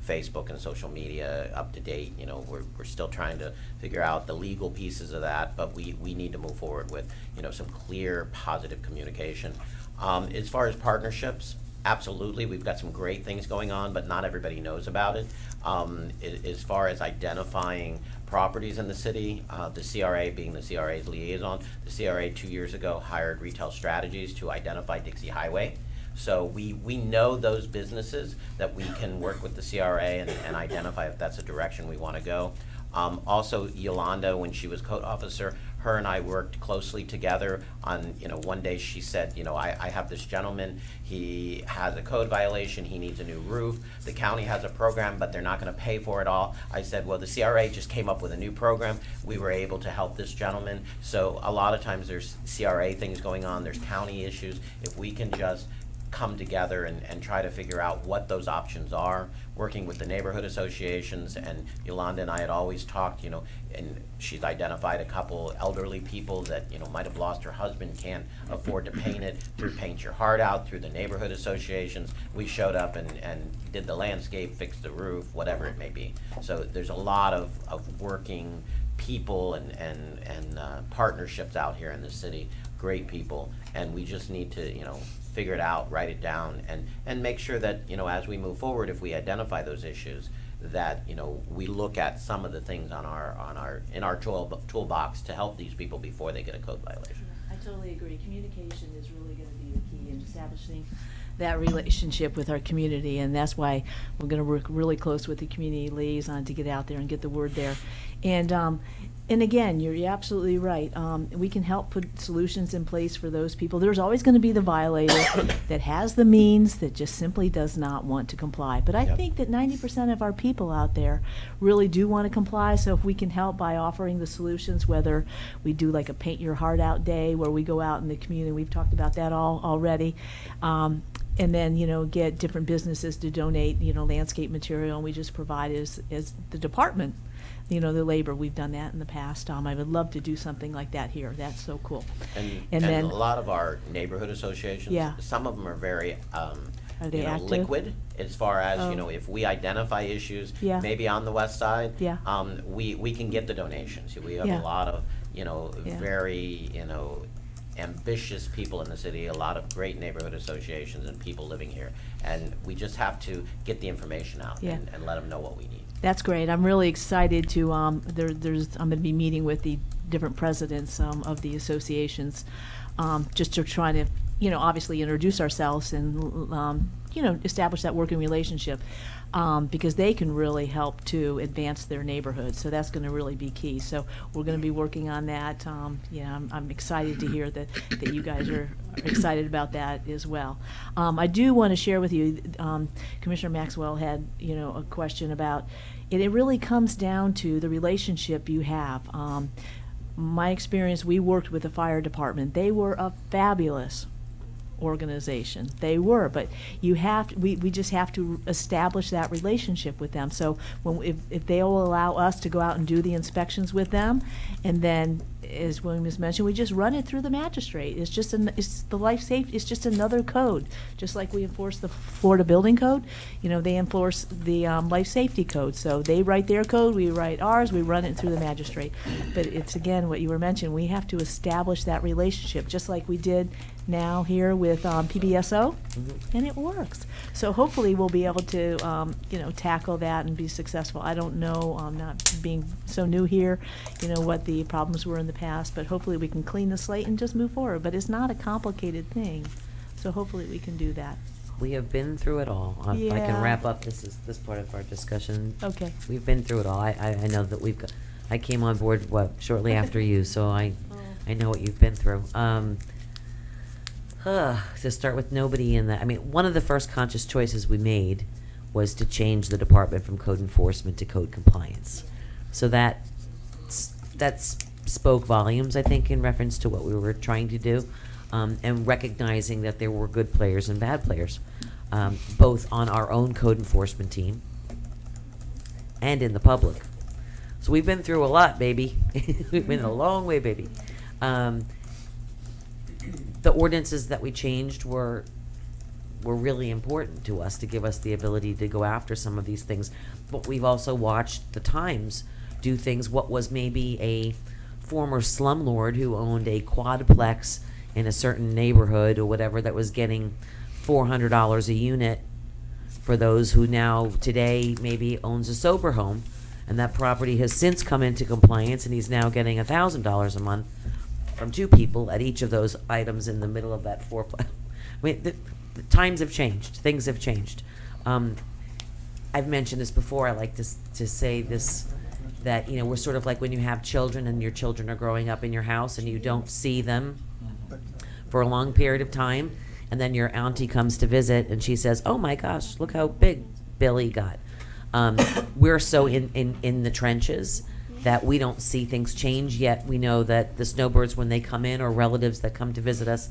Facebook and social media up to date. We're still trying to figure out the legal pieces of that, but we need to move forward with, some clear, positive communication. As far as partnerships, absolutely, we've got some great things going on, but not everybody knows about it. As far as identifying properties in the city, the CRA being the CRA's liaison, the CRA 2 years ago hired Retail Strategies to identify Dixie Highway. So we know those businesses that we can work with the CRA and identify if that's a direction we want to go. Also, Yolanda, when she was code officer, her and I worked closely together on, one day she said, I have this gentleman, he has a code violation, he needs a new roof. The county has a program, but they're not going to pay for it all. I said, well, the CRA just came up with a new program. We were able to help this gentleman. So a lot of times there's CRA things going on, there's county issues. If we can just come together and try to figure out what those options are, working with the neighborhood associations, and Yolanda and I had always talked, and she's identified a couple elderly people that, might have lost her husband, can't afford to paint it, through Paint Your Heart Out, through the neighborhood associations. We showed up and did the landscape, fixed the roof, whatever it may be. So there's a lot of working people and partnerships out here in the city, great people, and we just need to, figure it out, write it down, and make sure that, as we move forward, if we identify those issues, that, we look at some of the things in our toolbox to help these people before they get a code violation. I totally agree. Communication is really going to be the key in establishing that relationship with our community, and that's why we're going to work really close with the community liaison to get out there and get the word there. And again, you're absolutely right. We can help put solutions in place for those people. There's always going to be the violator that has the means that just simply does not want to comply. But I think that 90% of our people out there really do want to comply. So if we can help by offering the solutions, whether we do like a Paint Your Heart Out day where we go out in the community, we've talked about that already. And then, get different businesses to donate, landscape material, and we just provide as the department, the labor. We've done that in the past. I would love to do something like that here. That's so cool. And then a lot of our neighborhood associations, some of them are very are they active? Liquid as far as, if we identify issues, maybe on the west side, we can get the donations. We have a lot of, very, ambitious people in the city, a lot of great neighborhood associations and people living here. And we just have to get the information out Yeah. and let them know what we need. That's great. I'm really excited to, I'm going to be meeting with the different presidents of the associations, just to try to, obviously introduce ourselves and, establish that working relationship, because they can really help to advance their neighborhood. So that's going to really be key. So we're going to be working on that. I'm excited to hear that you guys are excited about that as well. I do want to share with you, Commissioner Maxwell had, a question about, it really comes down to the relationship you have. My experience, we worked with the fire department. They were a fabulous organization. They were, but we just have to establish that relationship with them. So if they will allow us to go out and do the inspections with them, and then, as William has mentioned, we just run it through the magistrate. It's just it's the life safety. It's just another code, just like we enforce the Florida Building Code. They enforce the life safety code. So they write their code, we write ours, we run it through the magistrate. But it's, again, what you were mentioning. We have to establish that relationship, just like we did now here with PBSO, and it works. So hopefully we'll be able to, tackle that and be successful. I don't know, not being so new here, what the problems were in the past, but hopefully we can clean the slate and just move forward. But it's not a complicated thing, so hopefully we can do that. We have been through it all. If I can Yeah. wrap up this part of our discussion. Okay. We've been through it all. I know that we've got, I came on board, shortly after you, so I know what you've been through. To start with, nobody in that, one of the first conscious choices we made was to change the department from code enforcement to code compliance. So that spoke volumes, I think, in reference to what we were trying to do, and recognizing that there were good players and bad players, both on our own code enforcement team and in the public. So we've been through a lot, baby. We've been a long way, baby. The ordinances that we changed were really important to us to give us the ability to go after some of these things. But we've also watched the Times do things. What was maybe a former slumlord who owned a quadplex in a certain neighborhood or whatever that was getting $400 a unit for those who now today maybe owns a sober home, and that property has since come into compliance and he's now getting $1,000 a month from two people at each of those items in the middle of that fourplex. The times have changed. Things have changed. I've mentioned this before. I like to say this, that we're sort of like when you have children and your children are growing up in your house and you don't see them for a long period of time, and then your auntie comes to visit and she says, "Oh my gosh, look how big Billy got." We're so in the trenches that we don't see things change, yet we know that the snowbirds, when they come in, or relatives that come to visit us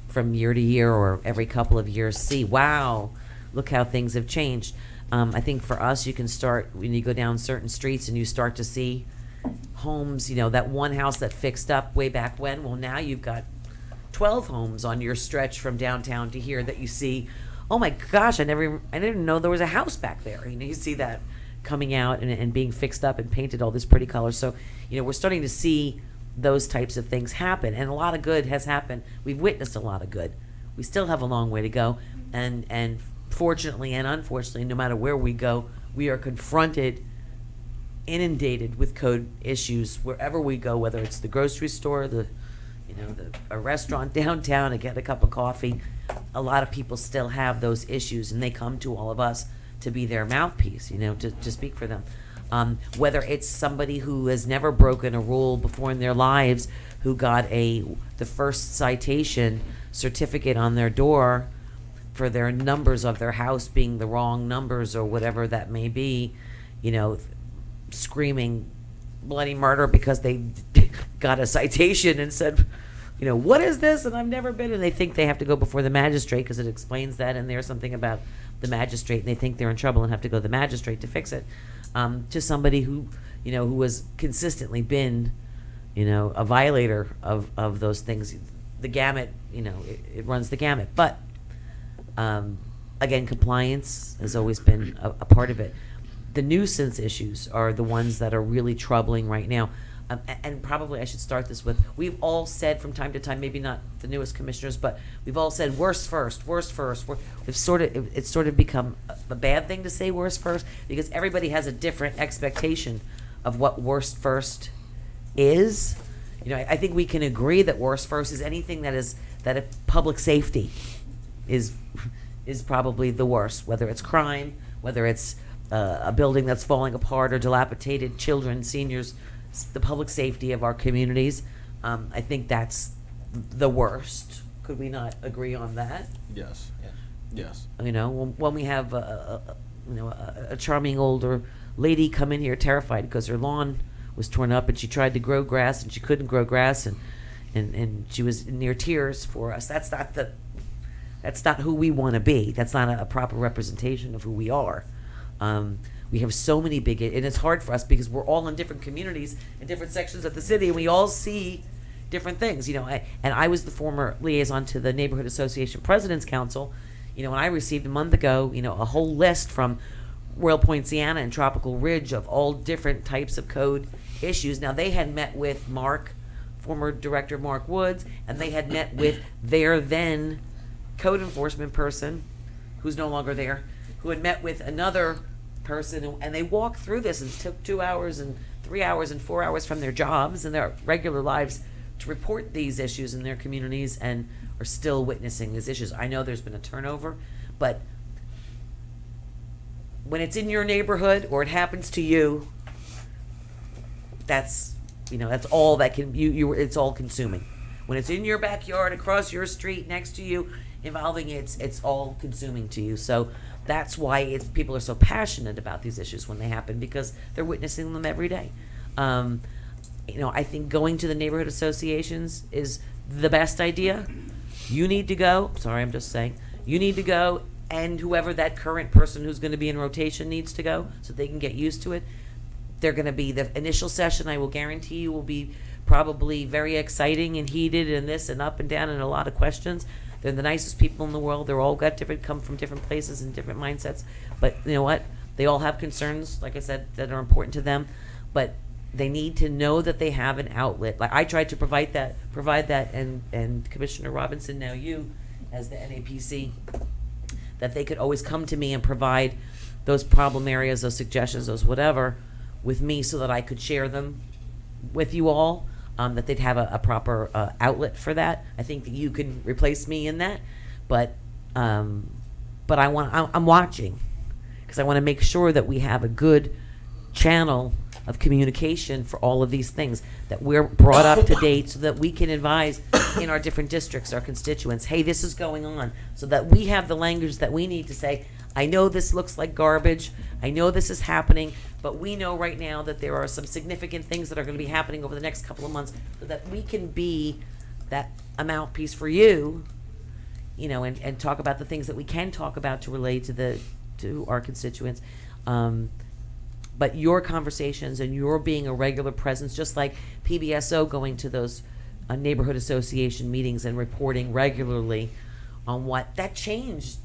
from year to year or every couple of years, see, wow, look how things have changed. I think for us, you can start when you go down certain streets and you start to see homes, that one house that fixed up way back when. Well, now you've got 12 homes on your stretch from downtown to here that you see, oh my gosh, I didn't know there was a house back there. You see that coming out and being fixed up and painted all this pretty colors. So, we're starting to see those types of things happen, and a lot of good has happened. We've witnessed a lot of good. We still have a long way to go, and fortunately and unfortunately, no matter where we go, we are confronted, inundated with code issues wherever we go, whether it's the grocery store, a restaurant downtown to get a cup of coffee. A lot of people still have those issues, and they come to all of us to be their mouthpiece, to speak for them. Whether it's somebody who has never broken a rule before in their lives, who got the first citation certificate on their door for their numbers of their house being the wrong numbers or whatever that may be, screaming bloody murder because they got a citation and said, what is this? And I've never been. And they think they have to go before the magistrate because it explains that, and there's something about the magistrate, and they think they're in trouble and have to go to the magistrate to fix it. To somebody who, who has consistently been, a violator of those things. The gamut, it runs the gamut. But, again, compliance has always been a part of it. The nuisance issues are the ones that are really troubling right now. and probably I should start this with, we've all said from time to time, maybe not the newest commissioners, but we've all said worst first, worst first. It's sort of become a bad thing to say worst first, because everybody has a different expectation of what worst first is. You know, I think we can agree that worst first is anything that a public safety is probably the worst, whether it's crime, whether it's a building that's falling apart or dilapidated, children, seniors, the public safety of our communities. I think that's the worst. Could we not agree on that? Yes. Yes. You know, when we have a charming older lady come in here terrified because her lawn was torn up and she tried to grow grass and she couldn't grow grass and she was near tears for us. That's not who we want to be. That's not a proper representation of who we are. We have so many big, and it's hard for us because we're all in different communities in different sections of the city, and we all see different things. You know, and I was the former liaison to the Neighborhood Association President's Council. You know, and I received a month ago, you know, a whole list from Royal Point, Sienna, and Tropical Ridge of all different types of code issues. Now, they had met with Mark, former Director Mark Woods, and they had met with their then code enforcement person, who's no longer there, who had met with another person, and they walked through this, and it took 2 hours and 3 hours and 4 hours from their jobs and their regular lives to report these issues in their communities, and are still witnessing these issues. I know there's been a turnover, but when it's in your neighborhood or it happens to you, that's all that can it's all consuming. When it's in your backyard, across your street, next to you, involving it's all consuming to you. So that's why people are so passionate about these issues when they happen, because they're witnessing them every day. I think going to the neighborhood associations is the best idea. You need to go. Sorry, I'm just saying. You need to go, and whoever that current person who's going to be in rotation needs to go so they can get used to it. They're going to be, the initial session, I will guarantee you, will be probably very exciting and heated and this and up and down and a lot of questions. They're the nicest people in the world. They're all come from different places and different mindsets. But you know what? They all have concerns, like I said, that are important to them. But they need to know that they have an outlet. Like I tried to provide that, and Commissioner Robinson, now you, as the NAPC, that they could always come to me and provide those problem areas, those suggestions, those whatever, with me, so that I could share them with you all. That they'd have a proper outlet for that. I think that you can replace me in that, but I'm watching, because I want to make sure that we have a good channel of communication for all of these things, that we're brought up to date so that we can advise in our different districts, our constituents, hey, this is going on, so that we have the language that we need to say, I know this looks like garbage, I know this is happening, but we know right now that there are some significant things that are going to be happening over the next couple of months, so that we can be that mouthpiece for you, and talk about the things that we can talk about to relate to our constituents. But your conversations and your being a regular presence, just like PBSO going to those neighborhood association meetings and reporting regularly on that changed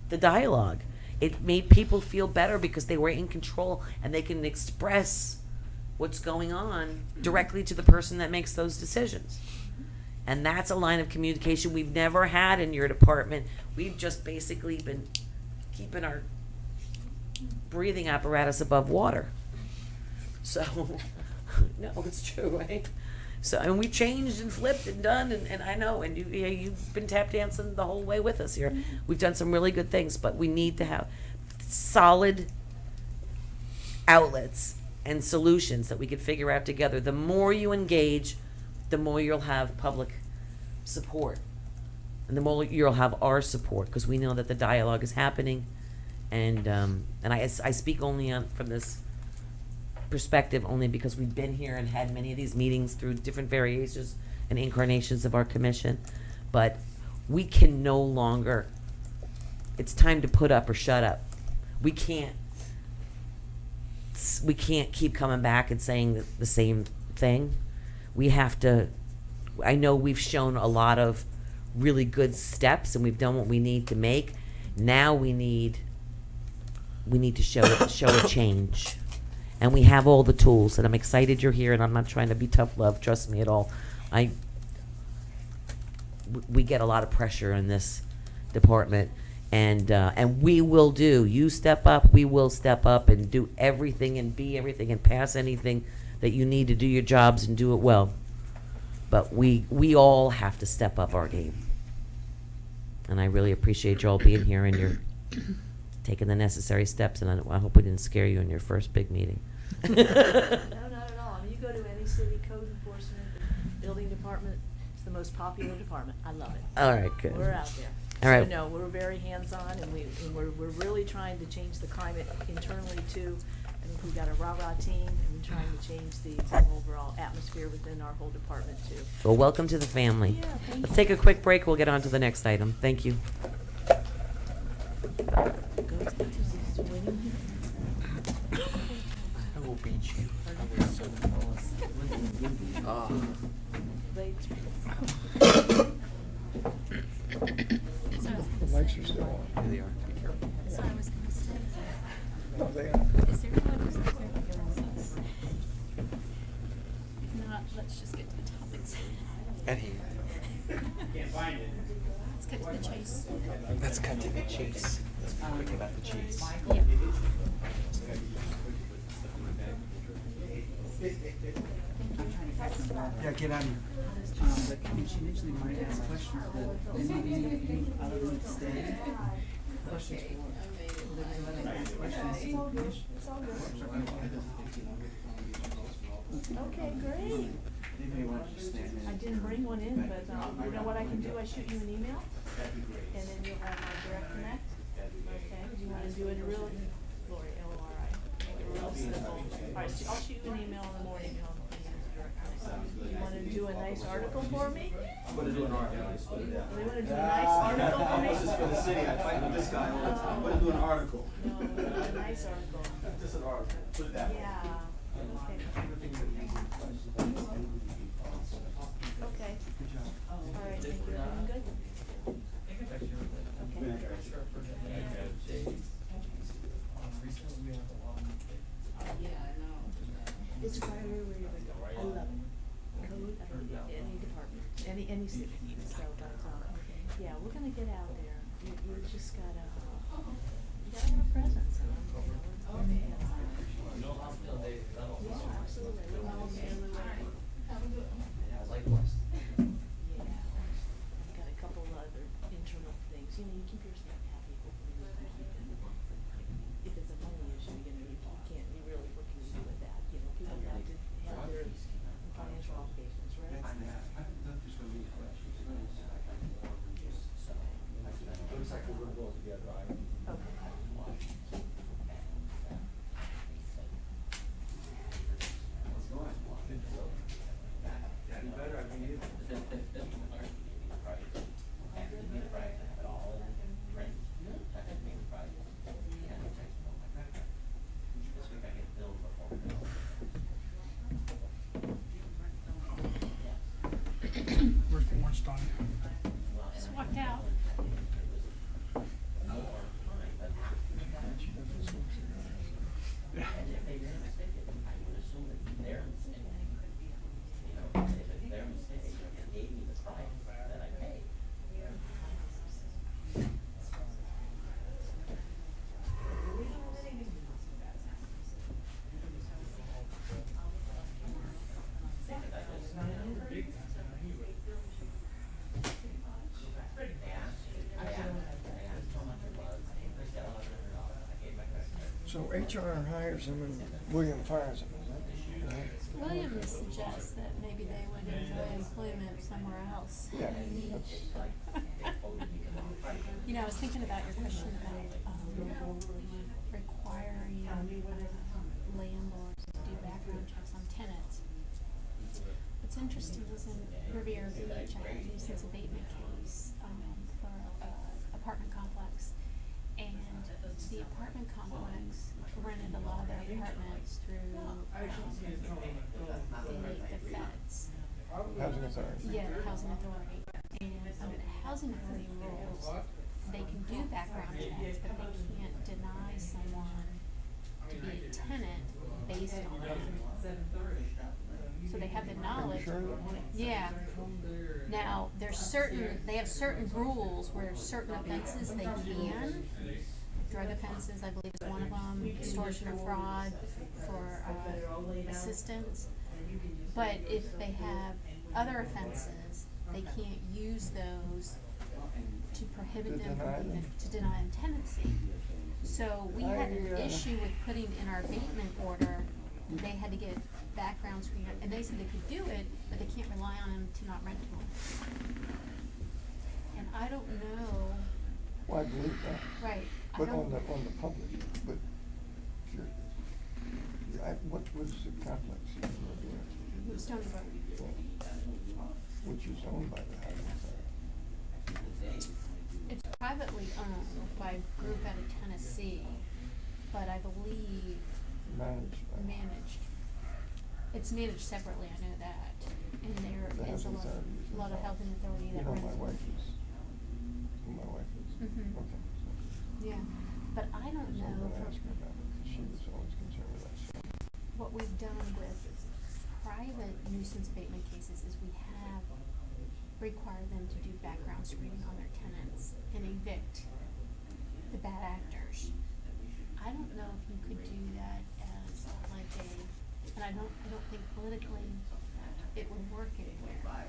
the dialogue. It made people feel better because they were in control and they can express what's going on directly to the person that makes those decisions. And that's a line of communication we've never had in your department. We've just basically been keeping our breathing apparatus above water. So, no, it's true, right? So, and we changed and flipped and done, and I know, and you've been tap dancing the whole way with us here. We've done some really good things, but we need to have solid outlets and solutions that we could figure out together. The more you engage, the more you'll have public support, and the more you'll have our support, because we know that the dialogue is happening. And I speak only from this perspective only because we've been here and had many of these meetings through different variations and incarnations of our commission. But we can no longer, it's time to put up or shut up. We can't keep coming back and saying the same thing. We have to, I know we've shown a lot of really good steps and we've done what we need to make. Now we need to show a change. and we have all the tools, and I'm excited you're here, and I'm not trying to be tough love, trust me at all. We get a lot of pressure in this department, and we will do, you step up, we will step up and do everything and be everything and pass anything that you need to do your jobs and do it well. But we all have to step up our game. And I really appreciate you all being here and you're taking the necessary steps, and I hope we didn't scare you in your first big meeting. No, not at all. I mean, you go to any city code enforcement, building department, it's the most popular department. I love it. All right, good. We're out there. All right. So, no, we're very hands-on, and we're really trying to change the climate internally too. I think we've got a rah-rah team, and we're trying to change the overall atmosphere within our whole department too. Well, welcome to the family. Yeah, thank Let's you. take a quick break. We'll get on to the next item. Thank you. I will beat you. The lights are still on. They are. Be careful. So I was gonna say, No, they are. is there anyone who's here to hear us? If not, let's just get to the topics. And he. Let's get to the chase. Let's cut to the chase. Let's be quick about the chase. Yeah. Yeah, get on. But she mentioned they might ask questions, but any other than today? Questions for, will they let us ask questions? Okay, great. They may want to just stand I didn't bring one in, but, you know what I can do? I shoot you an email, and then you'll have my direct connect. Okay, do you wanna do it real, Lori, L-O-R-I, make it real simple. Alright, so I'll shoot you an email in the morning, and I'll use direct connect. You wanna do a nice article for me? I'm gonna do an article. They wanna do a nice article for me? This is for the city, I fight with this guy all the time. I'm gonna do an article. No, a nice article. Just an article, put it that way. Yeah. Okay. All right, thank you. Doing good? Okay. It's right where you're going. I love it. Code, any department, any city. So, but, yeah, we're gonna get out there. You just gotta, you gotta have a presence. And we're yeah, absolutely. We know the way. Yeah. I've got a couple other internal things. You know, you keep your staff happy. If it's a money issue, you know, you can't, you really, what can you do with that? You know, people have to have their financial obligations, right? Looks like we're gonna go together, right? Okay. Where's Bornstein? Just walked out. So HR hires them and William fires them, is that right? William suggests that maybe they would enjoy employment somewhere else. Yeah. You know, I was thinking about your question about requiring landlords to do background checks on tenants. What's interesting is in Riviera Beach, I had a nuisance abatement case for an apartment complex. And the apartment complex rented a lot of their apartments through the feds. Housing authority. Yeah, the housing authority. And under the housing authority rules, they can do background checks, but they can't deny someone to be a tenant based on it. So they have the knowledge. Yeah. Now, they have certain rules where certain offenses they can. Drug offenses, I believe is one of them, extortion or fraud for assistance. But if they have other offenses, they can't use those to prohibit them from to deny them tenancy. So we had an issue with putting in our abatement order, they had to get background screen, and they said they could do it, but they can't rely on them to not rent to them. And I don't know. Well, I believe that. Right. But on the public, but sure. What was the complex? It was Stony Brook. Which is owned by the housing authority. It's privately owned by a group out of Tennessee, but I believe managed. It's managed separately, I know that. And there is a lot of housing authority that runs. My wife is. Mhm. Okay. Yeah, but I don't So I'm know gonna ask her about it, 'cause she was always concerned with that stuff. what we've done with private nuisance abatement cases is we have required them to do background screening on their tenants and evict the bad actors. I don't know if you could do that as like and I don't think politically it would work anywhere.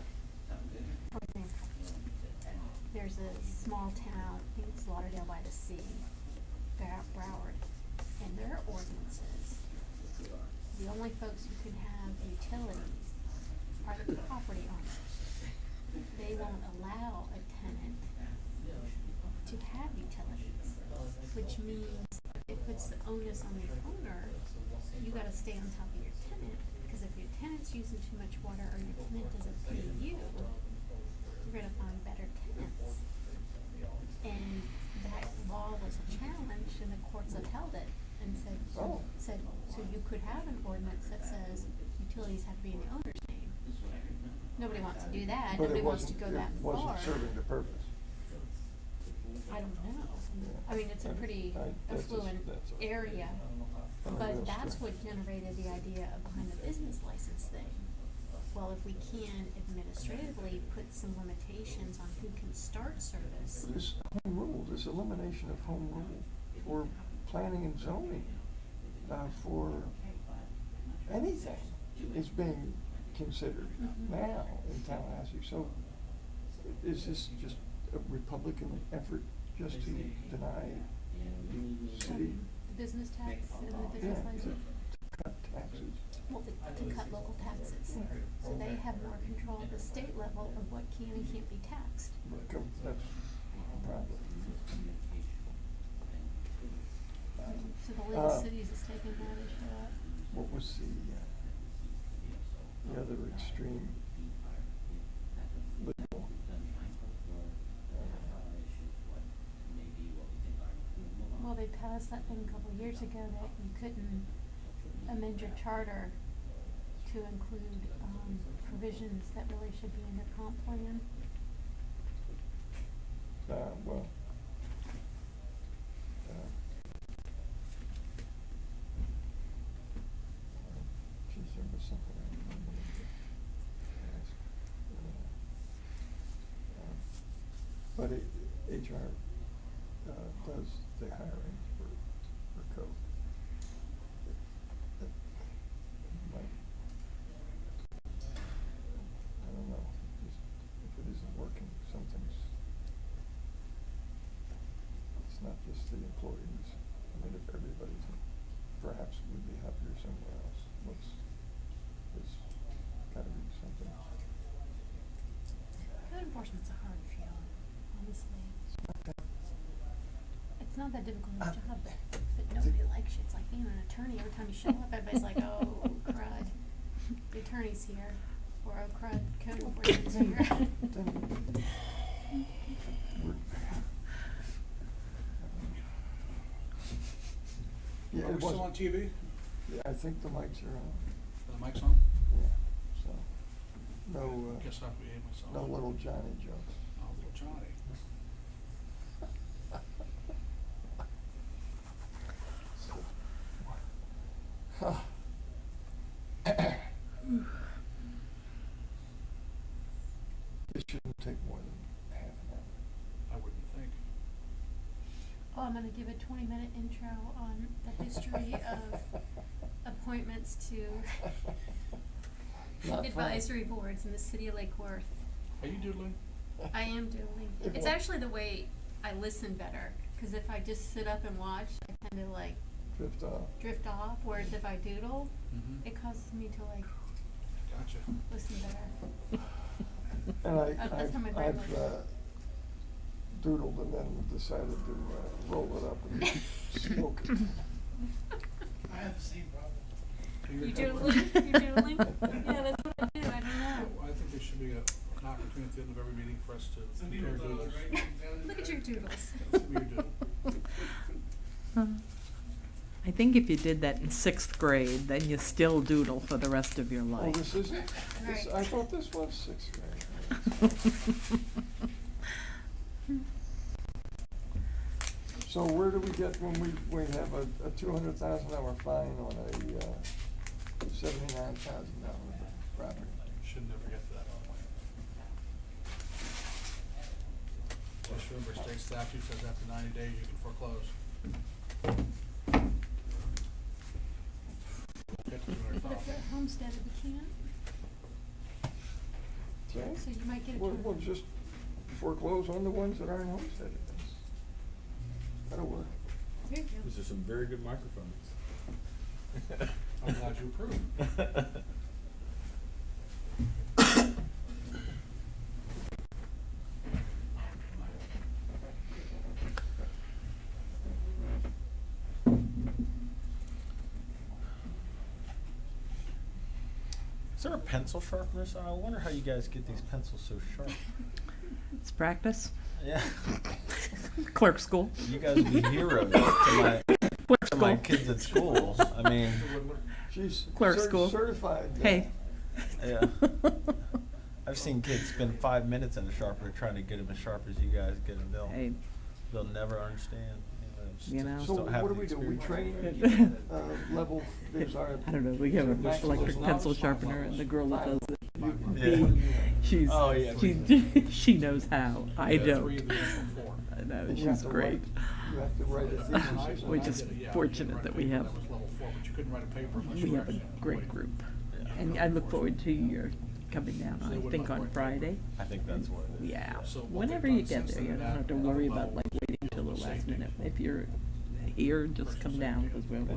For example, there's a small town, I think it's Lauderdale by the Sea, Broward, and their ordinances, the only folks who can have utilities are the property owners. They won't allow a tenant to have utilities, which means it puts the onus on the owner. You gotta stay on top of your tenant, because if your tenant's using too much water or your tenant doesn't pay you, you're gonna find better tenants. And that law was challenged and the courts upheld it and said, so you could have an ordinance that says utilities have to be in the owner's name. Nobody wants to do that. But Nobody wants to go that it far. wasn't serving the purpose. I don't know. I mean, it's a pretty affluent area. But that's what generated the idea of behind the business license thing. Well, if we can administratively put some limitations on who can start service. This home rule, this elimination of home rule for planning and zoning, for anything is being considered now in Tallahassee. So is this just a Republican effort just to deny the city? The business tax and the business license? To cut taxes. Well, to cut local taxes. So they have more control at the state level of what can and can't be taxed. That's a problem. So the League of Cities is taking advantage of that. What was the other extreme liberal? Well, they passed that thing a couple of years ago that you couldn't amend your charter to include provisions that really should be in your comp plan. Well, geez, there was something I remember to ask. But HR does the hiring for code. I don't know, if it isn't working, something's, it's not just the employees. I mean, if everybody's, perhaps would be happier somewhere else, there's gotta be something. Code enforcement's a hard field, honestly. It's not that difficult of a job, but nobody likes you. It's like being an attorney. Every time you show up, everybody's like, oh, crud. The attorney's here. Or, oh, crud, code enforcement's here. Yeah, Are we still on TV? Yeah, I think the mics are on. The mic's on? Yeah, so, no, Guess I have to behave myself. no little Johnny jokes. Oh, little Johnny. shouldn't take more than half an hour. I wouldn't think. Oh, I'm gonna give a 20-minute intro on the history of appointments to Not fun. advisory boards in the city of Lake Worth. Are you doodling? I am doodling. It's actually the way I listen better, because if I just sit up and watch, I tend to like Drift off. drift off, whereas if I doodle, Mm-hmm. it causes me to like Gotcha. listen better. And That's how my brain I've works. doodled and then decided to roll it up and smoke it. I have the same problem. You doodling? You doodling? Yeah, that's what I do. I don't know. I think there should be an opportunity at the end of every meeting for us to compare doodles. Look at your doodles. Send me your doodle. I think if you did that in 6th grade, then you still doodle for the rest of your Oh, life. this isn't? Right. I thought this was 6th grade. So where do we get when we have a $200,000 fine on a $79,000 property? Should never get to that point. Just remember, state statute says after 90 days you can foreclose. Get to But if they're $200,000. homesteaded, we can't. Okay? So you might get a We'll just foreclose on the ones that aren't homesteaded. That'll work. There you go. These are some very good microphones. I'm glad you approve. Is there a pencil sharpener? So I wonder how you guys get these pencils so sharp. It's practice. Yeah. Clerk school. You guys would be heroes to my kids at school. I mean, She's Clerk school. certified. Hey. yeah. I've seen kids spend 5 minutes in a sharpener trying to get them as sharp as you guys get them. Hey. They'll never understand. You know. So Don't have what do the we do? We experience. train level, there's our. I don't know, we have an maximum electric level. pencil sharpener and the girl that does it. Yeah. She's, Oh, yeah. she knows how. I Three don't. of the initial 4. I know, And you have she's to great. write- You have to write a thesis. We're just fortunate that we have, That was level 4, but you couldn't write a paper unless we you have a actually great employed. group. Yeah. And I look forward to your coming down, So they I would think not on write Friday. I think that's what it is. Yeah, So what whenever they've you done get since there, you then, don't have to that worry level about like waiting till the was last safety. minute. If you're here, just come down, because You have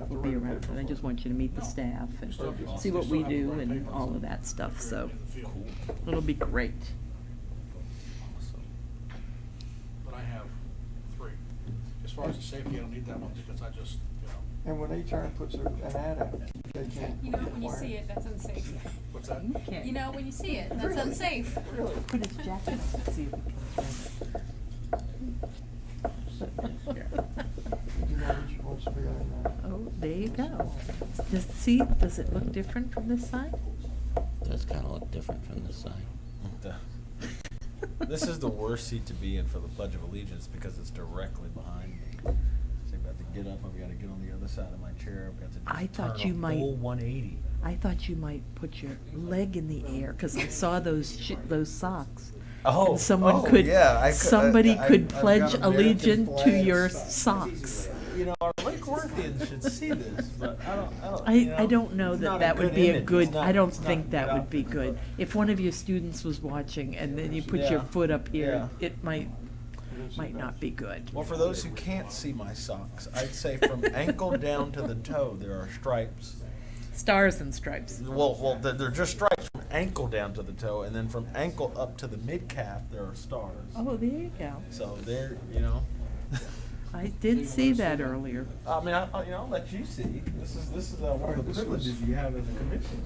to we'll be write a around, paper and I for just it. want you to meet the staff and see what we do and all of that stuff, so it'll be great. But I have 3. As far as the safety, I don't need that one because I just, And when HR puts an ad out, they can't. You know, when you require see it. it, that's unsafe. what's that? You know, when you see it, that's unsafe. Put his jacket, see if it You know which ones to be on now. Oh, there you go. Does it look different from this side? Does kind of look different from this side. This is the worst seat to be in for the Pledge of Allegiance because it's directly behind me. So I've got to get up, I've got to get on the other side of my chair, I've got to I just thought turn you a might- full 180. I thought you might put your leg in the air, because I saw those socks. Oh, And someone oh, could, yeah, somebody could I've got pledge American allegiance to flag your socks. socks. You know, our Lake Worthians should see this, but I don't know it's that not that would be a image. good, It's not- I don't it's not think that good would be outfit. good. If one of your students was watching and then you put your Yeah. foot up here, Yeah. it might not be good. Well, for those who can't see my socks, I'd say from ankle down to the toe, there are stripes. Stars and stripes. Well, they're just stripes from ankle down to the toe, and then from ankle up to the mid calf, there are stars. Oh, there you go. So there, you know. I did see that earlier. I mean, I'll let you see. This is one of the privileges you have as a commissioner.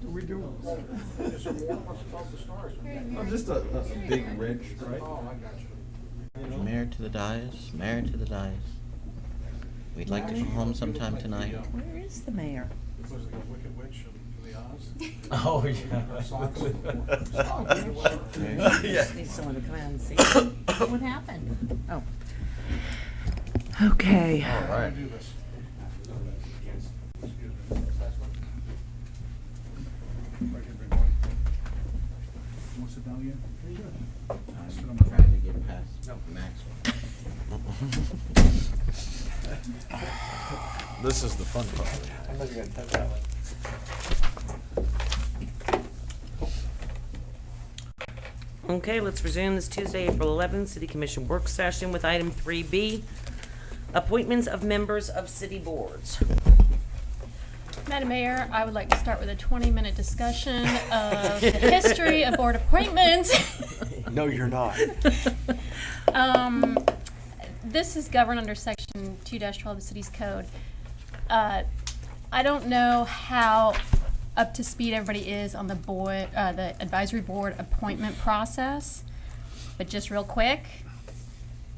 Do we do? Is there more? What's above the stars? Oh, just a big red stripe. Oh, I got you. You know? Mayor to the dais, mayor to the dais. We'd like to go home sometime tonight. Where is the mayor? Was it the Wicked Witch of the Oz? Oh yeah. Socks. Yeah. Need someone to come out and see. What happened? Oh. Okay. All right. Do this. Excuse me. Want to sit down again? I'm trying to get past Maxwell. This is the fun part. I'm not gonna touch that one. Okay, let's resume this Tuesday, April 11th, City Commission work session with item 3B, appointments of members of city boards. Madam Mayor, I would like to start with a 20-minute discussion of the history of board appointments. No, you're not. This is governed under section 2-12 of the city's code. I don't know how up to speed everybody is on the board, the advisory board appointment process, but just real quick,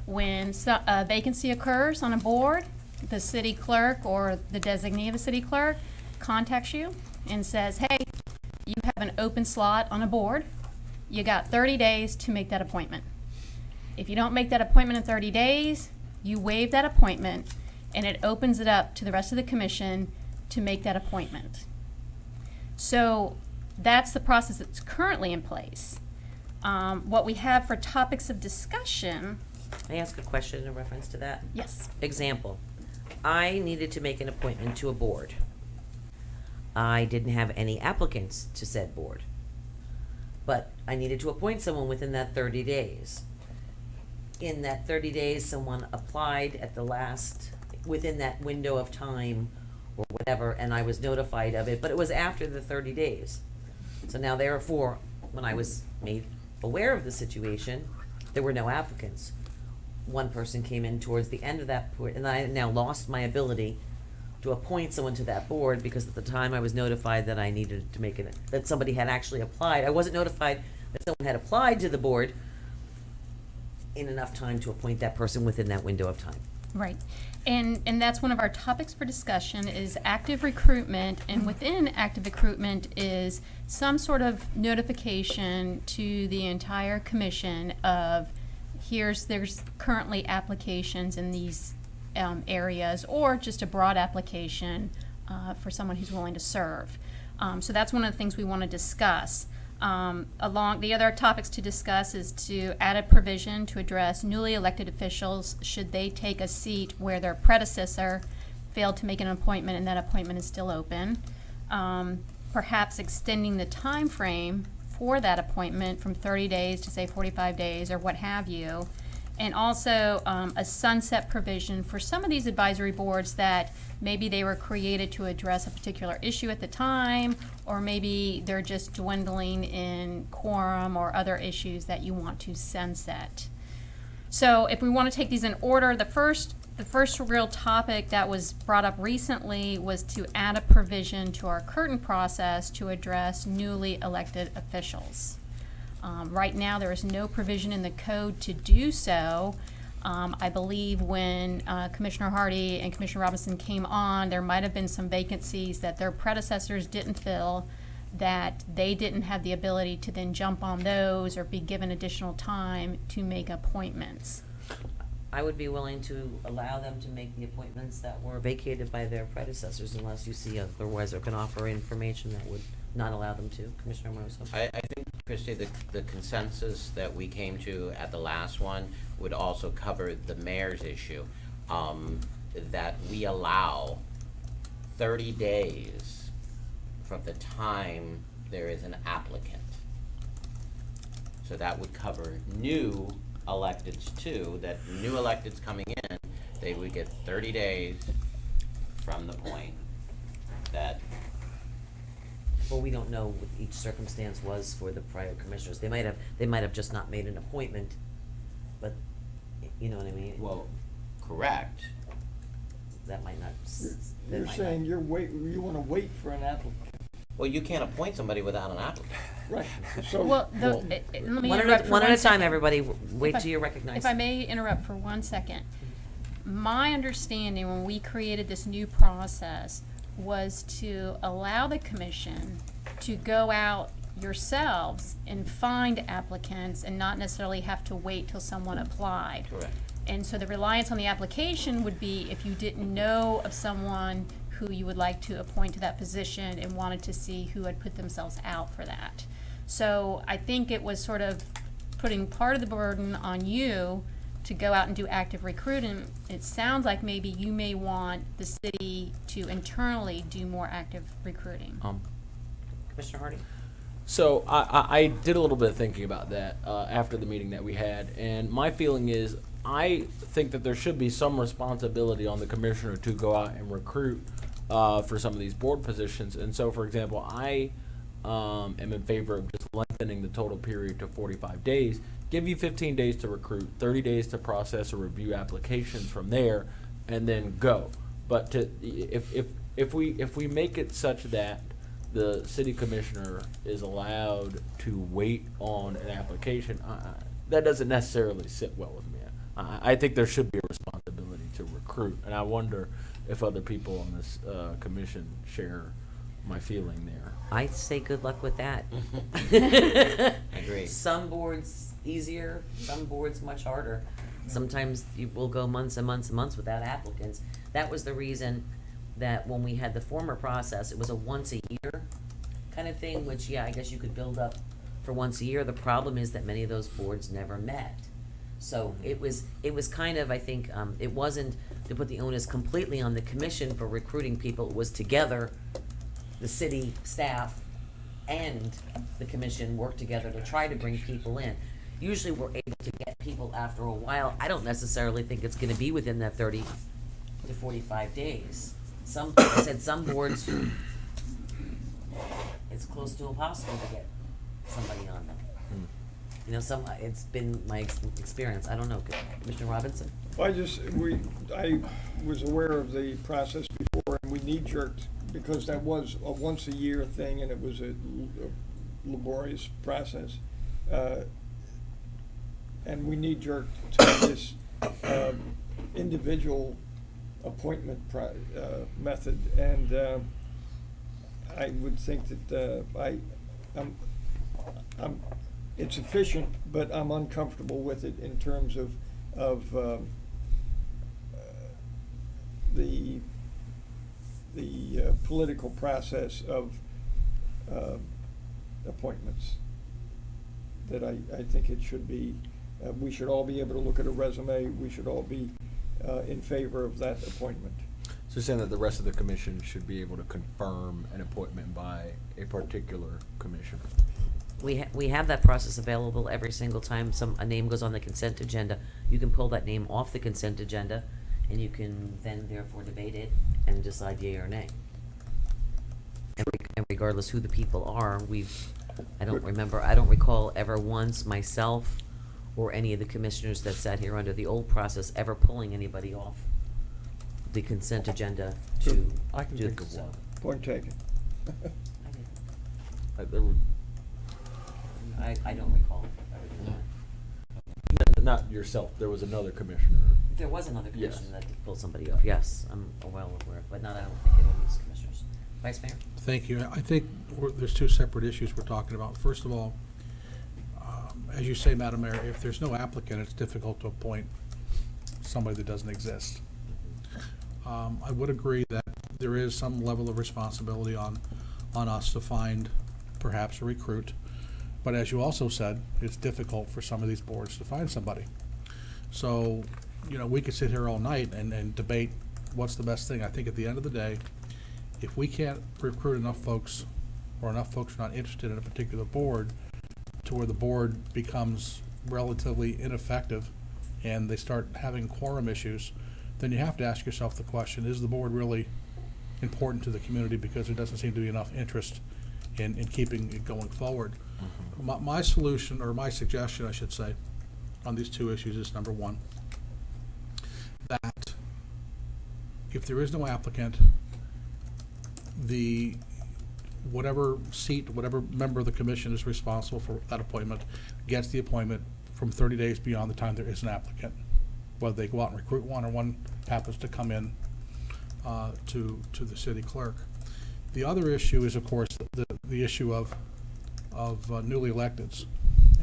when a vacancy occurs on a board, the city clerk or the designee of a city clerk contacts you and says, hey, you have an open slot on a board. You got 30 days to make that appointment. If you don't make that appointment in 30 days, you waive that appointment, and it opens it up to the rest of the commission to make that appointment. So that's the process that's currently in place. What we have for topics of discussion. May I ask a question in reference to that? Yes. Example, I needed to make an appointment to a board. I didn't have any applicants to said board, but I needed to appoint someone within that 30 days. In that 30 days, someone applied at the last, within that window of time or whatever, and I was notified of it, but it was after the 30 days. So now therefore, when I was made aware of the situation, there were no applicants. One person came in towards the end of that board, and I now lost my ability to appoint someone to that board because at the time I was notified that I needed to make it, that somebody had actually applied. I wasn't notified that someone had applied to the board in enough time to appoint that person within that window of time. Right. And that's one of our topics for discussion is active recruitment, and within active recruitment is some sort of notification to the entire commission of there's currently applications in these areas, or just a broad application for someone who's willing to serve. So that's one of the things we want to discuss. Along the other topics to discuss is to add a provision to address newly elected officials should they take a seat where their predecessor failed to make an appointment and that appointment is still open. Perhaps extending the time frame for that appointment from 30 days to say 45 days or what have you. And also a sunset provision for some of these advisory boards that maybe they were created to address a particular issue at the time, or maybe they're just dwindling in quorum or other issues that you want to sunset. So if we want to take these in order, the first real topic that was brought up recently was to add a provision to our current process to address newly elected officials. Right now, there is no provision in the code to do so. I believe when Commissioner Hardy and Commissioner Robinson came on, there might have been some vacancies that their predecessors didn't fill, that they didn't have the ability to then jump on those or be given additional time to make appointments. I would be willing to allow them to make the appointments that were vacated by their predecessors unless you see otherwise or can offer information that would not allow them to. Commissioner Moroso. I think, Christie, the consensus that we came to at the last one would also cover the mayor's issue, that we allow 30 days from the time there is an applicant. So that would cover new electeds too, that new electeds coming in, they would get 30 days from the point that. Well, we don't know what each circumstance was for the prior commissioners. They might have just not made an appointment, but you know what I mean? Well, correct. That might not. You're saying you want to wait for an applicant. Well, you can't appoint somebody without an applicant. Right. So Well, let me One interrupt for at a time, second. everybody. Wait If I- till you're recognized. If I may interrupt for 1 second. My understanding when we created this new process was to allow the commission to go out yourselves and find applicants and not necessarily have to wait till someone applied. Correct. And so the reliance on the application would be if you didn't know of someone who you would like to appoint to that position and wanted to see who had put themselves out for that. So I think it was sort of putting part of the burden on you to go out and do active recruiting. It sounds like maybe you may want the city to internally do more active recruiting. Commissioner Hardy? So I did a little bit of thinking about that after the meeting that we had, and my feeling is I think that there should be some responsibility on the commissioner to go out and recruit for some of these board positions. And so, for example, I am in favor of just lengthening the total period to 45 days, give you 15 days to recruit, 30 days to process or review applications from there, and then go. But if we make it such that the city commissioner is allowed to wait on an application, that doesn't necessarily sit well with me. I think there should be a responsibility to recruit, and I wonder if other people on this commission share my feeling there. I say good luck with that. Agree. Some boards easier, some boards much harder. Sometimes you will go months and months and months without applicants. That was the reason that when we had the former process, it was a once a year kind of thing, which, yeah, I guess you could build up for once a year. The problem is that many of those boards never met. So it was kind of, I think, it wasn't to put the onus completely on the commission for recruiting people. It was together, the city staff and the commission work together to try to bring people in. Usually we're able to get people after a while. I don't necessarily think it's gonna be within that 30 to 45 days. Some, I said some boards, it's close to impossible to get somebody on them. You know, it's been my experience. I don't know, Commissioner Robinson? I was aware of the process before, and we knee-jerked because that was a once-a-year thing, and it was a laborious process. And we knee-jerked to this individual appointment method, and I would think that it's efficient, but I'm uncomfortable with it in terms of the political process of appointments. That I think it should be, we should all be able to look at a resume, we should all be in favor of that appointment. So saying that the rest of the commission should be able to confirm an appointment by a particular commissioner. We have that process available every single time a name goes on the consent agenda. You can pull that name off the consent agenda, and you can then therefore debate it and decide yea or nay. And regardless who the people are, I don't recall ever once myself or any of the commissioners that sat here under the old process ever pulling anybody off the consent agenda to I can do think of one. Point taken. I don't recall. Not yourself. There was another commissioner. There was another Yes. commissioner that pulled somebody off, yes, I'm well aware, but I don't think any of these commissioners. Vice Mayor? Thank you. I think there's two separate issues we're talking about. First of all, as you say, Madam Mayor, if there's no applicant, it's difficult to appoint somebody that doesn't exist. I would agree that there is some level of responsibility on us to find perhaps a recruit. But as you also said, it's difficult for some of these boards to find somebody. So, we could sit here all night and debate what's the best thing. I think at the end of the day, if we can't recruit enough folks, or enough folks are not interested in a particular board, to where the board becomes relatively ineffective and they start having quorum issues, then you have to ask yourself the question, is the board really important to the community, because there doesn't seem to be enough interest in keeping it going forward. My solution, or my suggestion, I should say, on these two issues is, number one, that if there is no applicant, whatever member of the commission is responsible for that appointment gets the appointment from 30 days beyond the time there is an applicant, whether they go out and recruit one or one happens to come in to the city clerk. The other issue is, of course, the issue of newly electeds.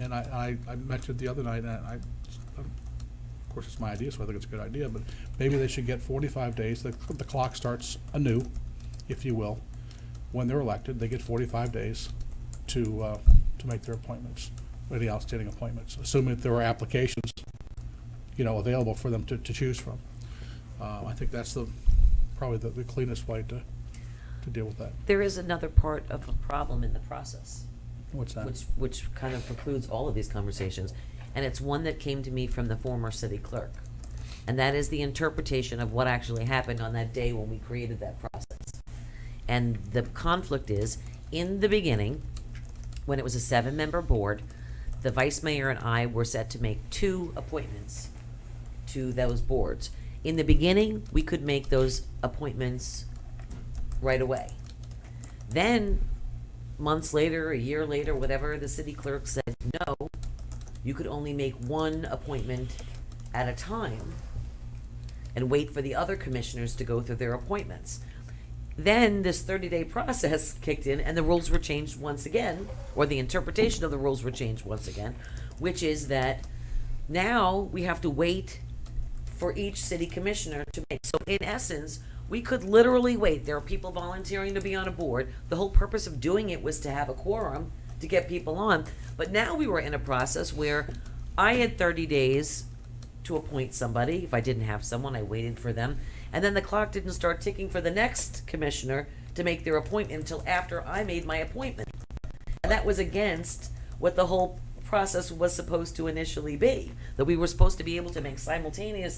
And I mentioned the other night, and of course it's my idea, so I think it's a good idea, but maybe they should get 45 days. The clock starts anew, if you will. When they're elected, they get 45 days to to make their appointments, or the outstanding appointments, assuming that there are applications, available for them to choose from. I think that's probably the cleanest way to deal with that. There is another part of the problem in the process, What's that? which kind of precludes all of these conversations. And it's one that came to me from the former city clerk. And that is the interpretation of what actually happened on that day when we created that process. And the conflict is, in the beginning, when it was a 7-member board, the vice mayor and I were set to make 2 appointments to those boards. In the beginning, we could make those appointments right away. Then, months later, a year later, whatever, the city clerk said, no, you could only make 1 appointment at a time and wait for the other commissioners to go through their appointments. Then this 30-day process kicked in and the rules were changed once again, or the interpretation of the rules were changed once again, which is that now we have to wait for each city commissioner to make. So in essence, we could literally wait. There are people volunteering to be on a board. The whole purpose of doing it was to have a quorum to get people on. But now we were in a process where I had 30 days to appoint somebody. If I didn't have someone, I waited for them. And then the clock didn't start ticking for the next commissioner to make their appointment until after I made my appointment. And that was against what the whole process was supposed to initially be. That we were supposed to be able to make simultaneous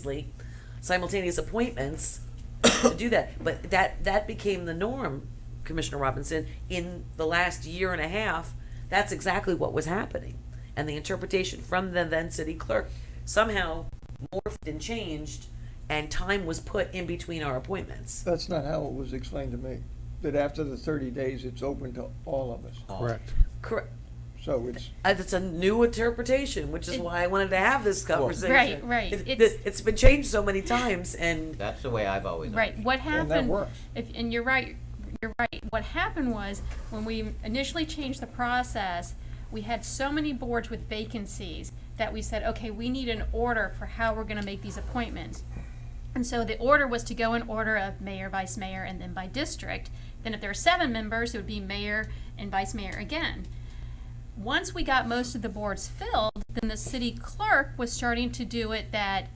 appointments to do that. But that became the norm, Commissioner Robinson, in the last year and a half. That's exactly what was happening. And the interpretation from the then city clerk somehow morphed and changed, and time was put in between our appointments. That's not how it was explained to me, that after the 30 days, it's open to all of us. Correct. Correct. So it's, It's a new interpretation, which is why I wanted to have this conversation. Right. It's been changed so many times, and That's the way I've always Right, what and that happened, works. and you're right, what happened was, when we initially changed the process, we had so many boards with vacancies that we said, okay, we need an order for how we're gonna make these appointments. And so the order was to go in order of mayor, vice mayor, and then by district. Then if there are 7 members, it would be mayor and vice mayor again. Once we got most of the boards filled, then the city clerk was starting to do it that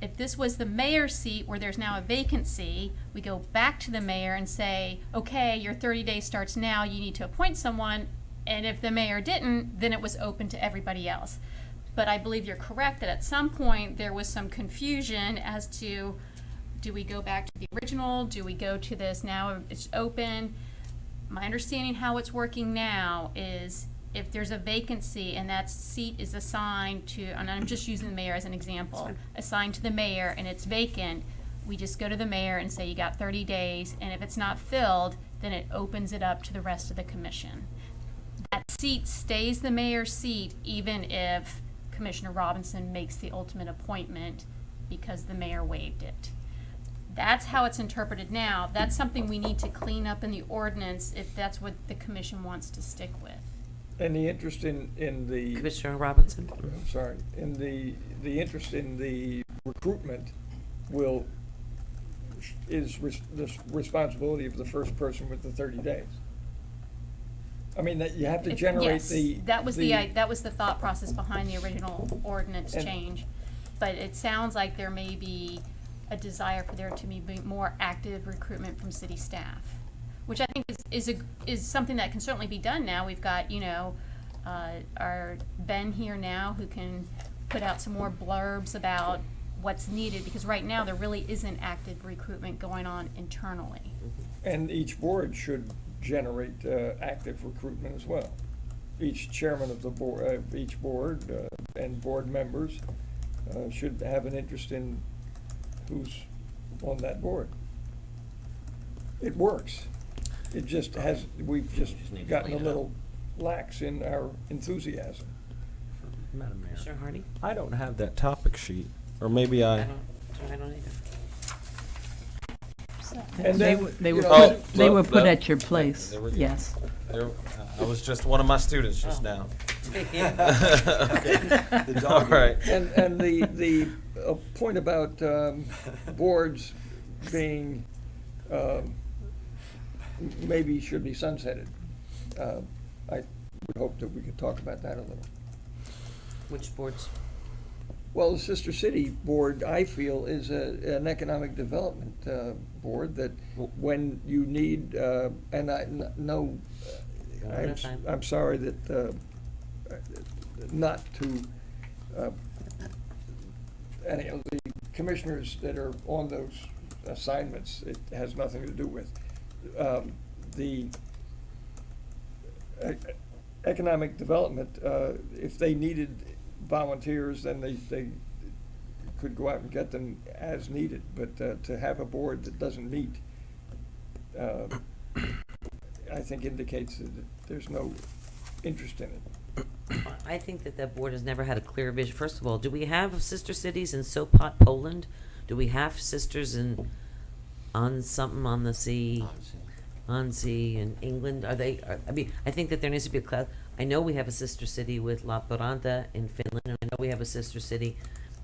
if this was the mayor's seat where there's now a vacancy, we go back to the mayor and say, okay, your 30 days starts now, you need to appoint someone. And if the mayor didn't, then it was open to everybody else. But I believe you're correct that at some point there was some confusion as to, do we go back to the original? Do we go to this now it's open? My understanding how it's working now is if there's a vacancy and that seat is assigned to, and I'm just using the mayor as an example, assigned to the mayor and it's vacant, we just go to the mayor and say you got 30 days, and if it's not filled, then it opens it up to the rest of the commission. That seat stays the mayor's seat even if Commissioner Robinson makes the ultimate appointment because the mayor waived it. That's how it's interpreted now. That's something we need to clean up in the ordinance if that's what the commission wants to stick with. and the interest in the. Commissioner Robinson. I'm sorry, in the interest in the recruitment is the responsibility of the first person with the 30 days. I mean, that you have to generate Yes, that was the thought process behind the original ordinance And- change. But it sounds like there may be a desire for there to be more active recruitment from city staff, which I think is something that can certainly be done now. We've got, our Ben here now who can put out some more blurbs about what's needed, because right now there really isn't active recruitment going on internally. And each board should generate active recruitment as well. Each chairman of the board, each board and board members should have an interest in who's on that board. It works. It just has, we've just need to gotten a clean it little lax in our enthusiasm. Madam Mayor, Commissioner Hardy? I don't have that topic sheet, or maybe I. I don't either. And They then, were, they you were know, put, they were look, put look. at your place, There we go. yes. There, I was just one of my students just now. The All dog. right. and the point about boards being, maybe should be sunsetted. would hope that we could talk about that a little. Which boards? Well, the Sister City Board, I feel, is an economic development board that when you need, and I'm sorry that, not to, any of the commissioners that are on those assignments, it has nothing to do with. The economic development, if they needed volunteers, then they could go out and get them as needed. But to have a board that doesn't meet, I think indicates that there's no interest in it. I think that that board has never had a clear vision. First of all, do we have sister cities in Sopot, Poland? Do we have sisters on something on the sea? On sea in England? Are they? I mean, I think that there needs to be a class. I know we have a sister city with Lappeenranta in Finland, and I know we have a sister city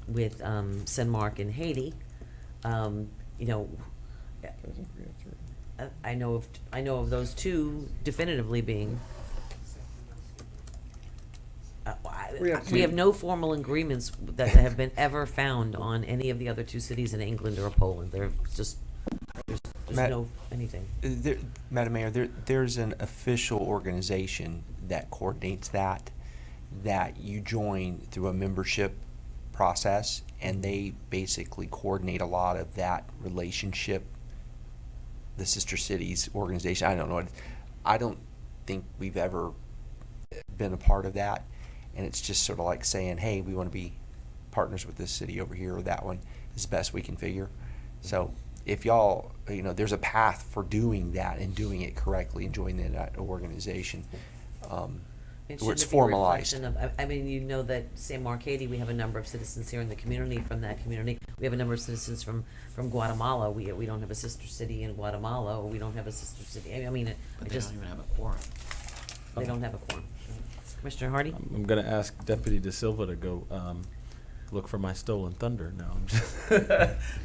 with San Mark in Haiti. You know, I know of those two definitively being. We have no formal agreements that have been ever found on any of the other two cities in England or Poland. They're just there's no anything. Madam Mayor, there's an official organization that coordinates that you join through a membership process, and they basically coordinate a lot of that relationship. The Sister Cities organization, I don't think we've ever been a part of that, and it's just sort of like saying, hey, we want to be partners with this city over here or that one, is the best we can figure. So if y'all, there's a path for doing that and doing it correctly and joining that organization, where it's formalized. I mean, you know that San Mark, Haiti, we have a number of citizens here in the community from that community. We have a number of citizens from Guatemala. We don't have a sister city in Guatemala, or we don't have a sister city. I mean, But they don't even have a quorum. They don't have a quorum. Commissioner Hardy? I'm going to ask Deputy De Silva to go look for my stolen thunder. No, I'm just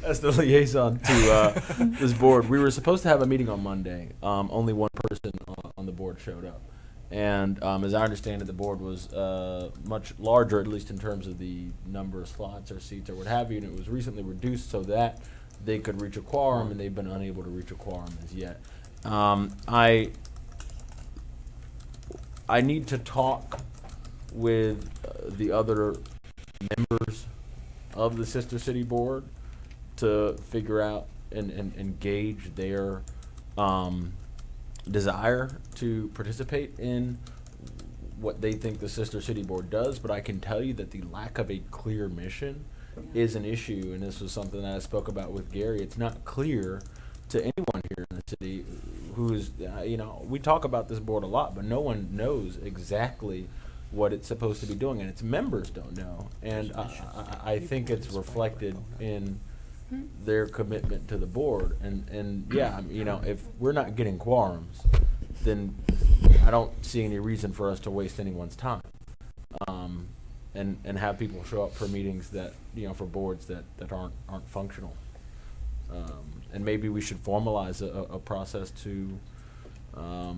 as the liaison to this board. We were supposed to have a meeting on Monday. Only one person on the board showed up. And as I understand it, the board was much larger, at least in terms of the number of slots or seats or what have you, and it was recently reduced so that they could reach a quorum, and they've been unable to reach a quorum as yet. I need to talk with the other members of the Sister City Board to figure out and gauge their desire to participate in what they think the Sister City Board does, but I can tell you that the lack of a clear mission is an issue, and this was something that I spoke about with Gary. It's not clear to anyone here in the city who's, we talk about this board a lot, but no one knows exactly what it's supposed to be doing, and its members don't know, and I think it's reflected in their commitment to the board, and yeah, if we're not getting quorums, then I don't see any reason for us to waste anyone's time, and have people show up for meetings that, for boards that aren't functional, and maybe we should formalize a process to, I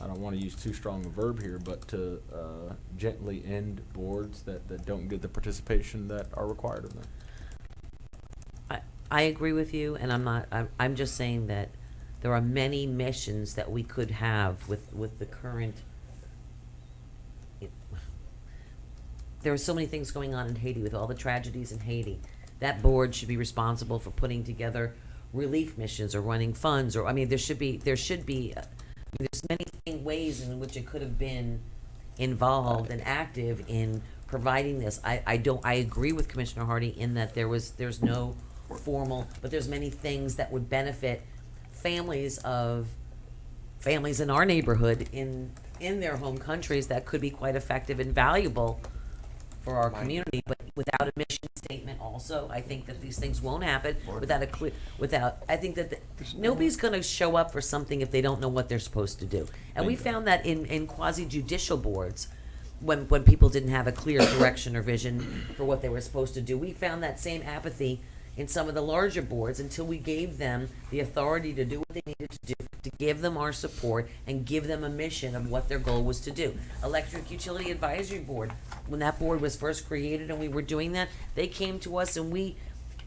don't want to use too strong a verb here, but to gently end boards that don't get the participation that are required of them. I agree with you, and I'm just saying that there are many missions that we could have with the current. There are so many things going on in Haiti with all the tragedies in Haiti. That board should be responsible for putting together relief missions or running funds, or there should be. There's many ways in which it could have been involved and active in providing this. I agree with Commissioner Hardy in that there's no formal, but there's many things that would benefit families in our neighborhood in their home countries that could be quite effective and valuable for our community, but without a mission statement also, I think that these things won't happen I think that nobody's going to show up for something if they don't know what they're supposed to do. And we found that in quasi-judicial boards, when people didn't have a clear direction or vision for what they were supposed to do, we found that same apathy in some of the larger boards until we gave them the authority to do what they needed to do, to give them our support and give them a mission of what their goal was to do. Electric Utility Advisory Board, when that board was first created and we were doing that, they came to us and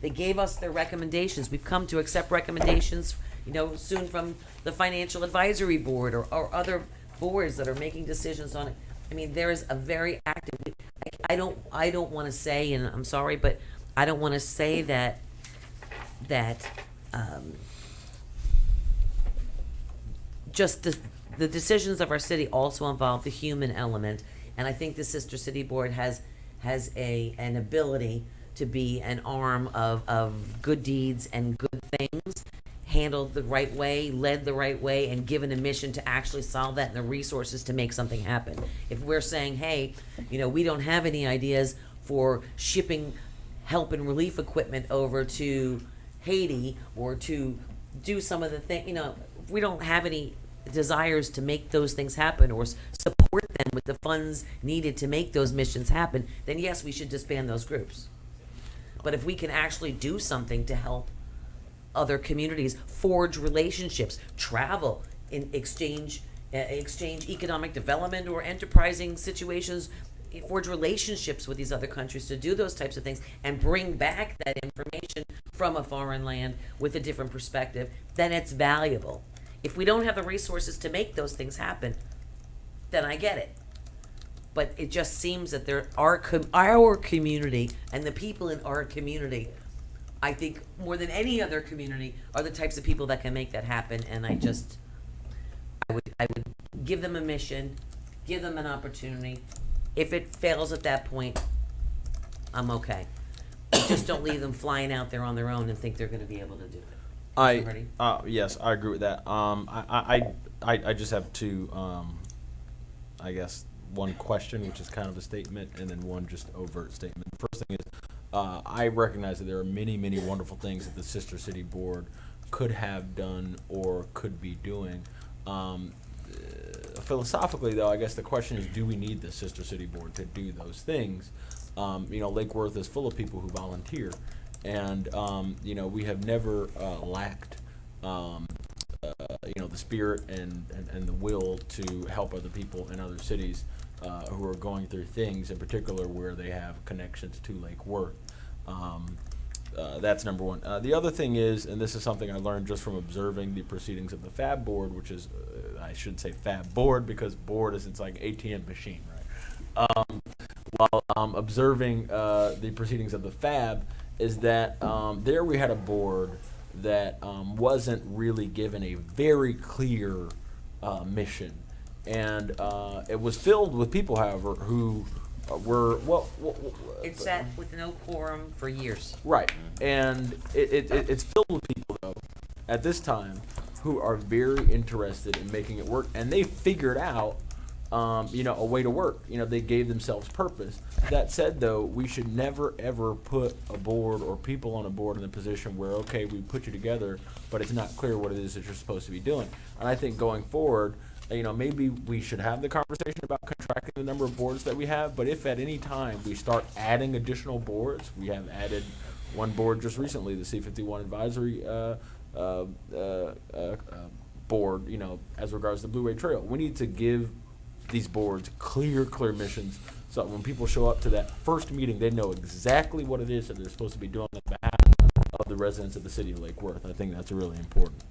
they gave us their recommendations. We've come to accept recommendations, soon from the Financial Advisory Board or other boards that are making decisions on it. I mean, there is a very active, I don't want to say, and I'm sorry, but I don't want to say that just the decisions of our city also involve the human element, and I think the Sister City Board has an ability to be an arm of good deeds and good things, handled the right way, led the right way, and given a mission to actually solve that and the resources to make something happen. If we're saying, hey, we don't have any ideas for shipping help and relief equipment over to Haiti or to do some of the things, if we don't have any desires to make those things happen or support them with the funds needed to make those missions happen, then yes, we should disband those groups. But if we can actually do something to help other communities forge relationships, travel, in exchange economic development or enterprising situations, forge relationships with these other countries to do those types of things and bring back that information from a foreign land with a different perspective, then it's valuable. If we don't have the resources to make those things happen, then I get it. But it just seems that our community and the people in our community, I think more than any other community, are the types of people that can make that happen. And I would give them a mission, give them an opportunity. If it fails at that point, I'm okay. Just don't leave them flying out there on their own and think they're going to be able to do it. Yes, I agree with that. I just have two, I guess, one question, which is kind of a statement, and then one just overt statement. The first thing is, I recognize that there are many, many wonderful things that the Sister City Board could have done or could be doing. Philosophically, though, I guess the question is, do we need the Sister City Board to do those things? Lake Worth is full of people who volunteer, and we have never lacked the spirit and the will to help other people in other cities who are going through things, in particular where they have connections to Lake Worth. That's number one. The other thing is, and this is something I learned just from observing the proceedings of the FAB board, which is, I shouldn't say FAB board because board is, it's like ATM machine, right? While observing the proceedings of the FAB, is that there we had a board that wasn't really given a very clear mission. And it was filled with people, however, who were, It sat with no quorum for years. right. And it's filled with people, though, at this time, who are very interested in making it work. And they figured out, a way to work. They gave themselves purpose. That said, though, we should never, ever put a board or people on a board in a position where, okay, we put you together, but it's not clear what it is that you're supposed to be doing. And I think going forward, maybe we should have the conversation about contracting the number of boards that we have, but if at any time we start adding additional boards, we have added one board just recently, the C51 Advisory Board, as regards to the Blue Ray Trail. We need to give these boards clear missions, so that when people show up to that first meeting, they know exactly what it is that they're supposed to be doing on behalf of the residents of the city of Lake Worth. I think that's really important.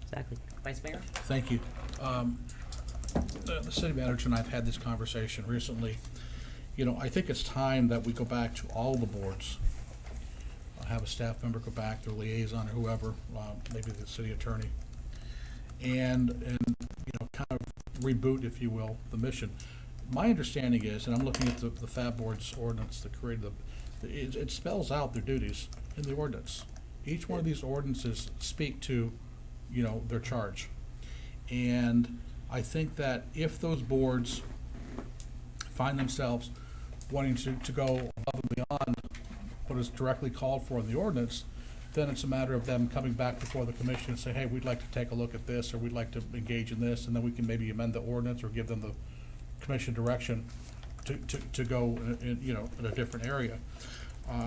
Exactly. Vice Mayor? Thank you. The city manager and I have had this conversation recently. I think it's time that we go back to all the boards. Have a staff member go back, their liaison or whoever, maybe the city attorney, and kind of reboot, if you will, the mission. My understanding is, and I'm looking at the FAB Board's ordinance that created it spells out their duties in the ordinance. Each one of these ordinances speak to, their charge. And I think that if those boards find themselves wanting to go above and beyond what is directly called for in the ordinance, then it's a matter of them coming back before the commission and say, hey, we'd like to take a look at this, or we'd like to engage in this, and then we can maybe amend the ordinance or give them the commission direction to go in a different area.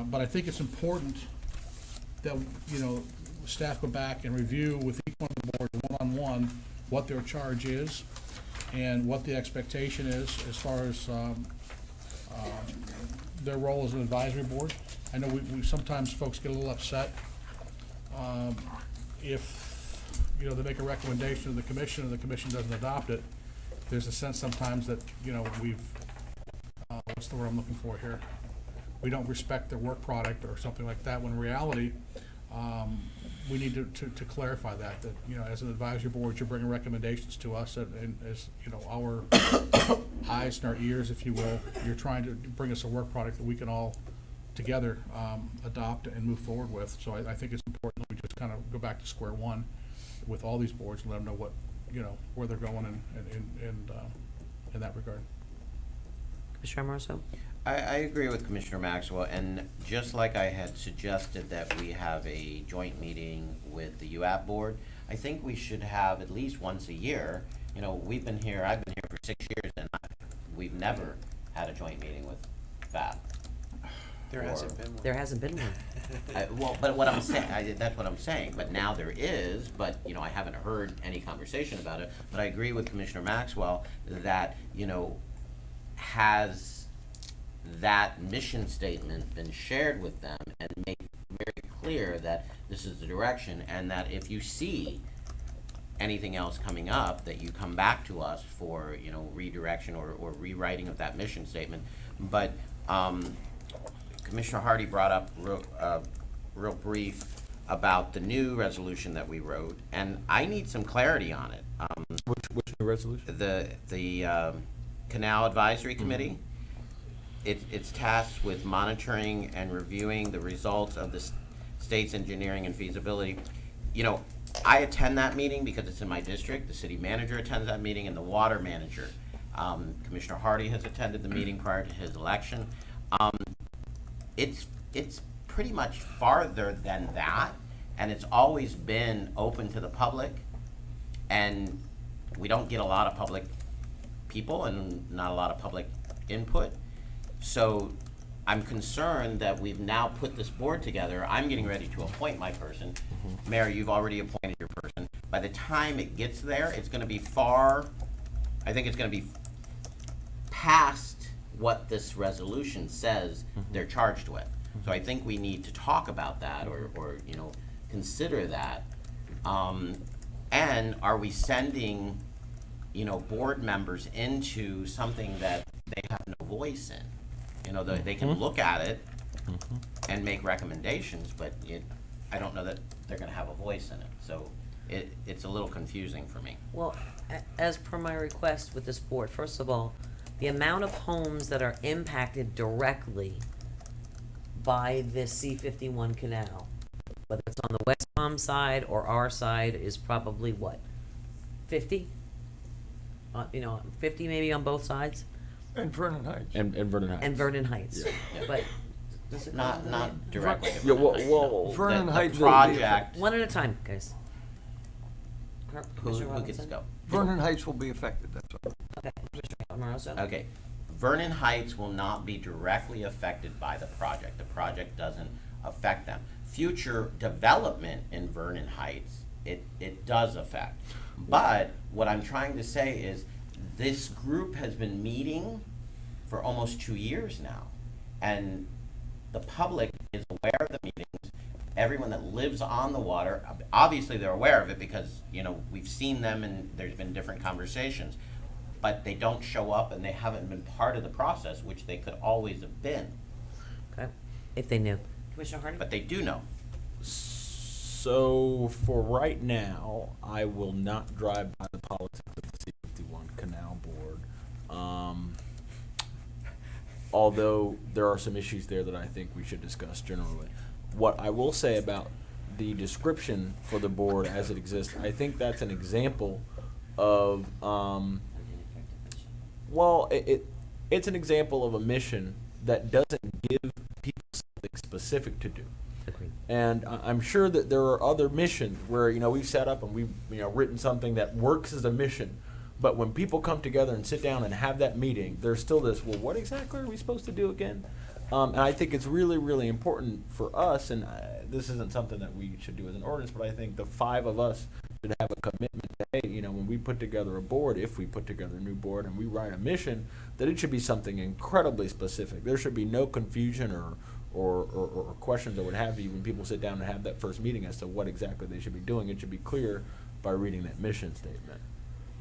But I think it's important that, you know, staff go back and review with each one of the boards one-on-one what their charge is and what the expectation is as far as their role as an advisory board. I know we sometimes folks get a little upset if, you know, they make a recommendation to the commission and the commission doesn't adopt it. There's a sense sometimes that, you know, we've, what's the word I'm looking for here? We don't respect their work product or something like that, when in reality, we need to clarify that, you know, as an advisory board, you're bringing recommendations to us, and as, you know, our eyes and our ears, if you will, you're trying to bring us a work product that we can all together adopt and move forward with. So I think it's important that we just kind of go back to square one with all these boards and let them know what, you know, where they're going in that regard. Commissioner Amoroso? I agree with Commissioner Maxwell, and just like I had suggested that we have a joint meeting with the UAP board, I think we should have at least once a year. You know, I've been here for 6 years, and we've never had a joint meeting with FAB. There hasn't been one. There hasn't been one. Well, but what I'm saying, that's what I'm saying, but now there is, but, you know, I haven't heard any conversation about it. But I agree with Commissioner Maxwell that, you know, has that mission statement been shared with them and made very clear that this is the direction, and that if you see anything else coming up, that you come back to us for, you know, redirection or rewriting of that mission statement. But Commissioner Hardy brought up real brief about the new resolution that we wrote, and I need some clarity on it. Which new resolution? The Canal Advisory Committee. It's tasked with monitoring and reviewing the results of the state's engineering and feasibility. You know, I attend that meeting because it's in my district. The city manager attends that meeting, and the water manager. Commissioner Hardy has attended the meeting prior to his election. It's pretty much farther than that, and it's always been open to the public, and we don't get a lot of public people and not a lot of public input. So I'm concerned that we've now put this board together. I'm getting ready to appoint my person. Mayor, you've already appointed your person. By the time it gets there, it's going to be I think it's going to be past what this resolution says they're charged with. So I think we need to talk about that, or you know, consider that. And are we sending, you know, board members into something that they have no voice in? You know, they can look at it and make recommendations, but I don't know that they're going to have a voice in it. So it's a little confusing for me. Well, as per my request with this board, first of all, the amount of homes that are impacted directly by this C-51 canal, whether it's on the West Palm side or our side, is probably what, 50? You know, 50 maybe on both sides? And Vernon Heights. And Vernon Heights. And Vernon Heights. Yeah. But does it Not directly. Yeah, well, Vernon The Heights. project. one at a time, guys. Who Commissioner gets to Robinson? go? Vernon Heights will be affected, that's all. Okay, Commissioner Amoroso? Okay, Vernon Heights will not be directly affected by the project. The project doesn't affect them. Future development in Vernon Heights, it does affect. But what I'm trying to say is, this group has been meeting for almost 2 years now, and the public is aware of the meetings. Everyone that lives on the water, obviously they're aware of it because, you know, we've seen them and there's been different conversations, but they don't show up and they haven't been part of the process, which they could always have been. Okay, if they knew. Commissioner Hardy? But they do know. So for right now, I will not drive by the politics of the C-51 Canal Board. Although there are some issues there that I think we should discuss generally. What I will say about the description for the board as it exists, I think that's an example of, well, it's an example of a mission that doesn't give people something specific to do. Agreed. And I'm sure that there are other missions where, you know, we've set up and we've, you know, written something that works as a mission. But when people come together and sit down and have that meeting, there's still this, well, what exactly are we supposed to do again? And I think it's really, really important for us, and this isn't something that we should do as an ordinance, but I think the 5 of us should have a commitment that, hey, you know, when we put together a board, if we put together a new board and we write a mission, that it should be something incredibly specific. There should be no confusion or questions or what have you when people sit down and have that first meeting as to what exactly they should be doing. It should be clear by reading that mission statement.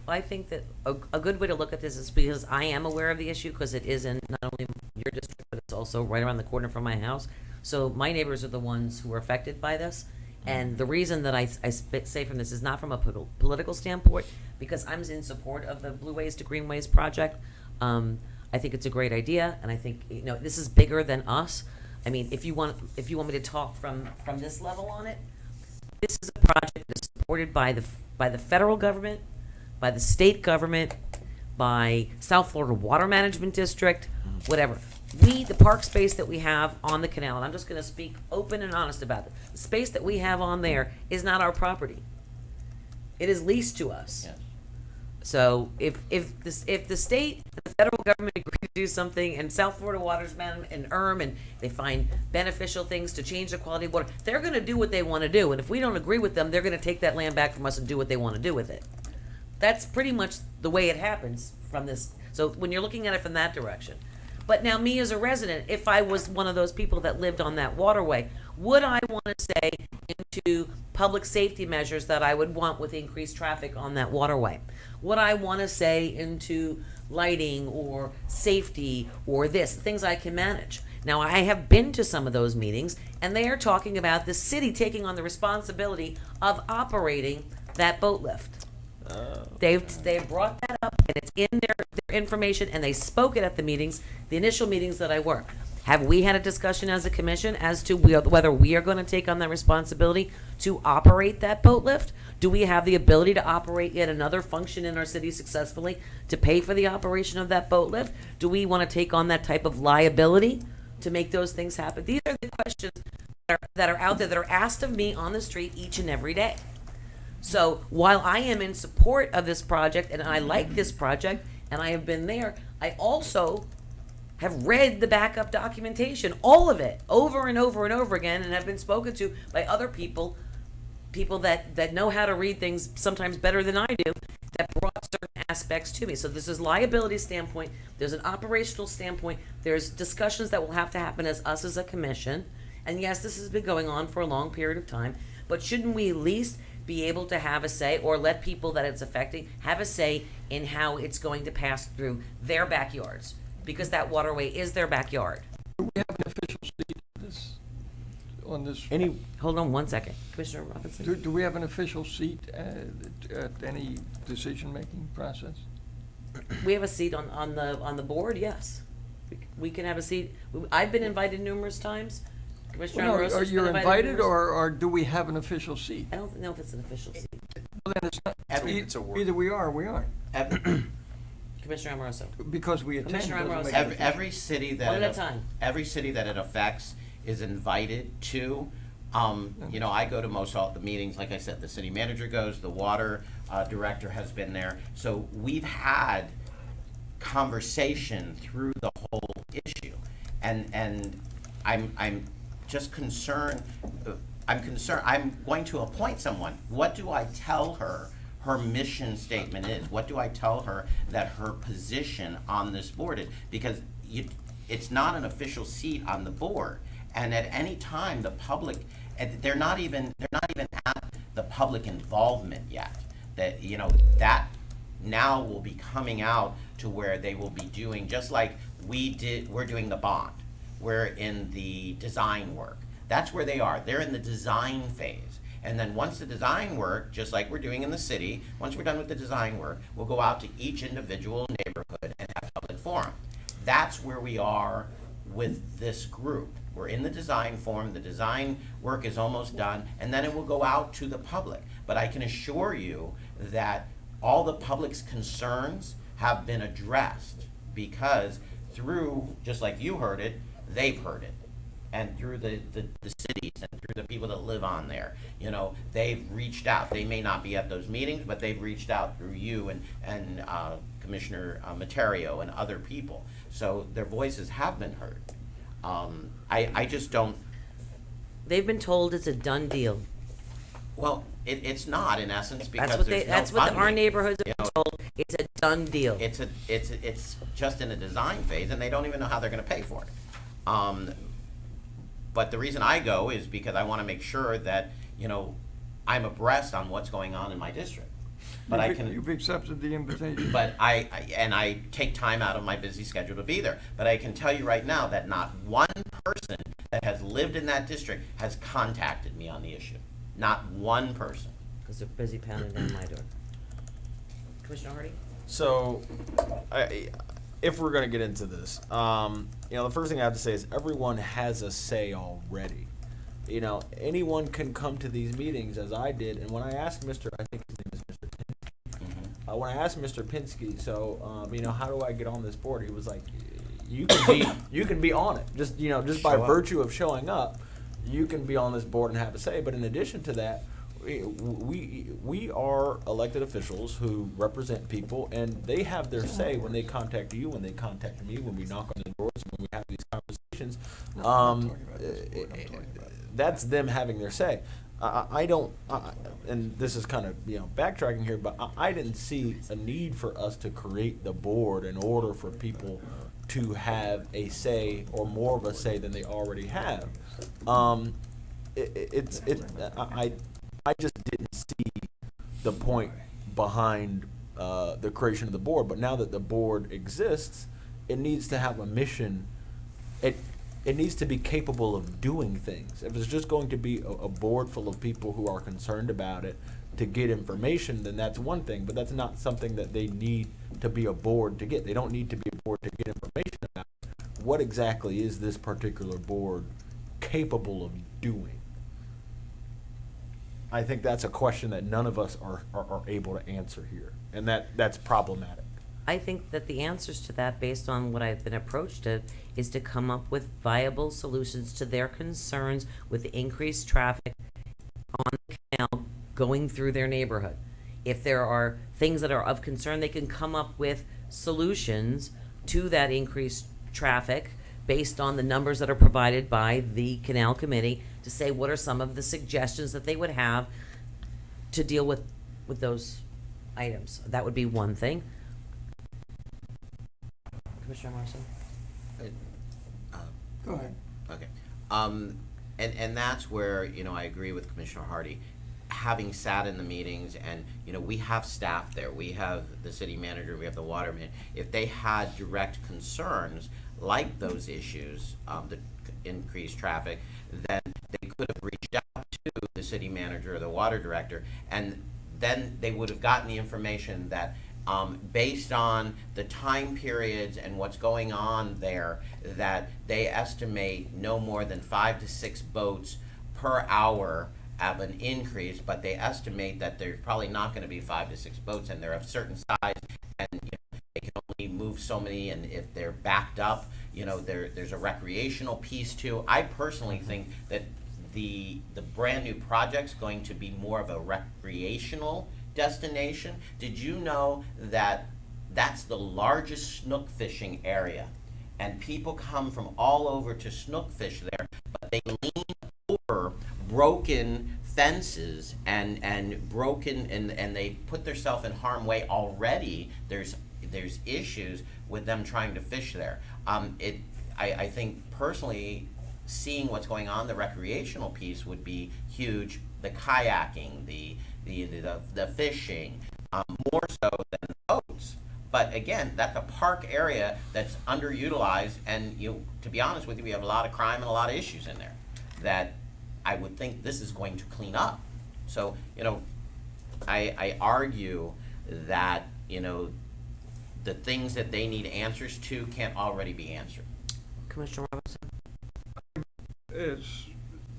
I think that a good way to look at this is because I am aware of the issue, because it is in not only your district, but it's also right around the corner from my house. So my neighbors are the ones who are affected by this. And the reason that I say from this is not from a political standpoint, because I'm in support of the Blue Ways to Greenways project. I think it's a great idea, and I think, you know, this is bigger than us. I mean, if you want me to talk from this level on it, this is a project that's supported by the federal government, by the state government, by South Florida Water Management District, whatever. The park space that we have on the canal, and I'm just gonna speak open and honest about it, the space that we have on there is not our property. It is leased to us. Yes. So if the state and the federal government agree to do something, and South Florida Waters Management and and they find beneficial things to change the quality of water, they're gonna do what they wanna do. And if we don't agree with them, they're gonna take that land back from us and do what they wanna do with it. That's pretty much the way it happens from this. So when you're looking at it from that direction. But now, me as a resident, if I was one of those people that lived on that waterway, would I want to say into public safety measures that I would want with increased traffic on that waterway? Would I want to say into lighting or safety or things I can manage? Now, I have been to some of those meetings, and they are talking about the city taking on the responsibility of operating that boat lift. They've brought that up, and it's in their information, and they spoke it at the meetings, the initial meetings that I were. Have we had a discussion as a commission as to whether we are going to take on that responsibility to operate that boat lift? Do we have the ability to operate yet another function in our city successfully to pay for the operation of that boat lift? Do we want to take on that type of liability to make those things happen? These are the questions that are out there that are asked of me on the street each and every day. So while I am in support of this project, and I like this project, and I have been there, I also have read the backup documentation, all of it, over and over and over again, and have been spoken to by other people that know how to read things sometimes better than I do, that brought certain aspects to me. So there's this liability standpoint, there's an operational standpoint, there's discussions that will have to happen as us as a commission, and yes, this has been going on for a long period of time, but shouldn't we at least be able to have a say, or let people that it's affecting have a say in how it's going to pass through their backyards, because that waterway is their backyard. Do we have an official seat on this? Hold on one second, Commissioner Robinson. Do we have an official seat at any decision-making process? We have a seat on the board, yes. We can have a seat. I've been invited numerous times. Commissioner Amoroso's Are been you invited, numerous- or do we have an official seat? I don't know if it's an official seat. Well, then it's not. It's a Either we are or we aren't. Commissioner Amoroso. Because we attend. Commissioner doesn't Amoroso. make it Every city that One at a time. every city that it affects is invited to. You know, I go to most all the meetings. Like I said, the city manager goes. The water director has been there. So we've had conversation through the whole issue, and I'm just concerned. I'm concerned. I'm going to appoint someone. What do I tell her? Her mission statement is? What do I tell her that her position on this board is? Because it's not an official seat on the board, and at any time the public, they're not even at the public involvement yet. That that now will be coming out to where they will be doing just like we're doing the bond. We're in the design work. That's where they are. They're in the design phase. And then once the design work, just like we're doing in the city, once we're done with the design work, we'll go out to each individual neighborhood and have public forum. That's where we are with this group. We're in the design forum, the design work is almost done, and then it will go out to the public. But I can assure you that all the public's concerns have been addressed, because through, just like you heard it, they've heard it. And through the cities and through the people that live on there, they've reached out. They may not be at those meetings, but they've reached out through you and Commissioner Materio and other people. So their voices have been heard. I just don't, They've been told it's a done deal. well, it's not in essence because That's what there's no that's what our funding. neighborhoods You have know, been told. It's a done deal. It's just in a design phase, and they don't even know how they're gonna pay for it. But the reason I go is because I wanna make sure that, you know, I'm abreast on what's going on in my district. But I can. You've accepted the invitation. But I take time out of my busy schedule to be there. But I can tell you right now that not one person that has lived in that district has contacted me on the issue. Not one person. Because they're busy pounding down my door. Commissioner Hardy? So, if we're gonna get into this, you know, the first thing I have to say is everyone has a say already. You know, anyone can come to these meetings as I did, and when I asked Mr. I think his name is Mr. Pinsky, when I asked Mr. Pinsky, so, you know, how do I get on this board? He was like, you can be on it. Just, you know, just by Show up. virtue of showing up, you can be on this board and have a say. But in addition to that, we are elected officials who represent people, and they have their say when they contact you, when they contact me, when we knock on the doors, when we have these conversations. That's them having their say. I don't, and this is kind of, you know, backtracking here, but I didn't see a need for us to create the board in order for people to have a say or more of a say than they already have. I just didn't see the point behind the creation of the board. But now that the board exists, it needs to have a mission. It needs to be capable of doing things. If it's just going to be a board full of people who are concerned about it to get information, then that's one thing. But that's not something that they need to be a board to get. They don't need to be a board to get information about. What exactly is this particular board capable of doing? I think that's a question that none of us are able to answer here, and that's problematic. I think that the answers to that, based on what I've been approached to, is to come up with viable solutions to their concerns with the increased traffic on the canal going through their neighborhood. If there are things that are of concern, they can come up with solutions to that increased traffic based on the numbers that are provided by the Canal Committee to say what are some of the suggestions that they would have to deal with those items. That would be one thing. Commissioner Morrison? Go ahead. Okay. And that's where, you know, I agree with Commissioner Hardy. Having sat in the meetings, and, you know, we have staff there. We have the city manager, we have the water man. If they had direct concerns like those issues, the increased traffic, then they could have reached out to the city manager or the water director, and then they would have gotten the information that based on the time periods and what's going on there, that they estimate no more than 5 to 6 boats per hour of an increase, but they estimate that there's probably not going to be 5 to 6 boats, and they're of certain size, and, you know, they can only move so many, and if they're backed up, you know, there's a recreational piece too. I personally think that the brand new project's going to be more of a recreational destination. Did you know that that's the largest snook fishing area, and people come from all over to snook fish there, but they lean over broken fences and broken, and they put themselves in harm's way already. There's issues with them trying to fish there. I think personally, seeing what's going on, the recreational piece would be huge. The kayaking, the fishing, more so than boats. But again, that's a park area that's underutilized, and to be honest with you, we have a lot of crime and a lot of issues in there that I would think this is going to clean up. So, you know, I argue that, you know, the things that they need answers to can't already be answered. Commissioner Robinson? As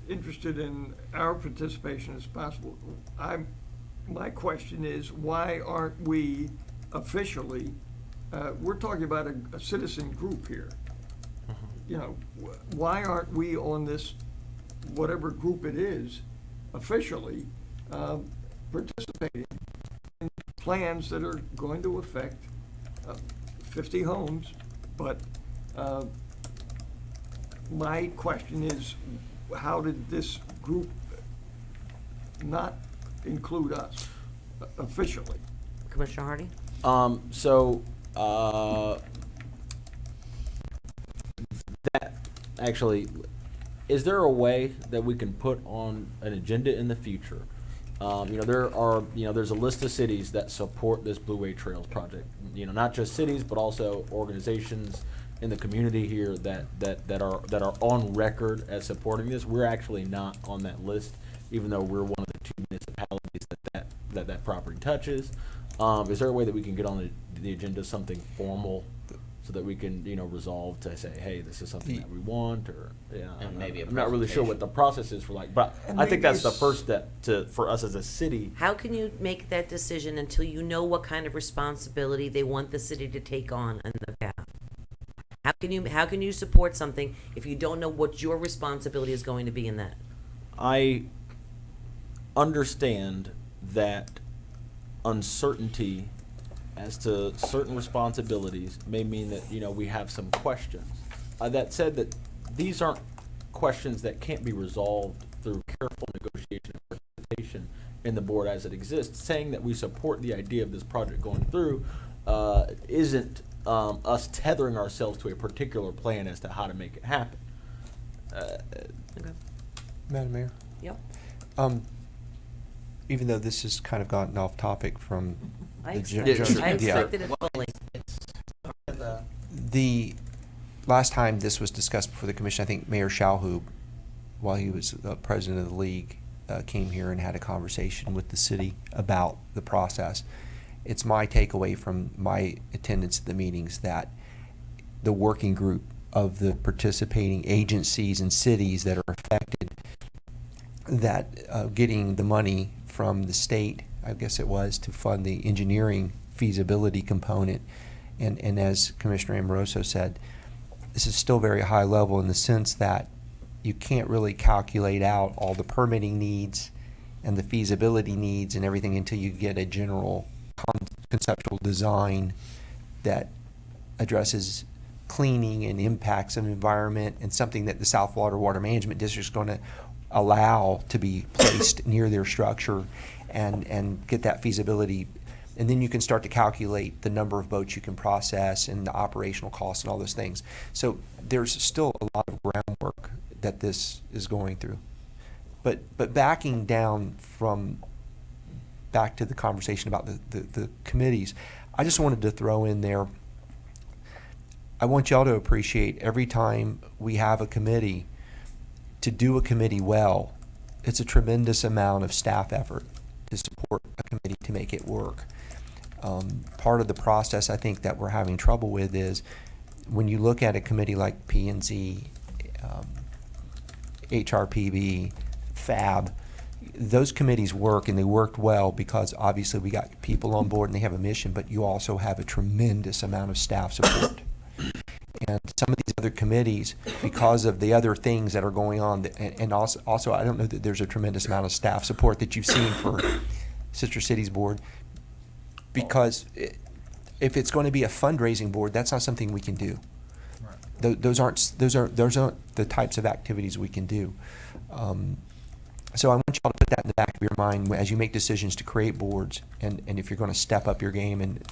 interested in our participation as possible. My question is, why aren't we officially, we're talking about a citizen group here. You know, why aren't we on this, whatever group it is, officially participating in plans that are going to affect 50 homes, but my question is, how did this group not include us officially? Commissioner Hardy? That actually, is there a way that we can put on an agenda in the future? There's a list of cities that support this Blue Way Trails project. Not just cities, but also organizations in the community here that are on record as supporting this. We're actually not on that list, even though we're one of the 2 municipalities that property touches. Is there a way that we can get on the agenda something formal so that we can, resolve to say, hey, this is something that we want, or And maybe a I'm not really sure what the process is for but And I think maybe that's the it's- first step for us as a city. How can you make that decision until you know what kind of responsibility they want the city to take on in the path? How can you support something if you don't know what your responsibility is going to be in that? I understand that uncertainty as to certain responsibilities may mean that, we have some questions. That said, that these aren't questions that can't be resolved through careful negotiation and participation in the board as it exists. Saying that we support the idea of this project going through isn't us tethering ourselves to a particular plan as to how to make it happen. Okay. Madam Mayor? Yep. Even though this has kind of gotten off topic from I the expected it fully. The last time this was discussed before the commission, I think Mayor Shalhoub, while he was president of the league, came here and had a conversation with the city about the process. It's my takeaway from my attendance at the meetings that the working group of the participating agencies and cities that are affected, that getting the money from the state, I guess it was, to fund the engineering feasibility component. And as Commissioner Amoroso said, this is still very high level in the sense that you can't really calculate out all the permitting needs and the feasibility needs and everything until you get a general conceptual design that addresses cleaning and impacts of environment, and something that the South Florida Water Management District is going to allow to be placed near their structure and get that feasibility. And then you can start to calculate the number of boats you can process and the operational costs and all those things. So there's still a lot of groundwork that this is going through. But backing down back to the conversation about the committees, I just wanted to throw in there, I want y'all to appreciate every time we have a committee, to do a committee well, it's a tremendous amount of staff effort to support a committee to make it work. Part of the process I think that we're having trouble with is when you look at a committee like P&Z, HRPB, FAB, those committees work, and they worked well because obviously we got people on board and they have a mission, but you also have a tremendous amount of staff support. And some of these other committees, because of the other things that are going on, and also I don't know that there's a tremendous amount of staff support that you've seen for Sister Cities Board, because if it's going to be a fundraising board, that's not something we can do. Right. Those aren't the types of activities we can do. So I want y'all to put that in the back of your mind as you make decisions to create boards, and if you're going to step up your game. And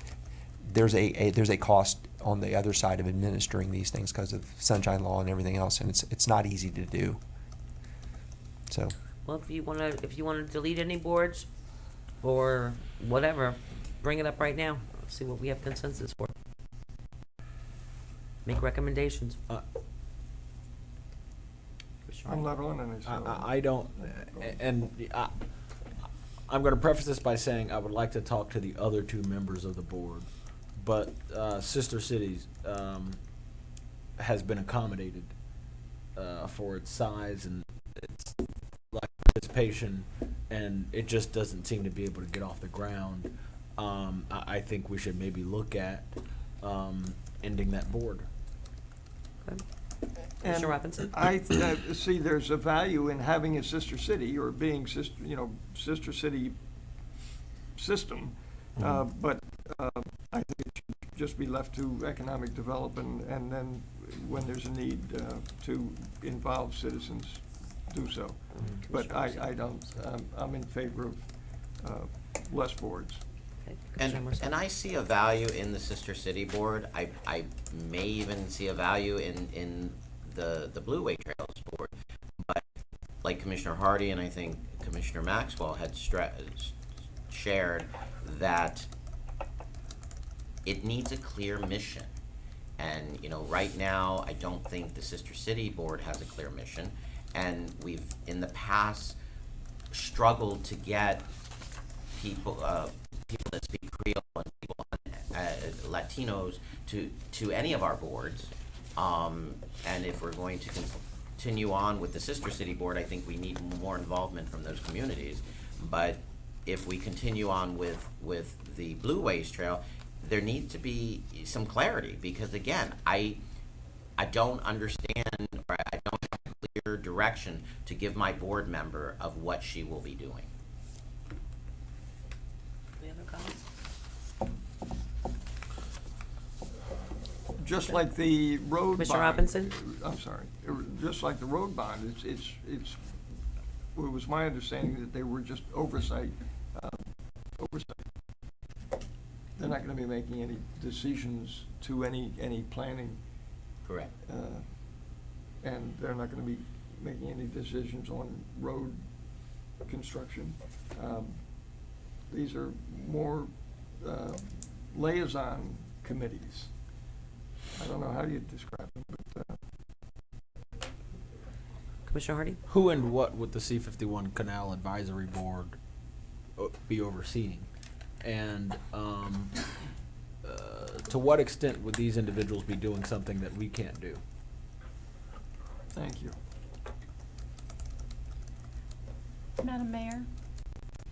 there's a cost on the other side of administering these things because of sunshine law and everything else, and it's not easy to do. So. Well, if you wanna delete any boards or whatever, bring it up right now. Let's see what we have consensus for. Make recommendations. I'm not on any. I don't, and I'm going to preface this by saying I would like to talk to the other two members of the board, but Sister Cities has been accommodated for its size and its lack of participation, and it just doesn't seem to be able to get off the ground. I think we should maybe look at ending that board. Okay. And Mr. Robinson? I see there's a value in having a sister city or being sister city system, but I think it should just be left to economic development, and then when there's a need to involve citizens, do so. But I don't, I'm in favor of less boards. Okay, Commissioner Marcel. And I see a value in the Sister City Board. I may even see a value in the Blue Way Trails Board. But like Commissioner Hardy and I think Commissioner Maxwell had shared, that it needs a clear mission. And, you know, right now, I don't think the Sister City Board has a clear mission. And we've, in the past, struggled to get people that speak Creole and people, Latinos to any of our boards. And if we're going to continue on with the Sister City Board, I think we need more involvement from those communities. But if we continue on with the Blue Ways Trail, there needs to be some clarity, because again, I don't understand, or I don't have a clear direction to give my board member of what she will be doing. Any other comments? Just like the road bond. Commissioner Robinson? I'm sorry. Just like the road bond, it was my understanding that they were just oversight. They're not going to be making any decisions to any planning. Correct. And they're not going to be making any decisions on road construction. These are more liaison committees. I don't know how you describe them, but Commissioner Hardy? Who and what would the C-51 Canal Advisory Board be overseeing? And to what extent would these individuals be doing something that we can't do? thank you. Madam Mayor,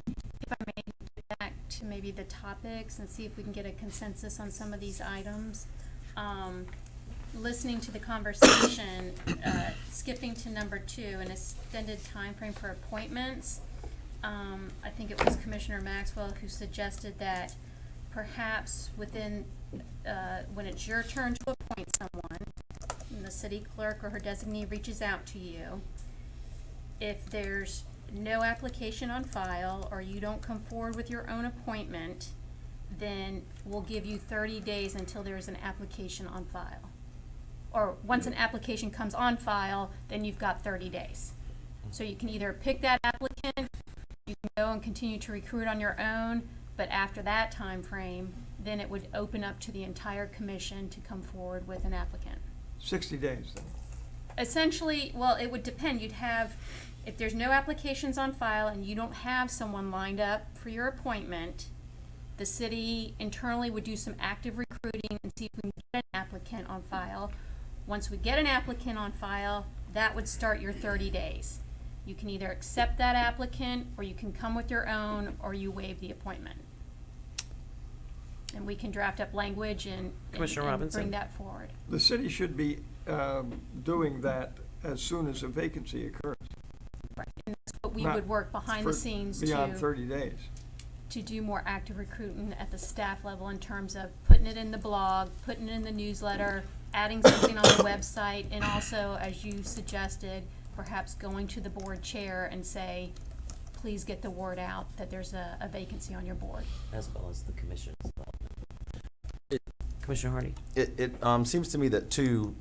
if I may get back to maybe the topics and see if we can get a consensus on some of these items. Listening to the conversation, skipping to number 2, an extended time frame for appointments. I think it was Commissioner Maxwell who suggested that perhaps within, when it's your turn to appoint someone, and the city clerk or her designee reaches out to you, if there's no application on file or you don't come forward with your own appointment, then we'll give you 30 days until there's an application on file. Or once an application comes on file, then you've got 30 days. So you can either pick that applicant, you can go and continue to recruit on your own, but after that time frame, then it would open up to the entire commission to come forward with an applicant. 60 days then. Essentially, well, it would depend. You'd have, if there's no applications on file and you don't have someone lined up for your appointment, the city internally would do some active recruiting and see if we can get an applicant on file. Once we get an applicant on file, that would start your 30 days. You can either accept that applicant, or you can come with your own, or you waive the appointment. And we can draft up language and Commissioner Robinson. bring that forward. The city should be doing that as soon as a vacancy occurs. Right. And that's what we Not would work behind the scenes beyond 30 days. to do more active recruiting at the staff level in terms of putting it in the blog, putting it in the newsletter, adding something on the website, and also, as you suggested, perhaps going to the board chair and say, please get the word out that there's a vacancy on your board. As well as the commission. Commissioner Hardy? It seems to me that two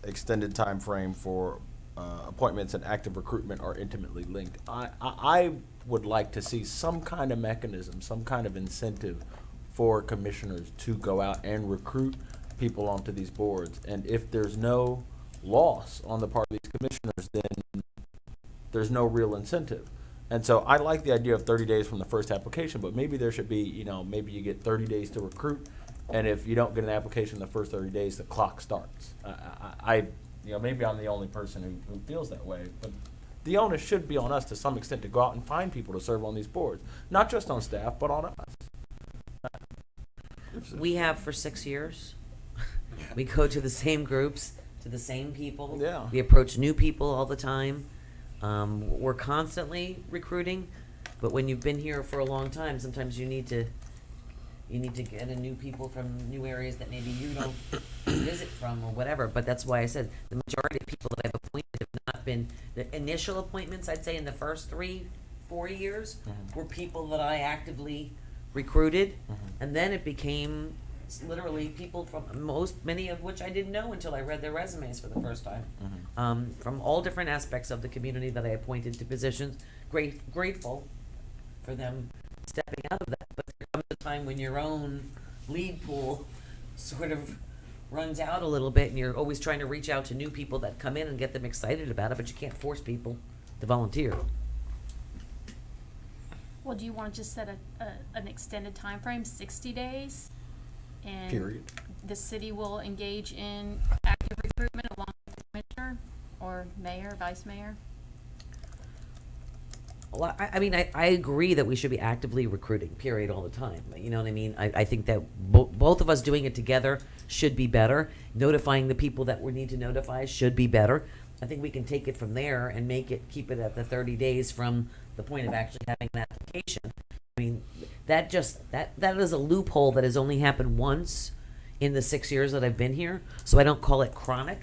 extended time frame for appointments and active recruitment are intimately linked. I would like to see some kind of mechanism, some kind of incentive for commissioners to go out and recruit people onto these boards. And if there's no loss on the part of these commissioners, then there's no real incentive. And so I like the idea of 30 days from the first application, but maybe there should be, maybe you get 30 days to recruit, and if you don't get an application in the first 30 days, the clock starts. Maybe I'm the only person who feels that way, but the onus should be on us to some extent to go out and find people to serve on these boards, not just on staff, but on us. We have for 6 years. We go to the same groups, to the same people. Yeah. We approach new people all the time. We're constantly recruiting, but when you've been here for a long time, sometimes you need to, you need to get in new people from new areas that maybe you don't visit from or whatever. But that's why I said the majority of people that I've appointed have not been, the initial appointments, I'd say in the first 3-4 years, were people that I actively recruited. And then it became literally people from many of which I didn't know until I read their resumes for the first time. From all different aspects of the community that I appointed to positions. Grateful for them stepping out of that, but there comes a time when your own lead pool sort of runs out a little bit, and you're always trying to reach out to new people that come in and get them excited about it, but you can't force people to volunteer. Well, do you want to just set an extended time frame, 60 days? And Period. the city will engage in active recruitment along with the commissioner or mayor, vice mayor? Well, I agree that we should be actively recruiting, period, all the time. You know what I mean? I think that both of us doing it together should be better. Notifying the people that we need to notify should be better. I think we can take it from there and keep it at the 30 days from the point of actually having an application. I mean, that is a loophole that has only happened once in the 6 years that I've been here, so I don't call it chronic.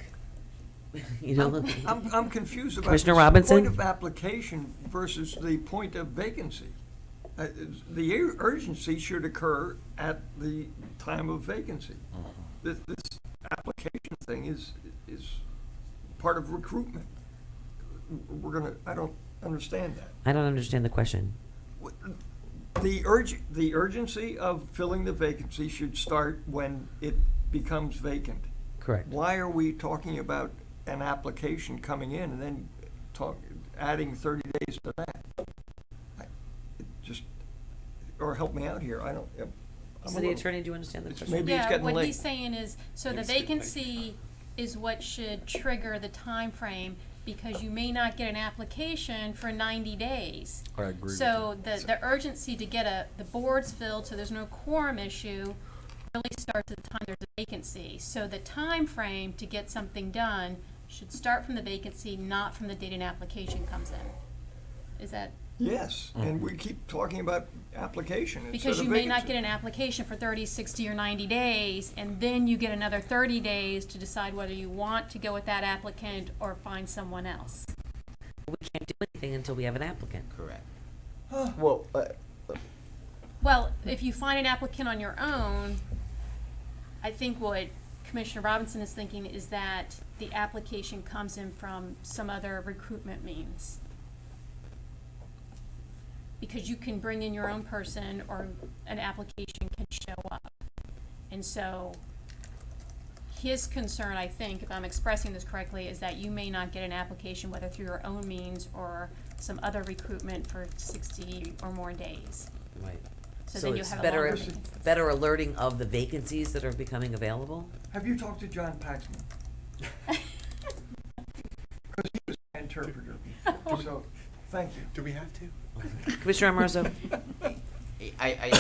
You know, I'm confused about Commissioner the Robinson? point of application versus the point of vacancy. The urgency should occur at the time of vacancy. This application thing is part of recruitment. I don't understand that. I don't understand the question. The urgency of filling the vacancy should start when it becomes vacant. Correct. Why are we talking about an application coming in and then adding 30 days to that? Or help me out here. City Attorney, do you understand the question? Maybe it's getting what late. he's saying is, so the vacancy is what should trigger the time frame, because you may not get an application for 90 days. I agree. So the urgency to get the boards filled so there's no quorum issue really starts at the time there's a vacancy. So the time frame to get something done should start from the vacancy, not from the date an application comes in. Is that? Yes, and we keep talking about application instead Because of you may not vacancy. get an application for 30, 60, or 90 days, and then you get another 30 days to decide whether you want to go with that applicant or find someone else. We can't do anything until we have an applicant. Correct. Well, Well, if you find an applicant on your own, I think what Commissioner Robinson is thinking is that the application comes in from some other recruitment means. Because you can bring in your own person or an application can show up. And so his concern, I think, if I'm expressing this correctly, is that you may not get an application whether through your own means or some other recruitment for 60 or more days. Right. So then you it's have a better, longer vacancy. better alerting of the vacancies that are becoming available? Have you talked to John Paxman? Because he was my interpreter. So, thank you. Do we have to? Commissioner Amoroso? I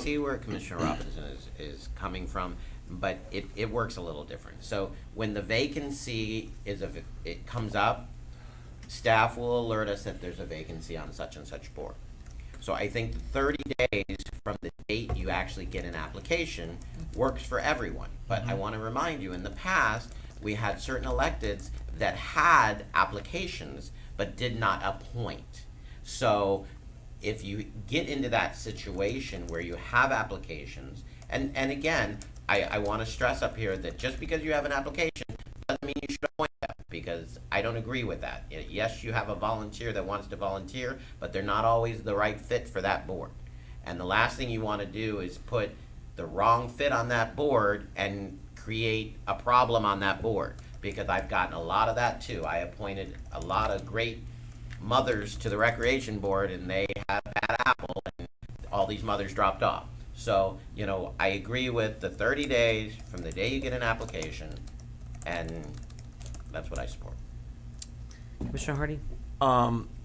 see where Commissioner Robinson is coming from, but it works a little different. So when the vacancy it comes up, staff will alert us that there's a vacancy on such and such board. So I think the 30 days from the date you actually get an application works for everyone. But I want to remind you, in the past, we had certain electeds that had applications but did not appoint. So if you get into that situation where you have applications, and again, I want to stress up here that just because you have an application doesn't mean you should appoint them, because I don't agree with that. Yes, you have a volunteer that wants to volunteer, but they're not always the right fit for that board. And the last thing you want to do is put the wrong fit on that board and create a problem on that board, because I've gotten a lot of that too. I appointed a lot of great mothers to the recreation board, and they had a bad apple, and all these mothers dropped off. So, I agree with the 30 days from the day you get an application, and that's what I support. Commissioner Hardy?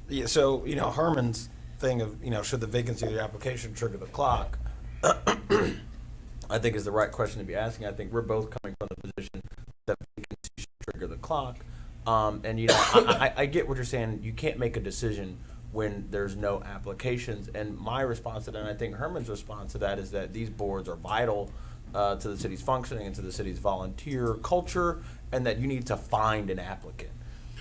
Yeah, so, Herman's thing of, should the vacancy of the application trigger the clock, I think is the right question to be asking. I think we're both coming from the position that vacancy should trigger the clock. And, I get what you're saying. You can't make a decision when there's no applications. And my response to that, and I think Herman's response to that, is that these boards are vital to the city's functioning and to the city's volunteer culture, and that you need to find an applicant.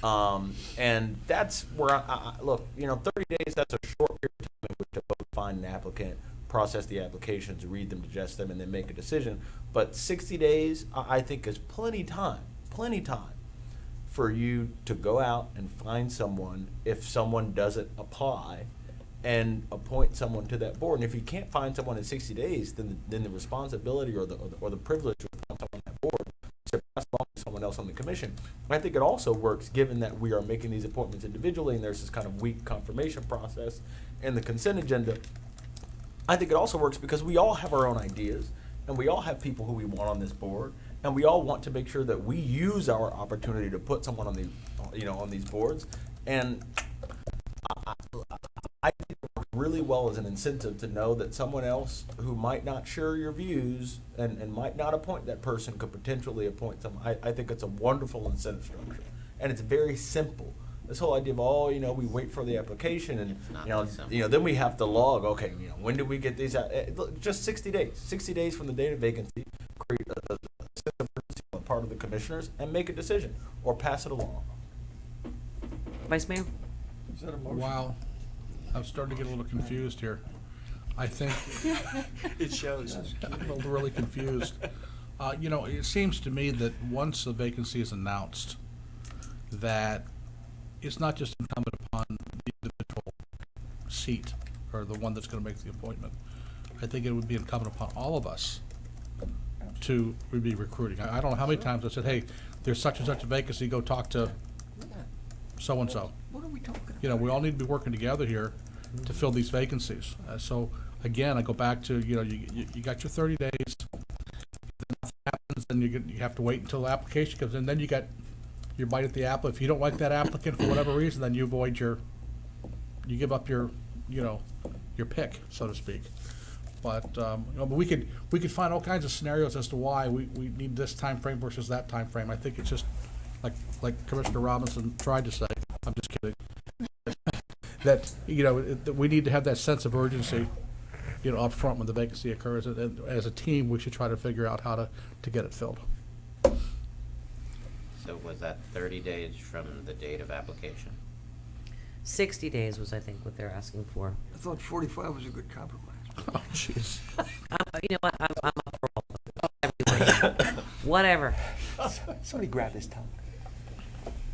And that's where I look, 30 days, that's a short period of time in which to both find an applicant, process the applications, read them, digest them, and then make a decision. But 60 days, I think, is plenty time for you to go out and find someone if someone doesn't apply, and appoint someone to that board. And if you can't find someone in 60 days, then the responsibility or the privilege of someone on that board is pass along to someone else on the commission. I think it also works, given that we are making these appointments individually and there's this kind of weak confirmation process in the consent agenda. I think it also works because we all have our own ideas, and we all have people who we want on this board, and we all want to make sure that we use our opportunity to put someone on on these boards. And I think it works really well as an incentive to know that someone else who might not share your views and might not appoint that person could potentially appoint someone. I think it's a wonderful incentive structure, and it's very simple. This whole idea of, we wait for the application, and then we have to log. Okay, when did we get these out? Look, just 60 days. 60 days from the date of vacancy. Create a sense of urgency on the part of the commissioners and make a decision or pass it along. Vice Mayor? Is that a motion? Wow, I'm starting to get a little confused here. I think. It shows. I'm a little really confused. It seems to me that once a vacancy is announced, that it's not just incumbent upon the individual seat or the one that's going to make the appointment. I think it would be incumbent upon all of us to be recruiting. I don't know how many times I said, hey, there's such and such a vacancy, go talk to so-and-so. What are we talking about? We all need to be working together here to fill these vacancies. So again, I go back to, you got your 30 days, then nothing happens, then you have to wait until the application comes in, then you got your bite at the apple. If you don't like that applicant for whatever reason, then you give up your pick, so to speak. But but we could find all kinds of scenarios as to why we need this time frame versus that time frame. I think it's just like Commissioner Robinson tried to say. I'm just kidding. That that we need to have that sense of urgency, up front when the vacancy occurs. And as a team, we should try to figure out how to get it filled. So was that 30 days from the date of application? 60 days was, I think, what they're asking for. I thought 45 was a good compromise. Oh, jeez. You know what? I'm up for all of it. Whatever. Somebody grab his tongue.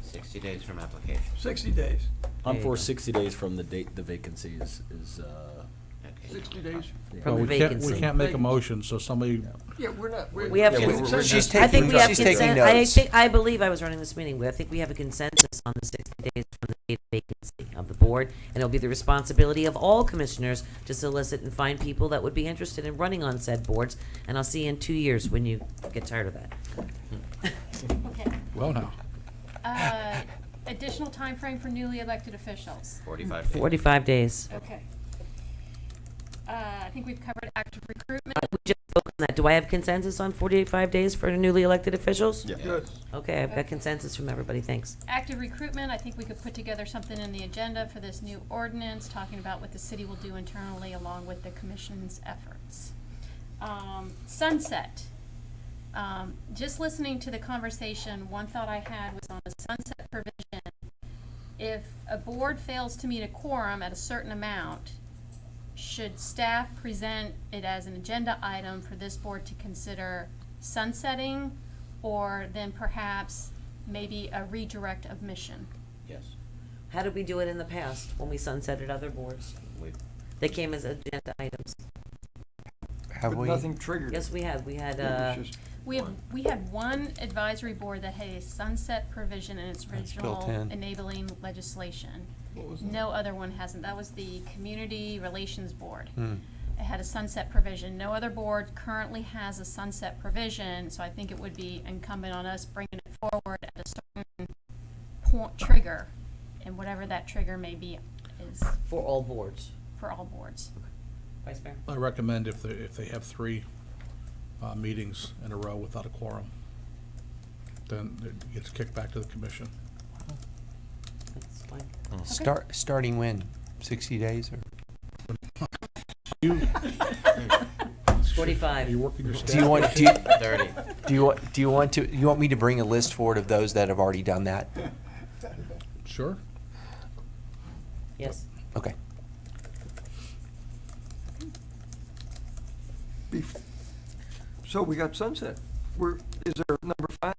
60 days from application. 60 days. I'm for 60 days from the date the vacancy is Okay. 60 days. From the vacancy. We can't make a motion, so somebody. Yeah, we're not. We have. Yeah, cons- she's I think we have she's taking consent. notes. I believe I was running this meeting. I think we have a consensus on the 60 days from the date of vacancy of the board, and it'll be the responsibility of all commissioners to solicit and find people that would be interested in running on said boards. And I'll see you in 2 years when you get tired of that. Okay. Well, now. Additional time frame for newly elected officials. 45 days. 45 days. Okay. I think we've covered active recruitment. We just spoke on that. Do I have consensus on 45 days for newly elected officials? Yeah. Good. Okay, I've got consensus from everybody. Thanks. Active recruitment, I think we could put together something in the agenda for this new ordinance, talking about what the city will do internally along with the commission's efforts. Sunset. Just listening to the conversation, one thought I had was on the sunset provision. If a board fails to meet a quorum at a certain amount, should staff present it as an agenda item for this board to consider sunsetting, or then perhaps maybe a redirect of mission? Yes. How did we do it in the past when we sunsetted other boards? We They came as agenda items. Have But we? nothing triggered. Yes, we had. We had, It was just We had one advisory board that had a sunset provision in its built original in. enabling legislation. What was that? No other one hasn't. That was the Community Relations Board. Hmm. It had a sunset provision. No other board currently has a sunset provision, so I think it would be incumbent on us bringing it forward at a certain point trigger, and whatever that trigger may be is for all boards. for all boards. Vice Mayor? I recommend if they have 3 meetings in a row without a quorum, then it gets kicked back to the commission. That's fine. Starting when? 60 days or? You, 45. you working your staff? Do you want, 30. do you want me to bring a list forward of those that have already done that? Sure. Yes. Okay. So we got Sunset. Is there a number 5?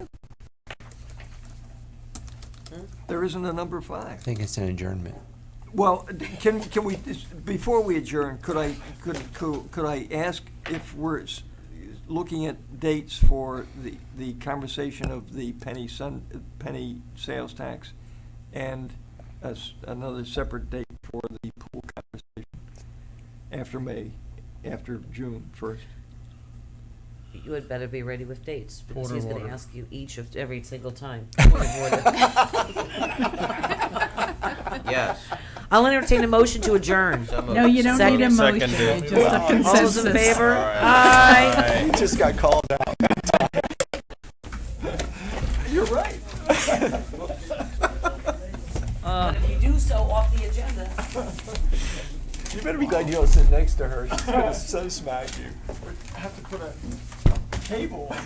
There isn't a number 5. I think it's an adjournment. Well, can we, before we adjourn, could I ask if we're looking at dates for the conversation of the penny sales tax and another separate date for the pool conversation after June 1st? You had better be ready with dates, because Point he's of gonna order. ask you each of every single time. Point of order. Yes. I'll entertain a motion to adjourn. So moved. No, you don't need a Second. motion, Seconded. just a consensus. All those in favor? All right. Aye. You just got called out. You're right. If you do so off the agenda. You better be glad you don't sit next to her. She's gonna so smack you. I have to put a cable on.